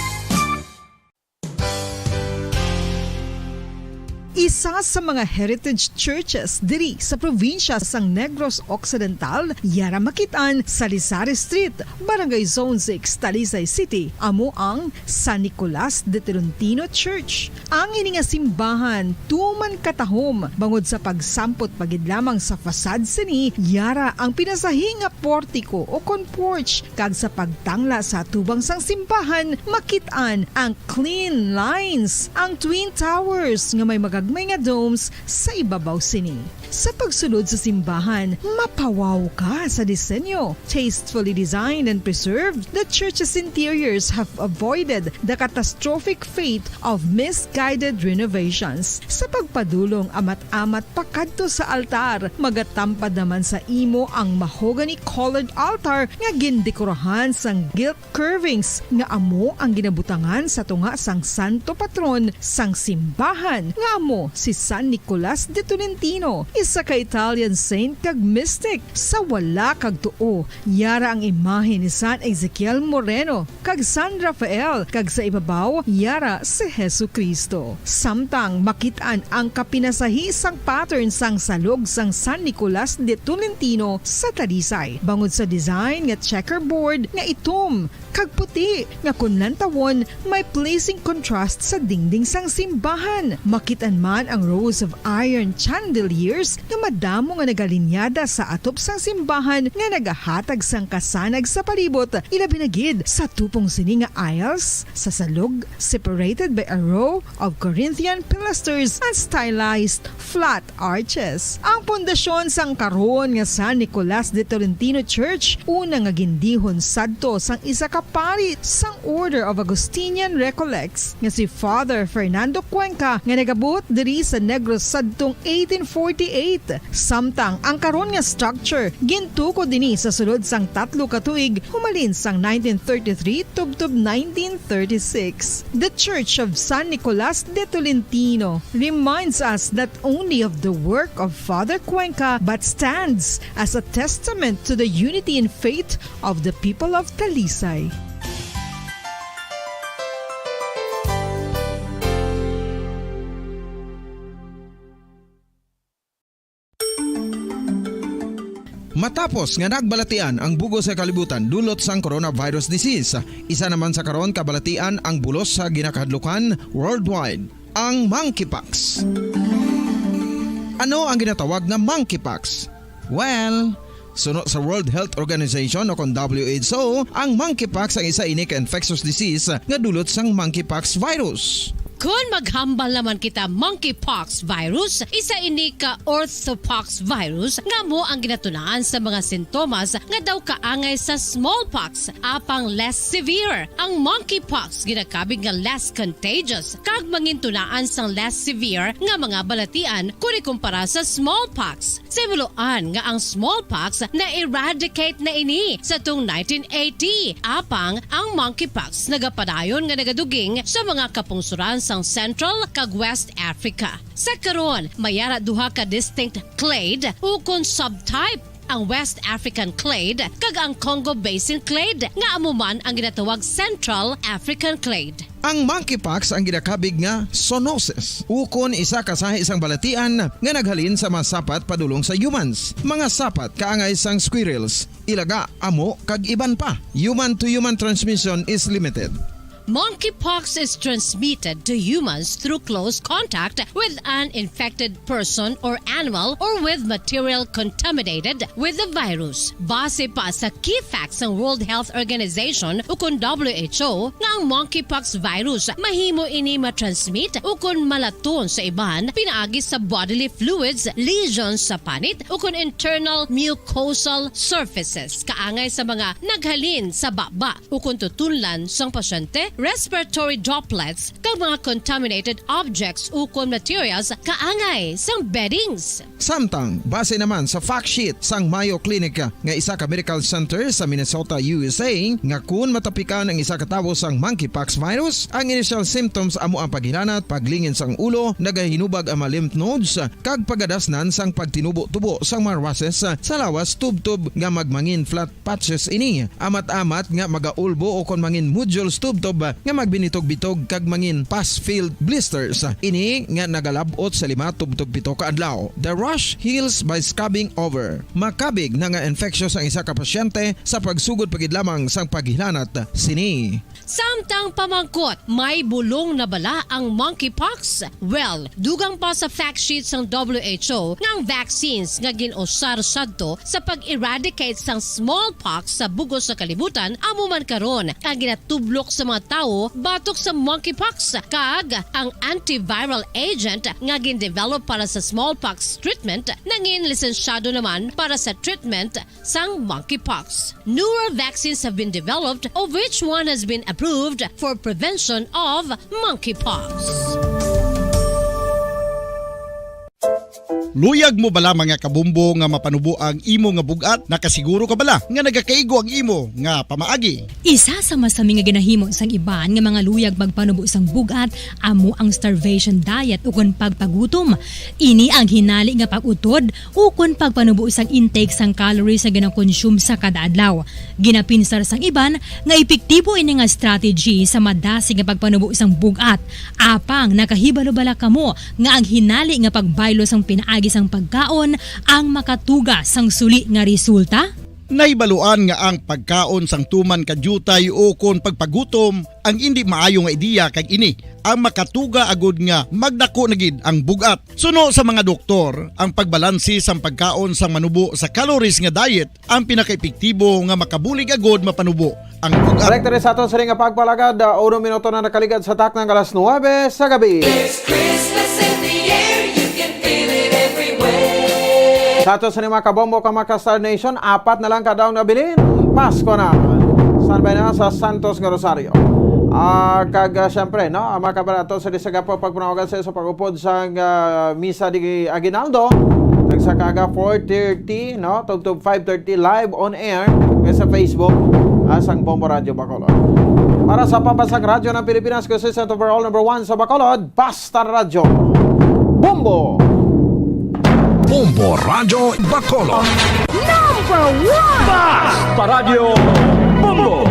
Isa sa mga heritage churches diri sa probinsya sang Negros Occidental, yara makitaan sa Rizal Street, Barangay Zone 6, Talisay City, amo ang San Nicolas de Tolentino Church. Ang ini nga simbahan tuman katahom bangod sa pagsampot pagid lamang sa fasad sini, yara ang pinasahi nga portiko o kon porch, kag sa pagtangla sa tubang sang simbahan makitaan ang clean lines, ang twin towers nga may may nga domes sa ibabaw sini. Sa pagsulod sa simbahan, mapawaw ka sa disenyo. Tastefully designed and preserved, the church's interiors have avoided the catastrophic fate of misguided renovations. Sa pagpadulong amat-amat pakadto sa altar, magatampad naman sa imo ang mahogany-colored altar nga gindekorahan sang gilt curvings nga amo ang ginabutangan sa tunga sang santo patron sang simbahan nga amo si San Nicolas de Tolentino, isa ka Italian saint kag mystic. Sa wala kag tuo, yara ang imahe ni San Ezekiel Moreno kag San Rafael, kag sa ibabaw yara si Jesucristo. Samtang makitaan ang kapinasahi sang pattern sang salog sang San Nicolas de Tolentino sa Talisay, bangod sa design nga checkerboard nga itom kag puti nga kunlantawon may pleasing contrast sa dingding sang simbahan. Makitan man ang rows of iron chandeliers nga madamo nga nagalinyada sa atop sang simbahan nga nagahatag sang kasanag sa palibot, ilabi na gid sa tupong sini nga aisles sa salog, separated by a row of Corinthian pilasters and stylized flat arches. Ang pundasyon sang karon nga San Nicolas de Tolentino Church una nga gindihon sadto sang isa ka pari sang Order of Augustinian Recollects nga si Father Fernando Cuenca nga nagabot diri sa Negros sadtong 1848. Samtang ang karon nga structure gintuko dinhi sa sulod sang 3 ka tuig humalin sang 1933 tubtob 1936. The Church of San Nicolas de Tolentino reminds us not only of the work of Father Cuenca but stands as a testament to the unity and faith of the people of Talisay. Matapos nga nagbalatian ang bugo sa kalibutan dulot sang coronavirus disease, isa naman sa karon kabalatian ang bulos sa ginakahadlukan worldwide, ang monkeypox. Ano ang ginatawag na monkeypox? Well, suno sa World Health Organization o kon WHO, ang monkeypox ang isa ini ka infectious disease nga dulot sang monkeypox virus. Kung maghambal naman kita monkeypox virus, isa ini ka orthopox virus nga mo ang ginatunaan sa mga sintomas nga daw kaangay sa smallpox, apang less severe. Ang monkeypox ginakabig nga less contagious kag mangintunaan sang less severe nga mga balatian kung ikumpara sa smallpox. Simuloan nga ang smallpox na eradicate na ini sa tung 1980, apang ang monkeypox nagapadayon nga nagaduging sa mga kapungsuran sang Central kag West Africa. Sa karon, mayara duha ka distinct clade ukon subtype, ang West African clade kag ang Congo Basin clade nga amuman ang ginatawag Central African clade. Ang monkeypox ang ginakabig nga zoonosis, ukon isa kasahi isang balatian nga naghalin sa mga sapat padulong sa humans. Mga sapat kaangay sang squirrels, ilaga, amo kag iban pa. Human to human transmission is limited. Monkeypox is transmitted to humans through close contact with an infected person or animal or with material contaminated with the virus. Base pa sa key facts ng World Health Organization o kung WHO nga ang monkeypox virus mahimo ini matransmit o kung malaton sa iban pinaagi sa bodily fluids, lesions sa panit o kung internal mucosal surfaces kaangay sa mga naghalin sa baba o kung tutunlan sang pasyente, respiratory droplets kag mga contaminated objects o kung materials kaangay sang beddings. Samtang, base naman sa fact sheet sang Mayo Clinic nga isa ka medical center sa Minnesota, USA, nga kun matapikan ang isa ka tawo sang monkeypox virus, ang initial symptoms amo ang paghinanat, paglingin sang ulo, nagahinubag ang mga lymph nodes, kag pagadasnan sang pagtinubo-tubo sang mga rashes sa lawas tub-tub nga magmangin flat patches ini. Amat-amat nga magaulbo o kon mangin nodules tub-tub nga magbinitog-bitog kag mangin pus-filled blisters. Ini nga nagalabot sa 5 tub-tub 7 ka adlaw. The rash heals by scabbing over. Makabig na nga infectious ang isa ka pasyente sa pagsugod pagid lamang sang paghilanat sini. Samtang pamangkot, may bulong na bala ang monkeypox? Well, dugang pa sa fact sheet ng WHO nga ang vaccines nga ginusar sadto sa pag-eradicate sang smallpox sa bugos sa kalibutan amo man karon ang ginatublok sa mga tao batok sa monkeypox kag ang antiviral agent nga gin-develop para sa smallpox treatment nangin lisensyado naman para sa treatment sang monkeypox. Newer vaccines have been developed of which one has been approved for prevention of monkeypox. Luyag mo bala mga kabumbo nga mapanubo ang imo nga bugat? Nakasiguro ka bala nga nagakaigo ang imo nga pamaagi? Isa sa masami nga ginahimo sang iban nga mga luyag magpanubo sang bugat amo ang starvation diet ukon pagpagutom. Ini ang hinali nga pag-utod ukon pagpanubo sang intake sang calories nga gina-consume sa kada adlaw. Ginapinsar sang iban nga epektibo ini nga strategy sa madasig nga pagpanubo sang bugat. Apang nakahibalo bala kamo nga ang hinali nga pagbaylo sang pinaagi sang pagkaon ang makatuga sang suli nga resulta? Naibaluan nga ang pagkaon sang tuman kadyutay o kon pagpagutom ang hindi maayo nga ideya kag ini ang makatuga agud nga magdako na gid ang bugat. Suno sa mga doktor, ang pagbalansi sang pagkaon sang manubo sa calories nga diet ang pinakaepektibo nga makabulig agud mapanubo ang bugat. Direktor sa aton sa ring nga pagpalagad, 1 minuto na nakaligad sa taknang alas 9 sa gabi. Sa ato sa mga kabombo ka mga Star Nation, 4 na lang kadaong nabilin. Pasko na. Saan ba na? Sa Santos nga Rosario. Siyempre, no? Mga kabarato sa disagapo pagpunawagan sa pag-upod sa Misa di Aguinaldo. Sa kaga 4:30, no? Tugtog 5:30 live on air sa Facebook sang Bombo Radio Bacolod. Para sa pampasang radyo ng Pilipinas, consistent overall number 1 sa Bacolod, Basta Radio. Bombo! Bombo Radio Bacolod. Number 1! Basta Radio Bombo!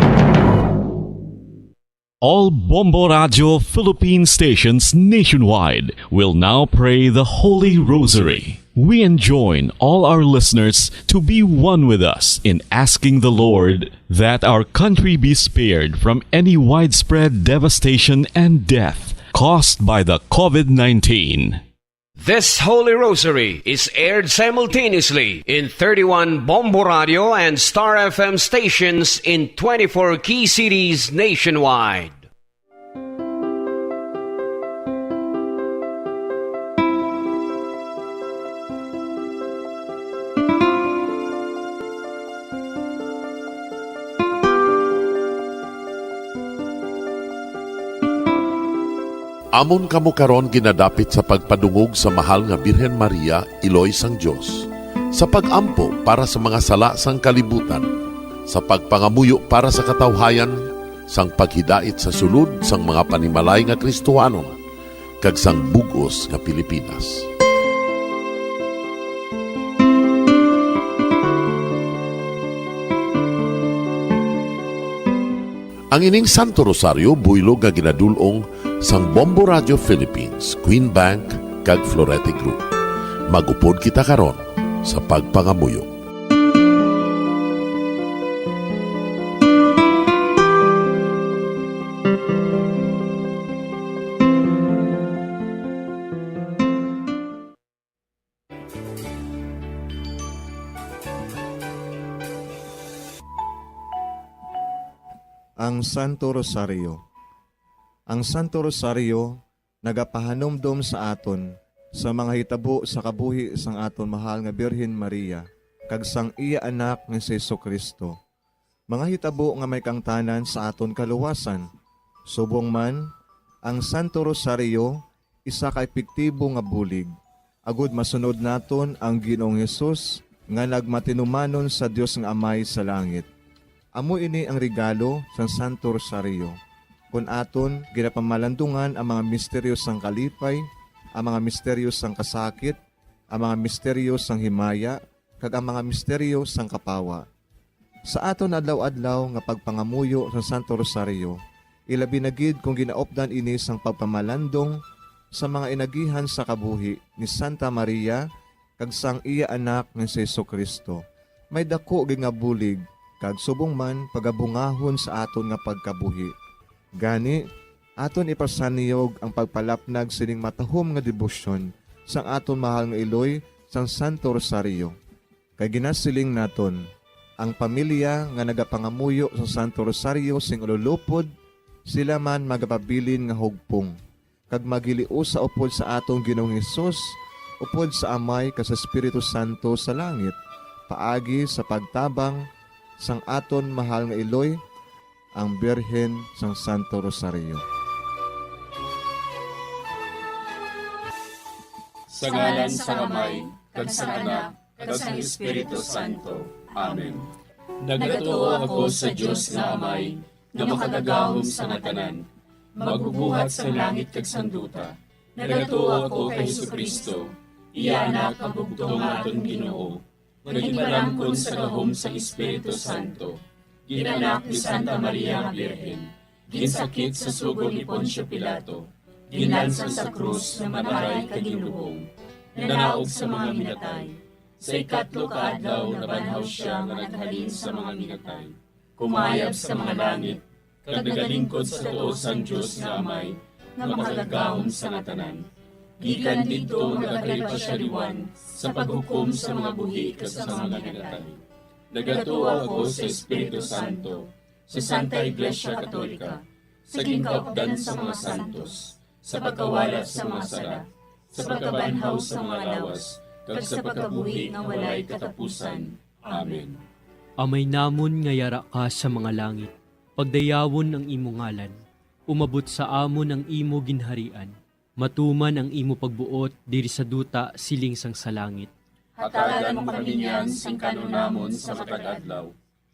All Bombo Radio Philippine stations nationwide will now pray the Holy Rosary. We enjoin all our listeners to be one with us in asking the Lord that our country be spared from any widespread devastation and death caused by the COVID-19. This Holy Rosary is aired simultaneously in 31 Bombo Radio and Star FM stations in 24 key cities nationwide. Amon kamo karon ginadapit sa pagpadungog sa mahal nga Birhen Maria, Iloy sang Dios, sa pagampo para sa mga sala sang kalibutan, sa pagpangamuyo para sa katawhayan, sang paghidait sa sulod sang mga panimalay nga Kristohanon, kag sang bugos nga Pilipinas. Ang ining Santo Rosario buylog nga ginadulong sang Bombo Radio Philippines, Queen Bank, kag Florete Group. Magupod kita karon sa pagpangamuyo. Ang Santo Rosario. Ang Santo Rosario nagapahanumdum sa aton sa mga hitabo sa kabuhi sang aton mahal nga Birhen Maria kag sang iya anak nga si Jesucristo. Mga hitabo nga may kangtanan sa aton kaluwasan. Subong man, ang Santo Rosario isa ka epektibo nga bulig. Agud masunod naton ang Ginoong Hesus nga nagmatinumanon sa Dios nga Amay sa langit. Amo ini ang regalo sa Santo Rosario. Kung aton ginapamalandungan ang mga misteryo sang kalipay, ang mga misteryo sang kasakit, ang mga misteryo sang himaya, kag ang mga misteryo sang kapawa. Sa aton adlaw-adlaw nga pagpangamuyo sa Santo Rosario, ilabi na gid kung ginaopdan ini sang pagpamalandong sa mga inagihan sa kabuhi ni Santa Maria kag sang iya anak nga si Jesucristo. May dako gid nga bulig kag subong man pagabungahon sa aton nga pagkabuhi. Gani, aton ipasaniyog ang pagpalapnag sining matahom nga debosyon sang aton mahal nga iloy sang Santo Rosario. Kay ginasiling naton, ang pamilya nga nagapangamuyo sa Santo Rosario sing ululupod, sila man magapabilin nga hugpong. Kag magiliu sa upod sa atong Ginoong Hesus, upod sa Amay ka sa Espiritu Santo sa langit, paagi sa pagtabang sang aton mahal nga iloy, ang Birhen sang Santo Rosario. Sa ngalan sa Amay, kag sa Anak, kag sa Espiritu Santo. Amen. Nagatuo ako sa Dios nga Amay, nga makagagahom sa ngatanan, magbubuhat sa langit kag sanduta. Nagatuo ako kay Jesucristo, iya anak pagugtong aton Ginoo. Nagiparamkon sa gahom sa Espiritu Santo, ginanak ni Santa Maria nga Birhen, ginsakit sa sugod ni Poncio Pilato, ginlansang sa krus na mataray kaginlubong, nanaog sa mga minatay. Sa ikatlo kaadlaw nabanhaw siya nga naghalin sa mga minatay, kumayab sa mga langit, kag nagalingkod sa tuo sang Dios nga Amay, nga makagagahom sa ngatanan. Gikan dito nagakalipasyariwan sa paghukom sa mga buhi kas sa mga minatay. Nagatuo ako sa Espiritu Santo, sa Santa Iglesia Katolika, sa gingkaupdan sa mga santos, sa pagkawalat sa mga sala, sa pagkabanhaw sa mga lawas, kag sa pagkabuhi nga walay katapusan. Amen. Amay namon nga yara ka sa mga langit, pagdayawon ang imo ngalan, umabot sa amon ang imo ginharian, matuman ang imo pagbuot diri sa duta siling sang sa langit. Hatagan mo kami niyan sing kanon namon sa matag adlaw.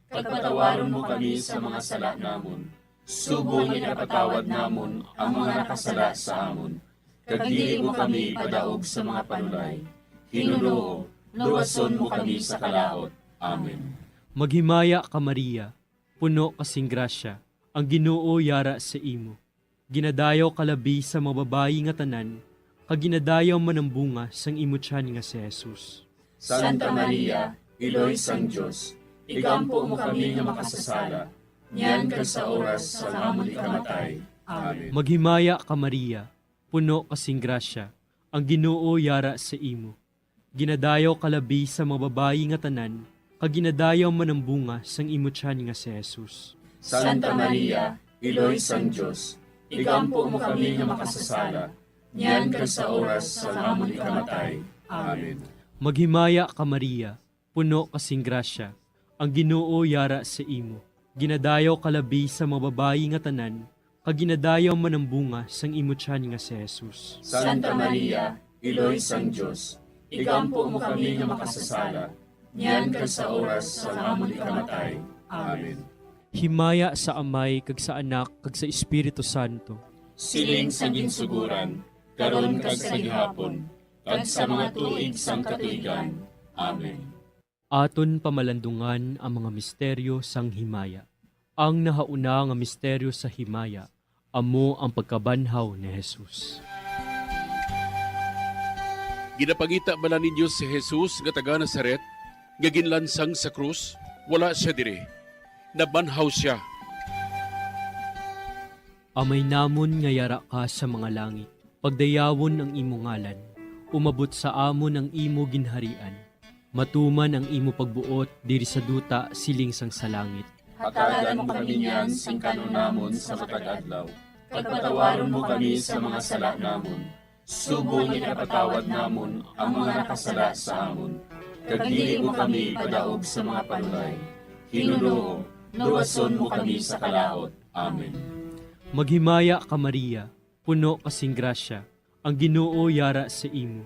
Pagpatawaron mo kami sa mga sala namon. Subong ipatawad namon ang mga nakasala sa amon. Kag dili mo kami padaog sa mga panulay. Hinuloo, luwason mo kami sa kalaot. Amen. Maghimaya ka Maria, puno kasing grasya, ang Ginoo yara sa imo. Ginadayaw kalabi sa mga babayi nga tanan, kag ginadayaw man ang bunga sang imo tiyan nga si Jesus. Santa Maria, Iloy sang Dios, igampo mo kami nga makasasala, niyan kag sa oras sa amon ikamatay. Amen. Maghimaya ka Maria, puno kasing grasya, ang Ginoo yara sa imo. Ginadayaw kalabi sa mga babayi nga tanan, kag ginadayaw man ang bunga sang imo tiyan nga si Jesus. Santa Maria, Iloy sang Dios, igampo mo kami nga makasasala, niyan kag sa oras sa amon ikamatay. Amen. Maghimaya ka Maria, puno kasing grasya, ang Ginoo yara sa imo. Ginadayaw kalabi sa mga babayi nga tanan, kag ginadayaw man ang bunga sang imo tiyan nga si Jesus. Santa Maria, Iloy sang Dios, igampo mo kami nga makasasala, niyan kag sa oras sa amon ikamatay. Amen. Himaya sa Amay kag sa Anak kag sa Espiritu Santo. Siling sa ginsuguran, karon kag sa gihapon, kag sa mga tuig sang katuigan. Amen. Aton pamalandungan ang mga misteryo sang himaya. Ang nahauna nga misteryo sa himaya, amo ang pagkabanhaw ni Jesus. Ginapangita bala ninyo si Jesus nga taga Nazaret, nga ginlansang sa krus, wala siya dire. Nabanhaw siya. Amay namon nga yara ka sa mga langit, pagdayawon ang imo ngalan, umabot sa amon ang imo ginharian, matuman ang imo pagbuot diri sa duta siling sang sa langit. Hatagan mo kami niyan sing kanon namon sa matag adlaw. Pagpatawaron mo kami sa mga sala namon. Subong ipatawad namon ang mga nakasala sa amon. Kag dili mo kami padaog sa mga panulay. Hinunoo, luwason mo kami sa kalaot. Amen. Maghimaya ka Maria, puno kasing grasya, ang Ginoo yara sa imo.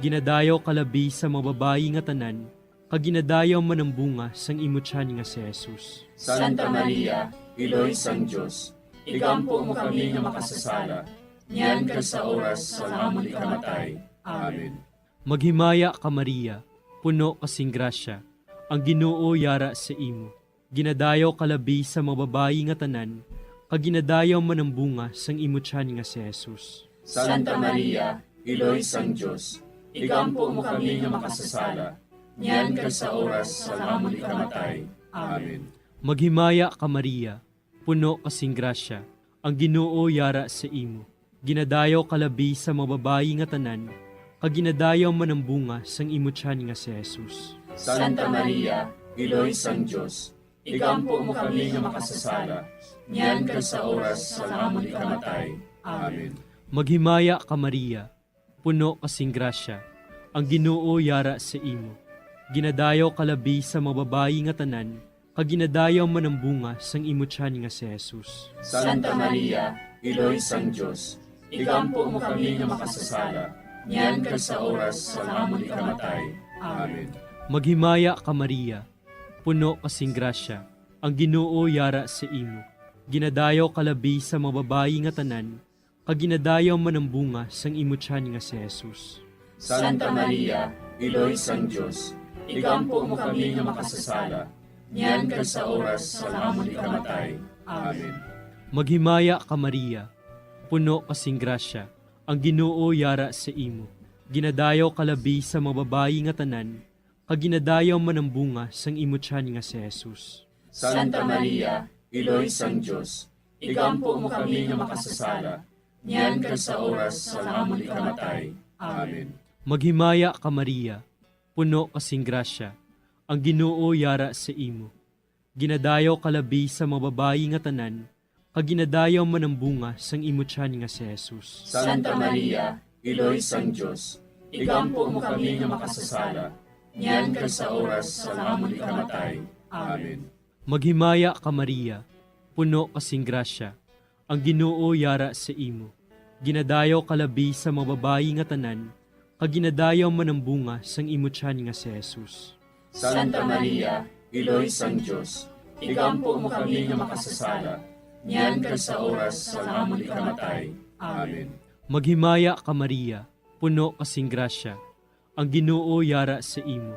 Ginadayaw kalabi sa mga babayi nga tanan, kag ginadayaw man ang bunga sang imo tiyan nga si Jesus. Santa Maria, Iloy sang Diyos, igampo mo kami nga makasasala, niyan ka sa oras sa amon ikamatay. Amen. Maghimaya ka Maria, puno kasing grasya, ang Ginoo yara sa imo. Ginadayaw kalabi sa mga babayi nga tanan, kag ginadayaw man ang bunga sang imo tiyan nga si Jesus. Santa Maria, Iloy sang Diyos, igampo mo kami nga makasasala, niyan ka sa oras sa amon ikamatay. Amen. Maghimaya ka Maria, puno kasing grasya, ang Ginoo yara sa imo. Ginadayaw kalabi sa mga babayi nga tanan, kag ginadayaw man ang bunga sang imo tiyan nga si Jesus. Santa Maria, Iloy sang Diyos, igampo mo kami nga makasasala, niyan ka sa oras sa amon ikamatay. Amen. Maghimaya ka Maria, puno kasing grasya, ang Ginoo yara sa imo. Ginadayaw kalabi sa mga babayi nga tanan, kag ginadayaw man ang bunga sang imo tiyan nga si Jesus. Santa Maria, Iloy sang Diyos, igampo mo kami nga makasasala, niyan ka sa oras sa amon ikamatay. Amen. Maghimaya ka Maria, puno kasing grasya, ang Ginoo yara sa imo. Ginadayaw kalabi sa mga babayi nga tanan, kag ginadayaw man ang bunga sang imo tiyan nga si Jesus. Santa Maria, Iloy sang Diyos, igampo mo kami nga makasasala, niyan ka sa oras sa amon ikamatay. Amen. Maghimaya ka Maria, puno kasing grasya, ang Ginoo yara sa imo. Ginadayaw kalabi sa mga babayi nga tanan, kag ginadayaw man ang bunga sang imo tiyan nga si Jesus. Santa Maria, Iloy sang Diyos, igampo mo kami nga makasasala, niyan ka sa oras sa amon ikamatay. Amen. Maghimaya ka Maria, puno kasing grasya, ang Ginoo yara sa imo. Ginadayaw kalabi sa mga babayi nga tanan, kag ginadayaw man ang bunga sang imo tiyan nga si Jesus. Santa Maria, Iloy sang Diyos, igampo mo kami nga makasasala, niyan ka sa oras sa amon ikamatay. Amen. Maghimaya ka Maria, puno kasing grasya, ang Ginoo yara sa imo. Ginadayaw kalabi sa mga babayi nga tanan, kag ginadayaw man ang bunga sang imo tiyan nga si Jesus. Santa Maria, Iloy sang Diyos, igampo mo kami nga makasasala, niyan ka sa oras sa amon ikamatay. Amen. Maghimaya ka Maria, puno kasing grasya, ang Ginoo yara sa imo.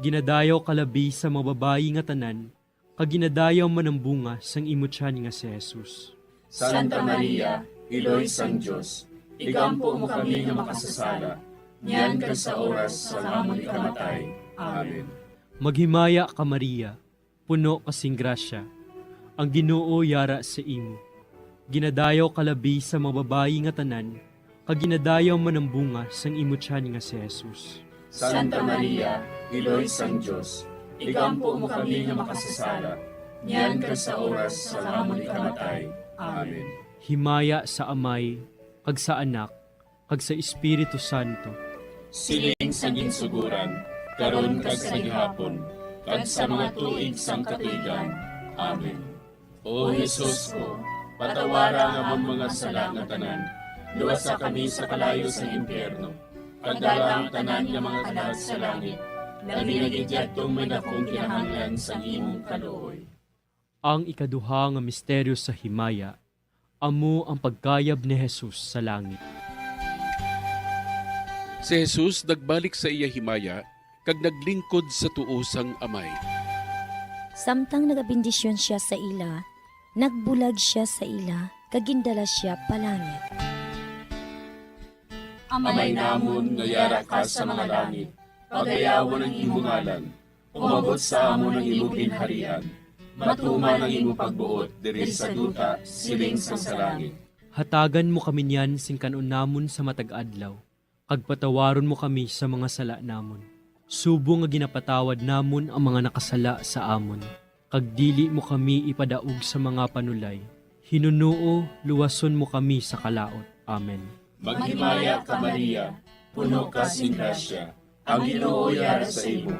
Ginadayaw kalabi sa mga babayi nga tanan, kag ginadayaw man ang bunga sang imo tiyan nga si Jesus. Santa Maria, Iloy sang Diyos, igampo mo kami nga makasasala, niyan ka sa oras sa amon ikamatay. Amen. Maghimaya ka Maria, puno kasing grasya, ang Ginoo yara sa imo. Ginadayaw kalabi sa mga babayi nga tanan, kag ginadayaw man ang bunga sang imo tiyan nga si Jesus. Santa Maria, Iloy sang Diyos, igampo mo kami nga makasasala, niyan ka sa oras sa amon ikamatay. Amen. Himaya sa Amay, kag sa Anak, kag sa Espiritu Santo. Siling sa ginsuguran, karon kag sa gihapon, kag sa mga tuig sang katuigan. Amen. O Jesus ko, patawara nga among mga sala nga tanan, luwasa kami sa kalayo sa impyerno, kagdala ang tanan nga mga kalag sa langit, naginagidyatong may dakong kinahanglan sa imong kaluoy. Ang ikaduha nga misteryo sa himaya, amo ang pagkayab ni Jesus sa langit. Si Jesus nagbalik sa iya himaya, kag naglingkod sa tuosang amay. Samtang nagabindisyon siya sa ila, nagbulag siya sa ila, kagindala siya palangit. Amay namon nga yara ka sa mga langit, pagayawan ang imong ngalan, umabot sa amon ang imong ginharian, matuman ang imong pagbuot diri sa duta siling sa langit. Hatagan mo kami niyan sing kanon namon sa matag adlaw, kag patawaron mo kami sa mga sala namon. Subo nga ginapatawad namon ang mga nakasala sa amon. kag dili mo kami ipadaog sa mga panulay. Hinunuo, luwason mo kami sa kalaot. Amen. Maghimaya ka Maria, puno ka sing grasya, ang Ginoo yara sa imo.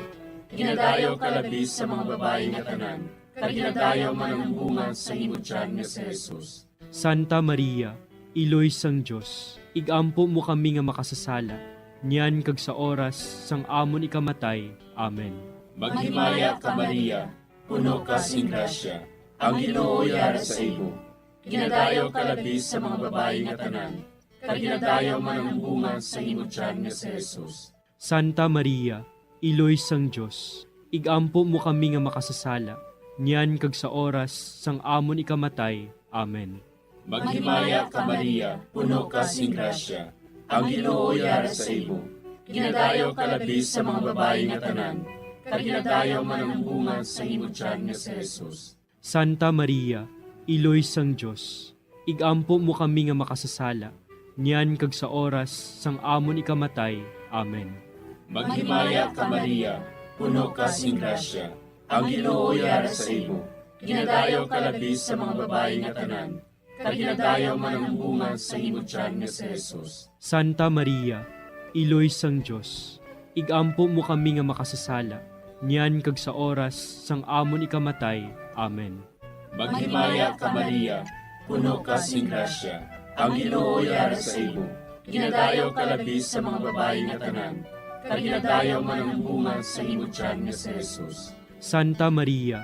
Ginadayaw ka labis sa mga babae nga tanan, kag ginadayaw man ang bunga sa imo tiyan nga si Jesus. Santa Maria, Iloy sang Diyos, igampo mo kami nga makasasala, niyan kag sa oras sang amon ikamatay. Amen. Maghimaya ka Maria, puno ka sing grasya, ang Ginoo yara sa imo. Ginadayaw ka labis sa mga babae nga tanan, kag ginadayaw man ang bunga sa imo tiyan nga si Jesus. Santa Maria, Iloy sang Diyos, igampo mo kami nga makasasala, niyan kag sa oras sang amon ikamatay. Amen. Maghimaya ka Maria, puno ka sing grasya, ang Ginoo yara sa imo. Ginadayaw ka labis sa mga babae nga tanan, kag ginadayaw man ang bunga sa imo tiyan nga si Jesus. Santa Maria, Iloy sang Diyos, igampo mo kami nga makasasala, niyan kag sa oras sang amon ikamatay. Amen. Maghimaya ka Maria, puno ka sing grasya, ang Ginoo yara sa imo. Ginadayaw ka labis sa mga babae nga tanan, kag ginadayaw man ang bunga sa imo tiyan nga si Jesus. Santa Maria, Iloy sang Diyos, igampo mo kami nga makasasala, niyan kag sa oras sang amon ikamatay. Amen. Maghimaya ka Maria, puno ka sing grasya, ang Ginoo yara sa imo. Ginadayaw ka labis sa mga babae nga tanan, kag ginadayaw man ang bunga sa imo tiyan nga si Jesus. Santa Maria,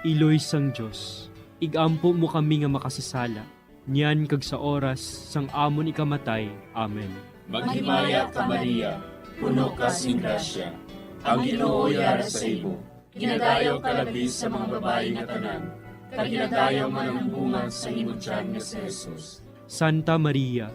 Iloy sang Diyos, igampo mo kami nga makasasala, niyan kag sa oras sang amon ikamatay. Amen. Maghimaya ka Maria, puno ka sing grasya, ang Ginoo yara sa imo. Ginadayaw ka labis sa mga babae nga tanan, kag ginadayaw man ang bunga sa imo tiyan nga si Jesus. Santa Maria,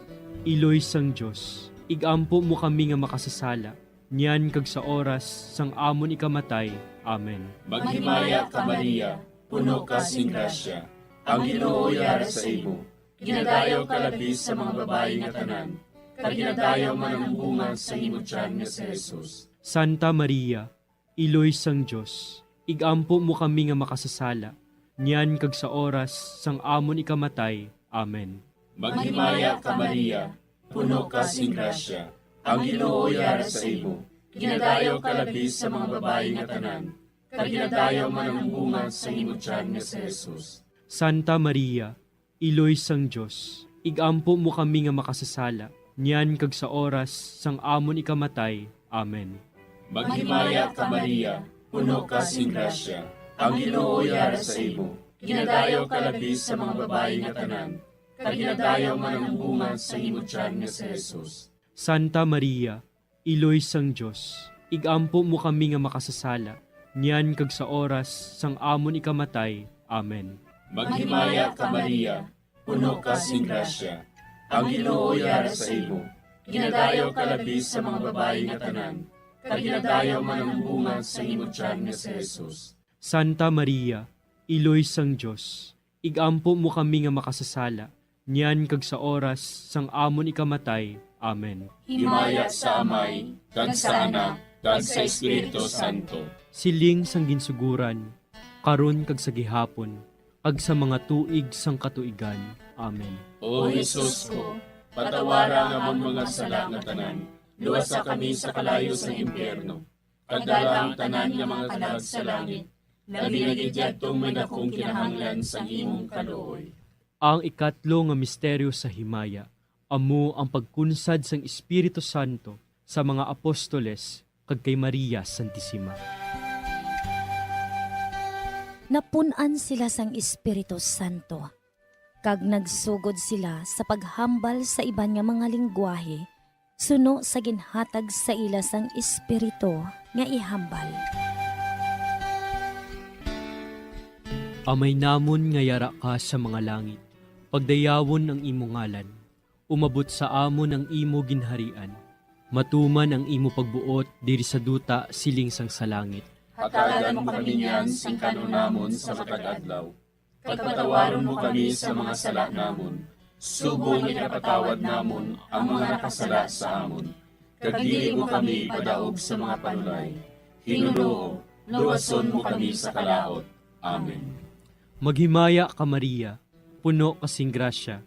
Iloy sang Diyos, igampo mo kami nga makasasala, niyan kag sa oras sang amon ikamatay. Amen. Maghimaya ka Maria, puno ka sing grasya, ang Ginoo yara sa imo. Ginadayaw ka labis sa mga babae nga tanan, kag ginadayaw man ang bunga sa imo tiyan nga si Jesus. Santa Maria, Iloy sang Diyos, igampo mo kami nga makasasala, niyan kag sa oras sang amon ikamatay. Amen. Maghimaya ka Maria, puno ka sing grasya, ang Ginoo yara sa imo. Ginadayaw ka labis sa mga babae nga tanan, kag ginadayaw man ang bunga sa imo tiyan nga si Jesus. Santa Maria, Iloy sang Diyos, igampo mo kami nga makasasala, niyan kag sa oras sang amon ikamatay. Amen. Maghimaya ka Maria, puno ka sing grasya, ang Ginoo yara sa imo. Ginadayaw ka labis sa mga babae nga tanan, kag ginadayaw man ang bunga sa imo tiyan nga si Jesus. Santa Maria, Iloy sang Diyos, igampo mo kami nga makasasala, niyan kag sa oras sang amon ikamatay. Amen. Maghimaya ka Maria, puno ka sing grasya, ang Ginoo yara sa imo. Ginadayaw ka labis sa mga babae nga tanan, kag ginadayaw man ang bunga sa imo tiyan nga si Jesus. Santa Maria, Iloy sang Diyos, igampo mo kami nga makasasala, niyan kag sa oras sang amon ikamatay. Amen. Himaya sa Amay, kag sa Anak, kag sa Espiritu Santo. Siling sang ginsuguran, karon kag sa gihapon, ag sa mga tuig sang katuigan. Amen. O Jesus ko, patawara nga mong mga sala nga tanan, luwasa kami sa kalayo sa impyerno, kag dala ang tanan nga mga kalag sa langit, labi nga gidyadtong may dakong kinahanglan sa imong kaluoy. Ang ikatlo nga misteryo sa himaya, amo ang pagkunsad sang Espiritu Santo sa mga apostoles kag kay Maria Santissima. Napunan sila sang Espiritu Santo, kag nagsugod sila sa paghambal sa iban nga mga lingwahe, suno sa ginhatag sa ila sang Espiritu nga ihambal. Amay namon nga yara ka sa mga langit, pagdayawon ang imo ngalan, umabot sa amon ang imo ginharian, matuman ang imo pagbuot diri sa duta siling sang sa langit. Hatagan mo kami niyan sing kanunamon sa matag adlaw. Pagpatawaron mo kami sa mga sala namon. Subong ikapatawad namon ang mga nakasala sa amon. Kag dili mo kami padaog sa mga panulay. Hinunoo, luwason mo kami sa kalaot. Amen. Maghimaya ka Maria, puno kasing grasya,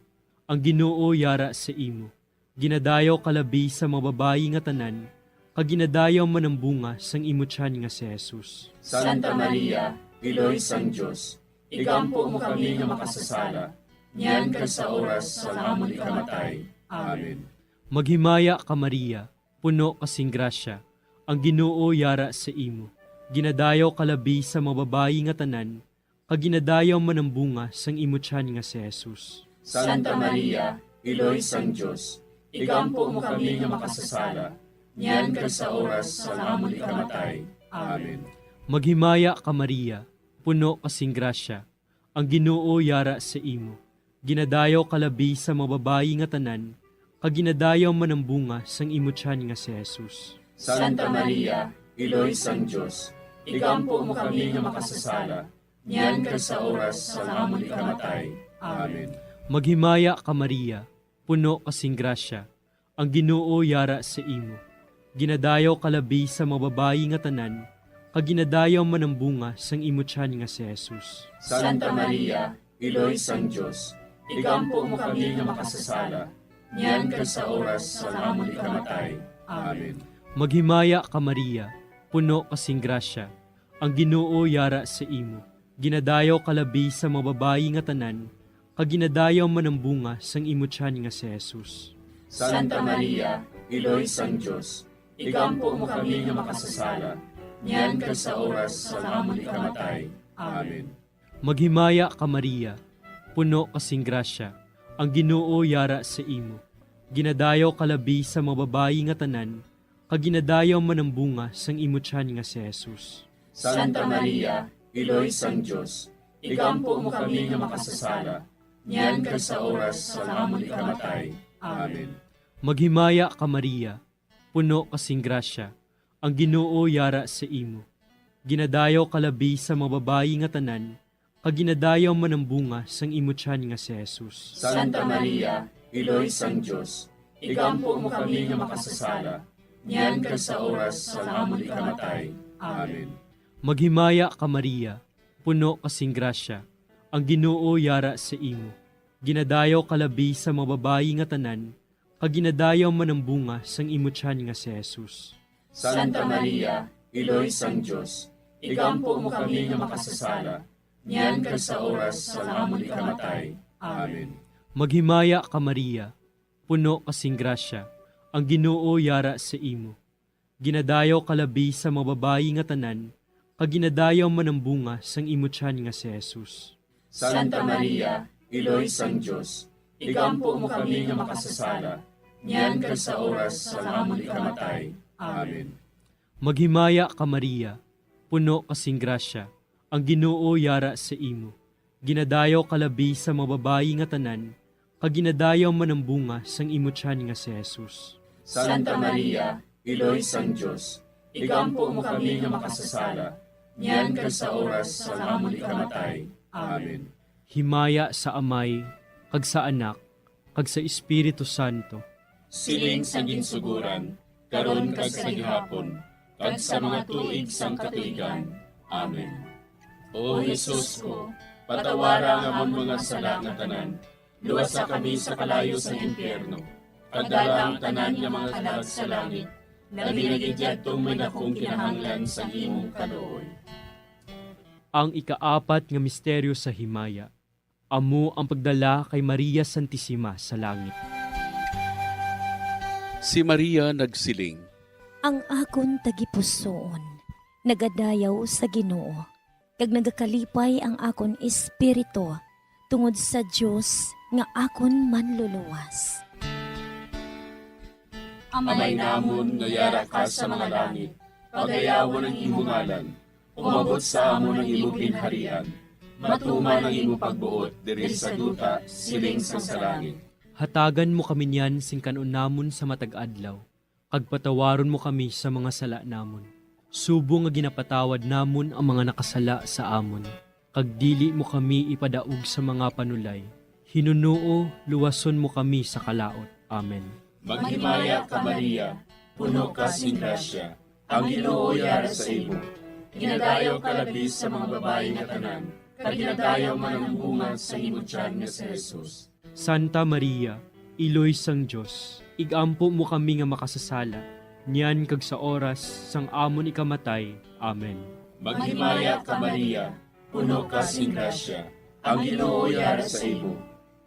ang Ginoo yara sa imo. Ginadayaw kalabi sa mga babayi nga tanan, kag ginadayaw man ang bunga sang imo tiyan nga si Jesus. Santa Maria, Iloy sang Diyos, igampo mo kami nga makasasala, niyan ka sa oras sa amon ikamatay. Amen. Maghimaya ka Maria, puno kasing grasya, ang Ginoo yara sa imo. Ginadayaw kalabi sa mga babayi nga tanan, kag ginadayaw man ang bunga sang imo tiyan nga si Jesus. Santa Maria, Iloy sang Diyos, igampo mo kami nga makasasala, niyan ka sa oras sa amon ikamatay. Amen. Maghimaya ka Maria, puno kasing grasya, ang Ginoo yara sa imo. Ginadayaw kalabi sa mga babayi nga tanan, kag ginadayaw man ang bunga sang imo tiyan nga si Jesus. Santa Maria, Iloy sang Diyos, igampo mo kami nga makasasala, niyan ka sa oras sa amon ikamatay. Amen. Maghimaya ka Maria, puno kasing grasya, ang Ginoo yara sa imo. Ginadayaw kalabi sa mga babayi nga tanan, kag ginadayaw man ang bunga sang imo tiyan nga si Jesus. Santa Maria, Iloy sang Diyos, igampo mo kami nga makasasala, niyan ka sa oras sa amon ikamatay. Amen. Maghimaya ka Maria, puno kasing grasya, ang Ginoo yara sa imo. Ginadayaw kalabi sa mga babayi nga tanan, kag ginadayaw man ang bunga sang imo tiyan nga si Jesus. Santa Maria, Iloy sang Diyos, igampo mo kami nga makasasala, niyan ka sa oras sa amon ikamatay. Amen. Maghimaya ka Maria, puno kasing grasya, ang Ginoo yara sa imo. Ginadayaw kalabi sa mga babayi nga tanan, kag ginadayaw man ang bunga sang imo tiyan nga si Jesus. Santa Maria, Iloy sang Diyos, igampo mo kami nga makasasala, niyan ka sa oras sa amon ikamatay. Amen. Maghimaya ka Maria, puno kasing grasya, ang Ginoo yara sa imo. Ginadayaw kalabi sa mga babayi nga tanan, kag ginadayaw man ang bunga sang imo tiyan nga si Jesus. Santa Maria, Iloy sang Diyos, igampo mo kami nga makasasala, niyan ka sa oras sa amon ikamatay. Amen. Maghimaya ka Maria, puno kasing grasya, ang Ginoo yara sa imo. Ginadayaw kalabi sa mga babayi nga tanan, kag ginadayaw man ang bunga sang imo tiyan nga si Jesus. Santa Maria, Iloy sang Diyos, igampo mo kami nga makasasala, niyan ka sa oras sa amon ikamatay. Amen. Maghimaya ka Maria, puno kasing grasya, ang Ginoo yara sa imo. Ginadayaw kalabi sa mga babayi nga tanan, kag ginadayaw man ang bunga sang imo tiyan nga si Jesus. Santa Maria, Iloy sang Diyos, igampo mo kami nga makasasala, niyan ka sa oras sa amon ikamatay. Amen. Maghimaya ka Maria, puno kasing grasya, ang Ginoo yara sa imo. Ginadayaw kalabi sa mga babayi nga tanan, kag ginadayaw man ang bunga sang imo tiyan nga si Jesus. Santa Maria, Iloy sang Diyos, igampo mo kami nga makasasala, niyan ka sa oras sa amon ikamatay. Amen. Himaya sa Amay, kag sa Anak, kag sa Espiritu Santo. Siling sa ginsuguran, karon kag sa gihapon, kag sa mga tuig sang katuigan. Amen. O Jesus ko, patawara nga mong mga sala nga tanan, luwasa kami sa kalayo sa impyerno, kadala ang tanan nga mga kalag sa langit, nabinagidyadtong may akong kinahanglan sa imong kaluoy. Ang ikaapat nga misteryo sa himaya, amo ang pagdala kay Maria Santissima sa langit. Si Maria nagsiling, Ang akon tagipusoon, nagadayaw sa Ginoo, kag nagakalipay ang akon espiritu, tungod sa Dios nga akon manluluwas. Amay namon nga yara ka sa mga langit, pagayawan ang imong ngalan, umabot sa amon ang imong ginharian, matuman ang imong pagbuot diri sa duta, siling sa langit. Hatagan mo kami niyan sing kanon namon sa matag adlaw, kag patawaron mo kami sa mga sala namon. Subo nga ginapatawad namon ang mga nakasala sa amon, kag dili mo kami ipadaog sa mga panulay. Hinunuo, luwason mo kami sa kalaot. Amen. Maghimaya ka Maria, puno ka sing grasya, ang Ginoo yara sa imo. Ginadayaw kalabis sa mga babae nga tanan, kag ginadayaw man ang bunga sa imong tiyan nga si Jesus. Santa Maria, Iloy sang Diyos, igampo mo kami nga makasasala, niyan kag sa oras sang amon ikamatay. Amen. Maghimaya ka Maria, puno ka sing grasya, ang Ginoo yara sa imo.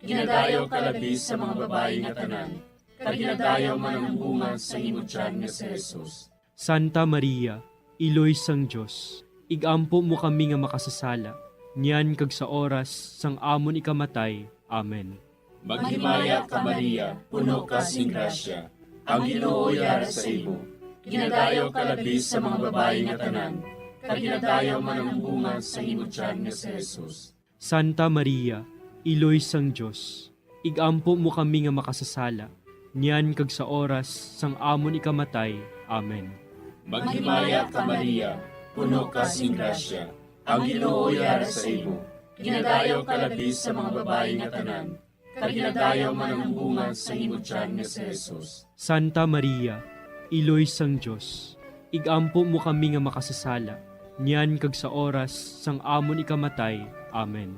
Ginadayaw kalabis sa mga babae nga tanan, kag ginadayaw man ang bunga sa imong tiyan nga si Jesus. Santa Maria, Iloy sang Diyos, igampo mo kami nga makasasala, niyan kag sa oras sang amon ikamatay. Amen. Maghimaya ka Maria, puno ka sing grasya, ang Ginoo yara sa imo. Ginadayaw kalabis sa mga babae nga tanan, kag ginadayaw man ang bunga sa imong tiyan nga si Jesus. Santa Maria, Iloy sang Diyos, igampo mo kami nga makasasala, niyan kag sa oras sang amon ikamatay. Amen. Maghimaya ka Maria, puno ka sing grasya, ang Ginoo yara sa imo. Ginadayaw kalabis sa mga babae nga tanan, kag ginadayaw man ang bunga sa imong tiyan nga si Jesus. Santa Maria, Iloy sang Diyos, igampo mo kami nga makasasala, niyan kag sa oras sang amon ikamatay. Amen.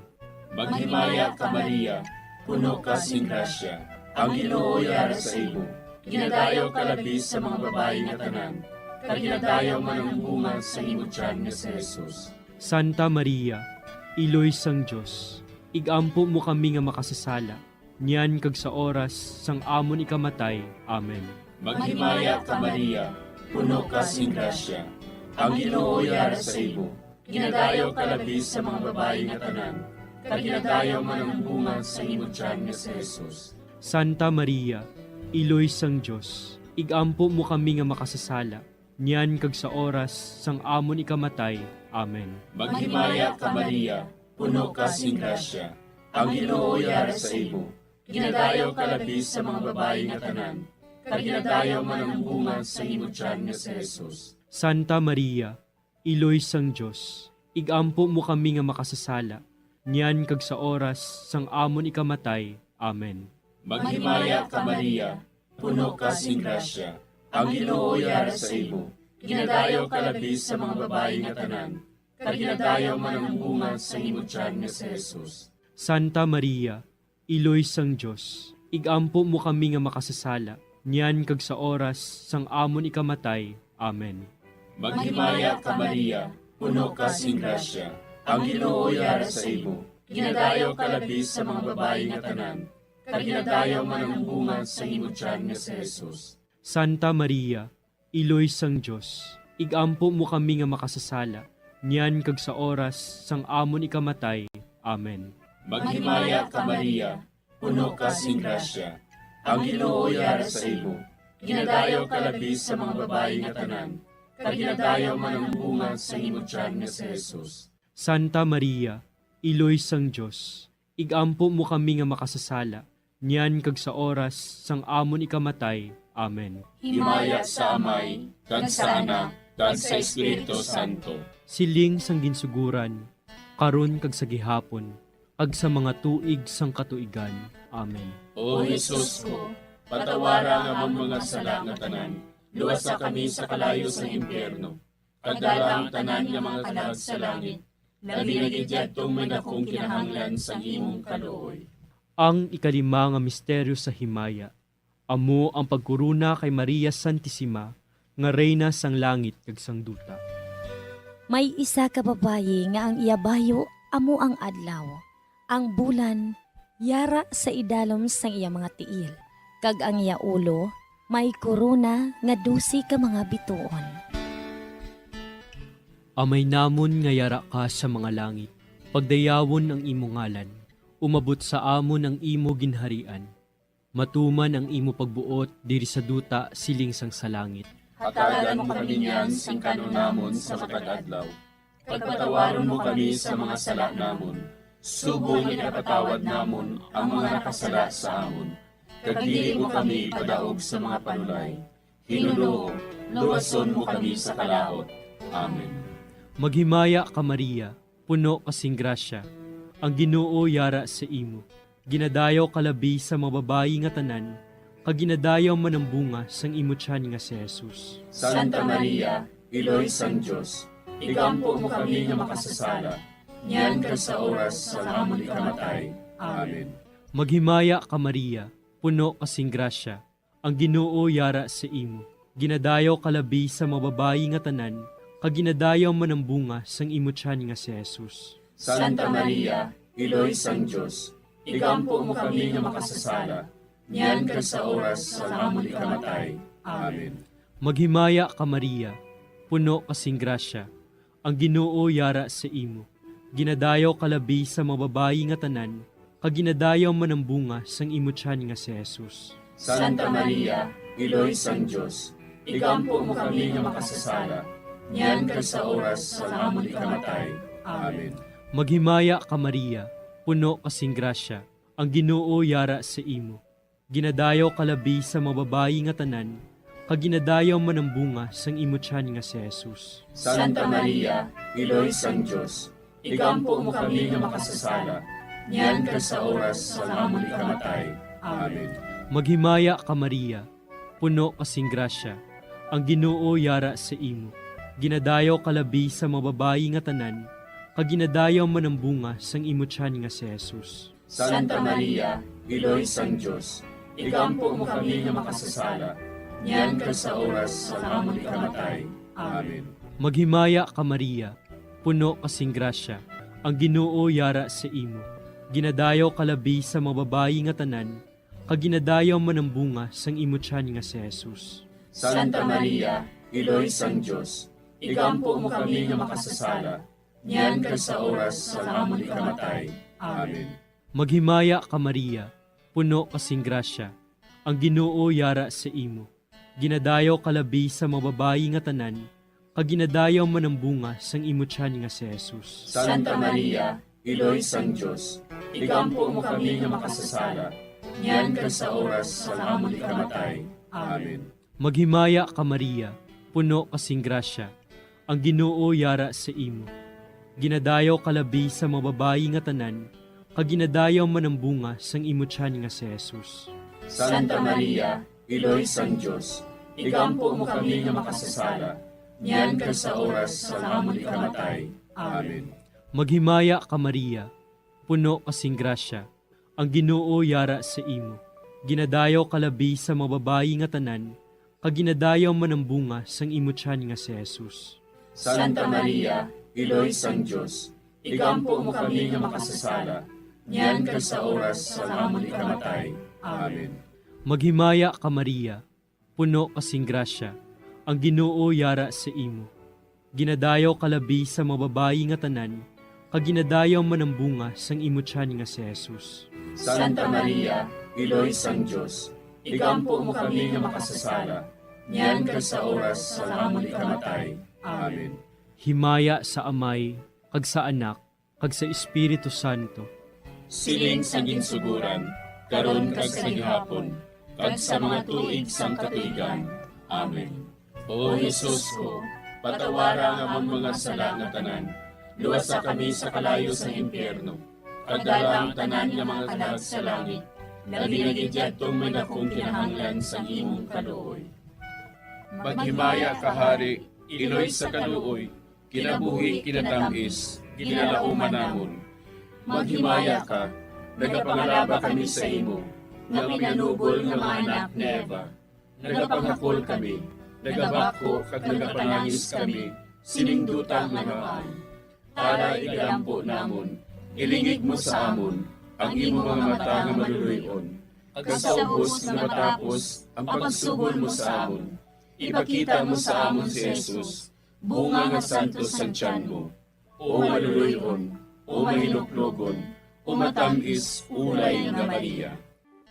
Maghimaya ka Maria, puno ka sing grasya, ang Ginoo yara sa imo. Ginadayaw kalabis sa mga babae nga tanan, kag ginadayaw man ang bunga sa imong tiyan nga si Jesus. Santa Maria, Iloy sang Diyos, igampo mo kami nga makasasala, niyan kag sa oras sang amon ikamatay. Amen. Maghimaya ka Maria, puno ka sing grasya, ang Ginoo yara sa imo. Ginadayaw kalabis sa mga babae nga tanan, kag ginadayaw man ang bunga sa imong tiyan nga si Jesus. Santa Maria, Iloy sang Diyos, igampo mo kami nga makasasala, niyan kag sa oras sang amon ikamatay. Amen. Maghimaya ka Maria, puno ka sing grasya, ang Ginoo yara sa imo. Ginadayaw kalabis sa mga babae nga tanan, kag ginadayaw man ang bunga sa imong tiyan nga si Jesus. Santa Maria, Iloy sang Diyos, igampo mo kami nga makasasala, niyan kag sa oras sang amon ikamatay. Amen. Maghimaya ka Maria, puno ka sing grasya, ang Ginoo yara sa imo. Ginadayaw kalabis sa mga babae nga tanan, kag ginadayaw man ang bunga sa imong tiyan nga si Jesus. Santa Maria, Iloy sang Diyos, igampo mo kami nga makasasala, niyan kag sa oras sang amon ikamatay. Amen. Maghimaya ka Maria, puno ka sing grasya, ang Ginoo yara sa imo. Ginadayaw kalabis sa mga babae nga tanan, kag ginadayaw man ang bunga sa imong tiyan nga si Jesus. Santa Maria, Iloy sang Diyos, igampo mo kami nga makasasala, niyan kag sa oras sang amon ikamatay. Amen. Maghimaya ka Maria, puno ka sing grasya, ang Ginoo yara sa imo. Ginadayaw kalabis sa mga babae nga tanan, kag ginadayaw man ang bunga sa imong tiyan nga si Jesus. Santa Maria, Iloy sang Diyos, igampo mo kami nga makasasala, niyan kag sa oras sang amon ikamatay. Amen. Himaya sa Amay, kag sa Anak, kag sa Espiritu Santo. Siling sang ginsuguran, karon kag sa gihapon, ag sa mga tuig sang katuigan. Amen. O Jesus ko, patawara nga among mga sala nga tanan, luwasa kami sa kalayo sa impyerno. Kagdala ang tanan nga mga kalag sa langit, labi na gidyadtong may dakong kinahanglan sa imong kaluoy. Ang ikalima nga misteryo sa himaya, amo ang pagkuruna kay Maria Santissima, nga reyna sang langit kag sang duta. May isa ka babayi nga ang iyabayo amo ang adlaw. Ang bulan yara sa idalom sang iya mga tiil. Kag ang iya ulo may korona nga 12 ka mga bituon. Amay namon nga yara ka sa mga langit, pagdayawon ang imo ngalan, umabot sa amon ang imo ginharian. Matuman ang imo pagbuot diri sa duta siling sang sa langit. Hatagan mo kami niyan sing kanunamon sa matag-adlaw. Pagpatawaron mo kami sa mga sala namon. Subong ipatawad namon ang mga nakasala sa amon. Kag dili mo kami padaog sa mga panulay. Hinuluo, luwason mo kami sa kalaot. Amen. Maghimaya ka Maria, puno kasing grasya, ang Ginoo yara sa imo. Ginadayaw kalabi sa mga babayi nga tanan, kag ginadayaw man ang bunga sang imo tiyan nga si Jesus. Santa Maria, Iloy sang Diyos, igampo mo kami nga makasasala, niyan ka sa oras sa amon ikamatay. Amen. Maghimaya ka Maria, puno kasing grasya, ang Ginoo yara sa imo. Ginadayaw kalabi sa mababayi nga tanan, kag ginadayaw man ang bunga sang imo tiyan nga si Jesus. Santa Maria, Iloy sang Diyos, igampo mo kami nga makasasala, niyan ka sa oras sa amon ikamatay. Amen. Maghimaya ka Maria, puno kasing grasya, ang Ginoo yara sa imo. Ginadayaw kalabi sa mababayi nga tanan, kag ginadayaw man ang bunga sang imo tiyan nga si Jesus. Santa Maria, Iloy sang Diyos, igampo mo kami nga makasasala, niyan ka sa oras sa amon ikamatay. Amen. Maghimaya ka Maria, puno kasing grasya, ang Ginoo yara sa imo. Ginadayaw kalabi sa mababayi nga tanan, kag ginadayaw man ang bunga sang imo tiyan nga si Jesus. Santa Maria, Iloy sang Diyos, igampo mo kami nga makasasala, niyan ka sa oras sa amon ikamatay. Amen. Maghimaya ka Maria, puno kasing grasya, ang Ginoo yara sa imo. Ginadayaw kalabi sa mababayi nga tanan, kag ginadayaw man ang bunga sang imo tiyan nga si Jesus. Santa Maria, Iloy sang Diyos, igampo mo kami nga makasasala, niyan ka sa oras sa amon ikamatay. Amen. Maghimaya ka Maria, puno kasing grasya, ang Ginoo yara sa imo. Ginadayaw kalabi sa mababayi nga tanan, kag ginadayaw man ang bunga sang imo tiyan nga si Jesus. Santa Maria, Iloy sang Diyos, igampo mo kami nga makasasala, niyan ka sa oras sa amon ikamatay. Amen. Maghimaya ka Maria, puno kasing grasya, ang Ginoo yara sa imo. Ginadayaw kalabi sa mababayi nga tanan, kag ginadayaw man ang bunga sang imo tiyan nga si Jesus. Santa Maria, Iloy sang Diyos, igampo mo kami nga makasasala, niyan ka sa oras sa amon ikamatay. Amen. Maghimaya ka Maria, puno kasing grasya, ang Ginoo yara sa imo. Ginadayaw kalabi sa mababayi nga tanan, kag ginadayaw man ang bunga sang imo tiyan nga si Jesus. Santa Maria, Iloy sang Diyos, igampo mo kami nga makasasala, niyan ka sa oras sa amon ikamatay. Amen. Maghimaya ka Maria, puno kasing grasya, ang Ginoo yara sa imo. Ginadayaw kalabi sa mababayi nga tanan, kag ginadayaw man ang bunga sang imo tiyan nga si Jesus. Santa Maria, Iloy sang Diyos, igampo mo kami nga makasasala, niyan ka sa oras sa amon ikamatay. Amen. Maghimaya ka Maria, puno kasing grasya, ang Ginoo yara sa imo. Ginadayaw kalabi sa mababayi nga tanan, kag ginadayaw man ang bunga sang imo tiyan nga si Jesus. Santa Maria, Iloy sang Diyos, igampo mo kami nga makasasala, niyan ka sa oras sa amon ikamatay. Amen. Himaya sa Amay, kag sa Anak, kag sa Espiritu Santo. Siling sa ginsuguran, karon kag sa gihapon, kag sa mga tuig sang katuigan. Amen. O Jesus ko, patawara nga mong mga sala nga tanan, luwasa kami sa kalayo sa impyerno, kag dala ang tanan nga mga kalag sa langit, nabinagidyattong may dakong kinahanglan sa imong kaluoy. Maghimaya ka Hari, Iloy sa kaluoy, kinabuhi kinatamis, ginalauman namon. Maghimaya ka, nagapangalaba kami sa imo, nga pinanubol nga mga anak ni Eva. Nagapangakol kami, nagabako kag nagapanangis kami, siningdutang nangaan. Para igalampo namon, ilingig mo sa amon, ang imo mga mata nga maluluyon. Kag sa ubos nga matapos, ang pagsugod mo sa amon. Ipakita mo sa amon si Jesus, bunga nga santos sa tiyan mo. O maluluyon, o mahiluklogon, o matamis, ulay nga Maria.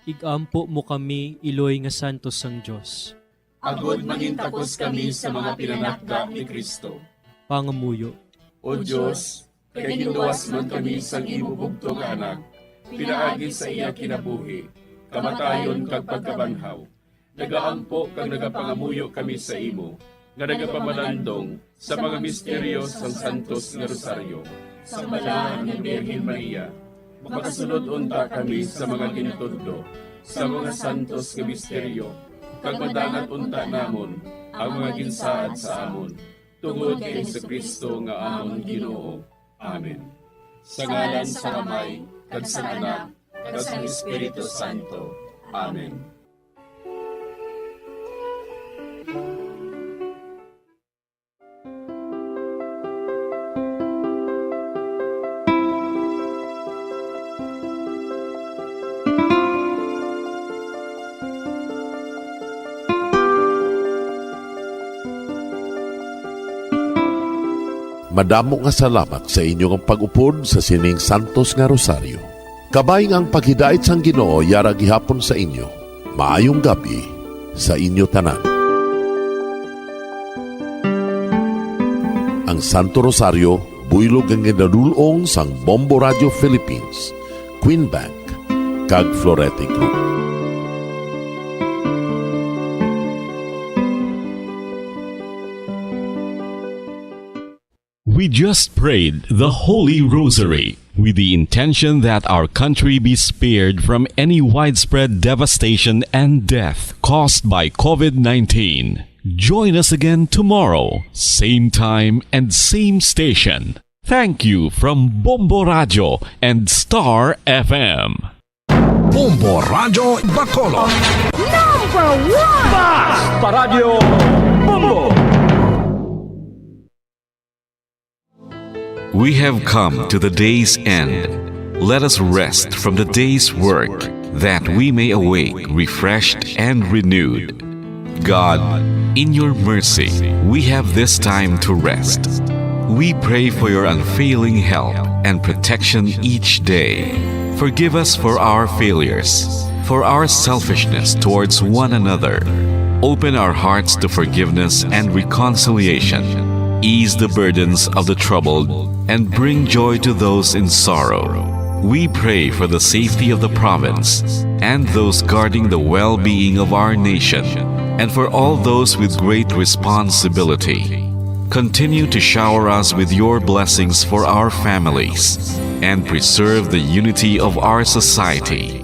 Igampo mo kami, Iloy nga santos sang Dios. Agod mangintakos kami sa mga pinanakda ni Kristo. Pangamuyo. O Diyos, kay ginuwas man kami sa imo bugtong anak, pinaagi sa iya kinabuhi, kamatayon kag pagkabanhaw. Nagaampo kag nagapangamuyo kami sa imo, nga nagapamalandong sa mga misteryo sang Santos nga Rosaryo. Sa balaan ng Birhen Maria, makasunod unta kami sa mga ginitudlo, sa mga santos nga misteryo, kag madangat unta namon ang mga ginsaad sa amon. tungod kay Kristo nga amon Ginoo. Amen. Sa ngalan sa Amay, kag sa Anak, kag sa Espiritu Santo. Amen. Madamo nga salamat sa inyong pag-upod sa sining Santos nga Rosario. Kabay nga ang paghidait sang Ginoo yara gihapon sa inyo. Maayong gabi sa inyo tanan. Ang Santo Rosario buylog ang ginadulong sang Bombo Radio Philippines, Queen Bank, kag Florete Group. We just prayed the Holy Rosary with the intention that our country be spared from any widespread devastation and death caused by COVID-19. Join us again tomorrow, same time and same station. Thank you from Bombo Radio and Star FM. Bombo Radio Bacolod. Number 1! Basta Radio Bombo! We have come to the day's end. Let us rest from the day's work, that we may awake refreshed and renewed. God, in your mercy, we have this time to rest. We pray for your unfailing help and protection each day. Forgive us for our failures, for our selfishness towards one another. Open our hearts to forgiveness and reconciliation. Ease the burdens of the troubled and bring joy to those in sorrow. We pray for the safety of the province and those guarding the well-being of our nation, and for all those with great responsibility. Continue to shower us with your blessings for our families and preserve the unity of our society.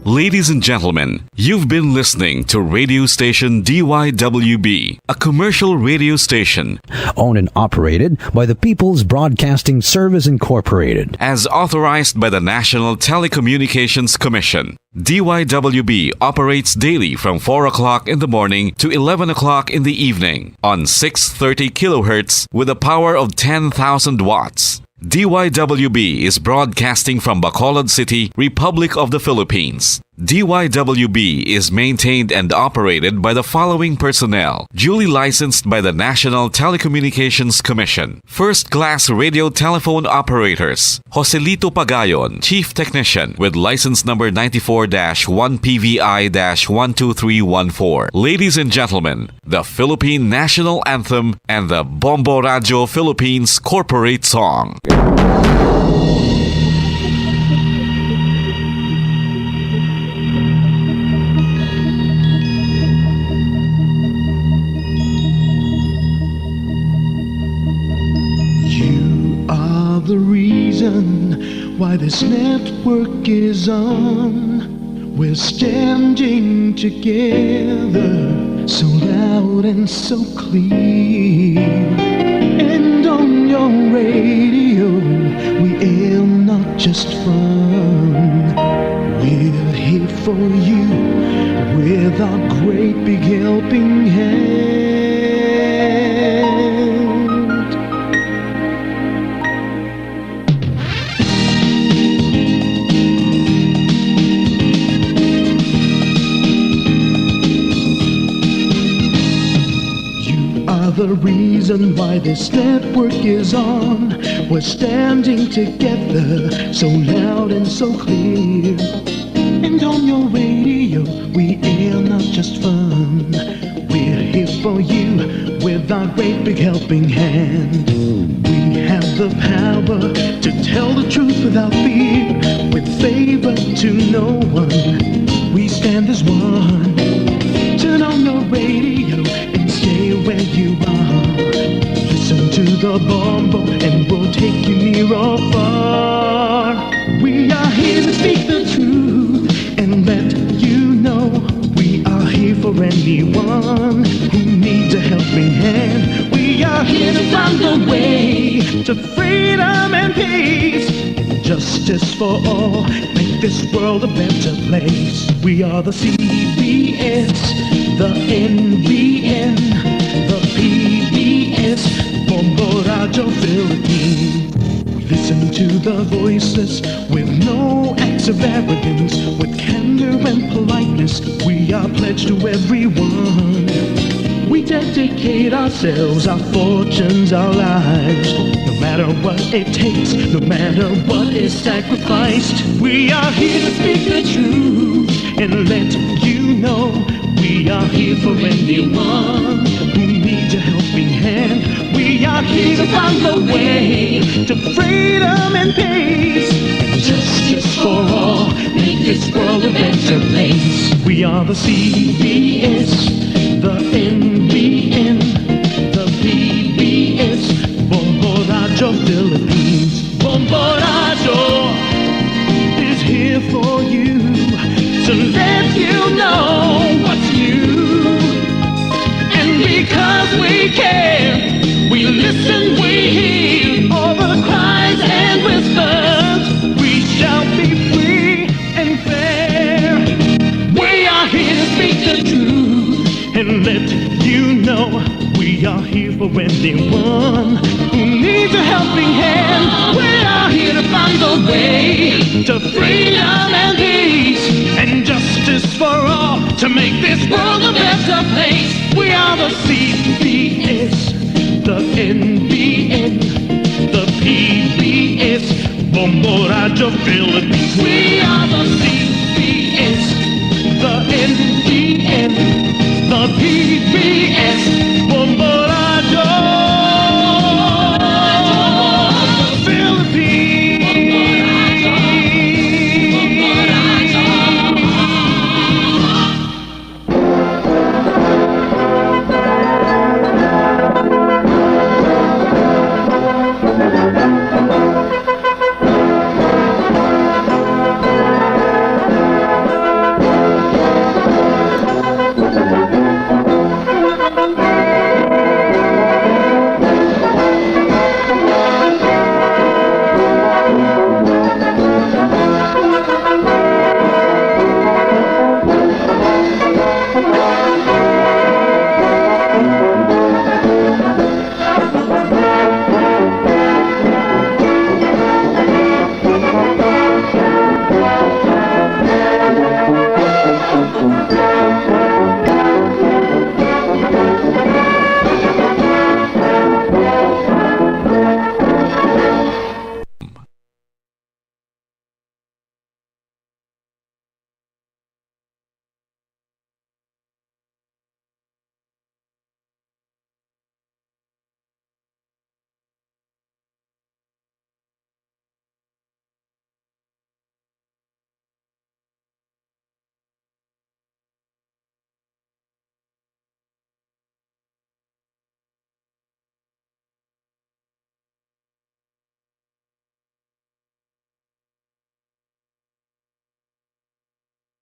Ladies and gentlemen, you've been listening to radio station DYWB, a commercial radio station owned and operated by the People's Broadcasting Service Incorporated, as authorized by the National Telecommunications Commission. DYWB operates daily from 4 o'clock in the morning to 11 o'clock in the evening on 630 kilohertz with a power of 10,000 watts. DYWB is broadcasting from Bacolod City, Republic of the Philippines. DYWB is maintained and operated by the following personnel, duly licensed by the National Telecommunications Commission. First-class radio telephone operators, Joselito Pagayon, Chief Technician with license number 94-1PVI-12314. Ladies and gentlemen, the Philippine National Anthem and the Bombo Radio Philippines Corporate Song. The reason why this network is on, we're standing together so loud and so clear. And on your radio we aim not just fun, we're here for you with our great big helping hand. The reason why this network is on, we're standing together so loud and so clear. And on your radio we air not just fun, we're here for you with our great big helping hand. We have the power to tell the truth without fear, with favor to no one, we stand as one. Turn on your radio and stay where you are. Listen to the Bombo and we'll take you near or far. We are here to speak the truth and let you know we are here for anyone who needs a helping hand. We We are here to find the way to freedom and peace. Justice for all, make this world a better place. We are the CBS, the NBN, the PBS, Bombo Radio Philippines. We listen to the voiceless with no acts of arrogance, with candor and politeness. We are pledged to everyone. We dedicate ourselves, our fortunes, our lives. No matter what it takes, no matter what is sacrificed. We are here to speak the truth and let you know. We are here for anyone who needs a helping hand. We are here to find the way to freedom and peace. And justice for all, make this world a better place. We are the CBS, the NBN, the PBS, Bombo Radio Philippines. Bombo Radio is here for you to let you know what's new. And because we care, we listen, we hear all the cries and whispers. We shall be free and fair. We are here to speak the truth and let you know. We are here for anyone who needs a helping hand. We are here to find the way to freedom and peace and justice for all, to make this world a better place. We are the CBS, the NBN, the PBS, Bombo Radio Philippines. We are the CBS, the NBN, the PBS,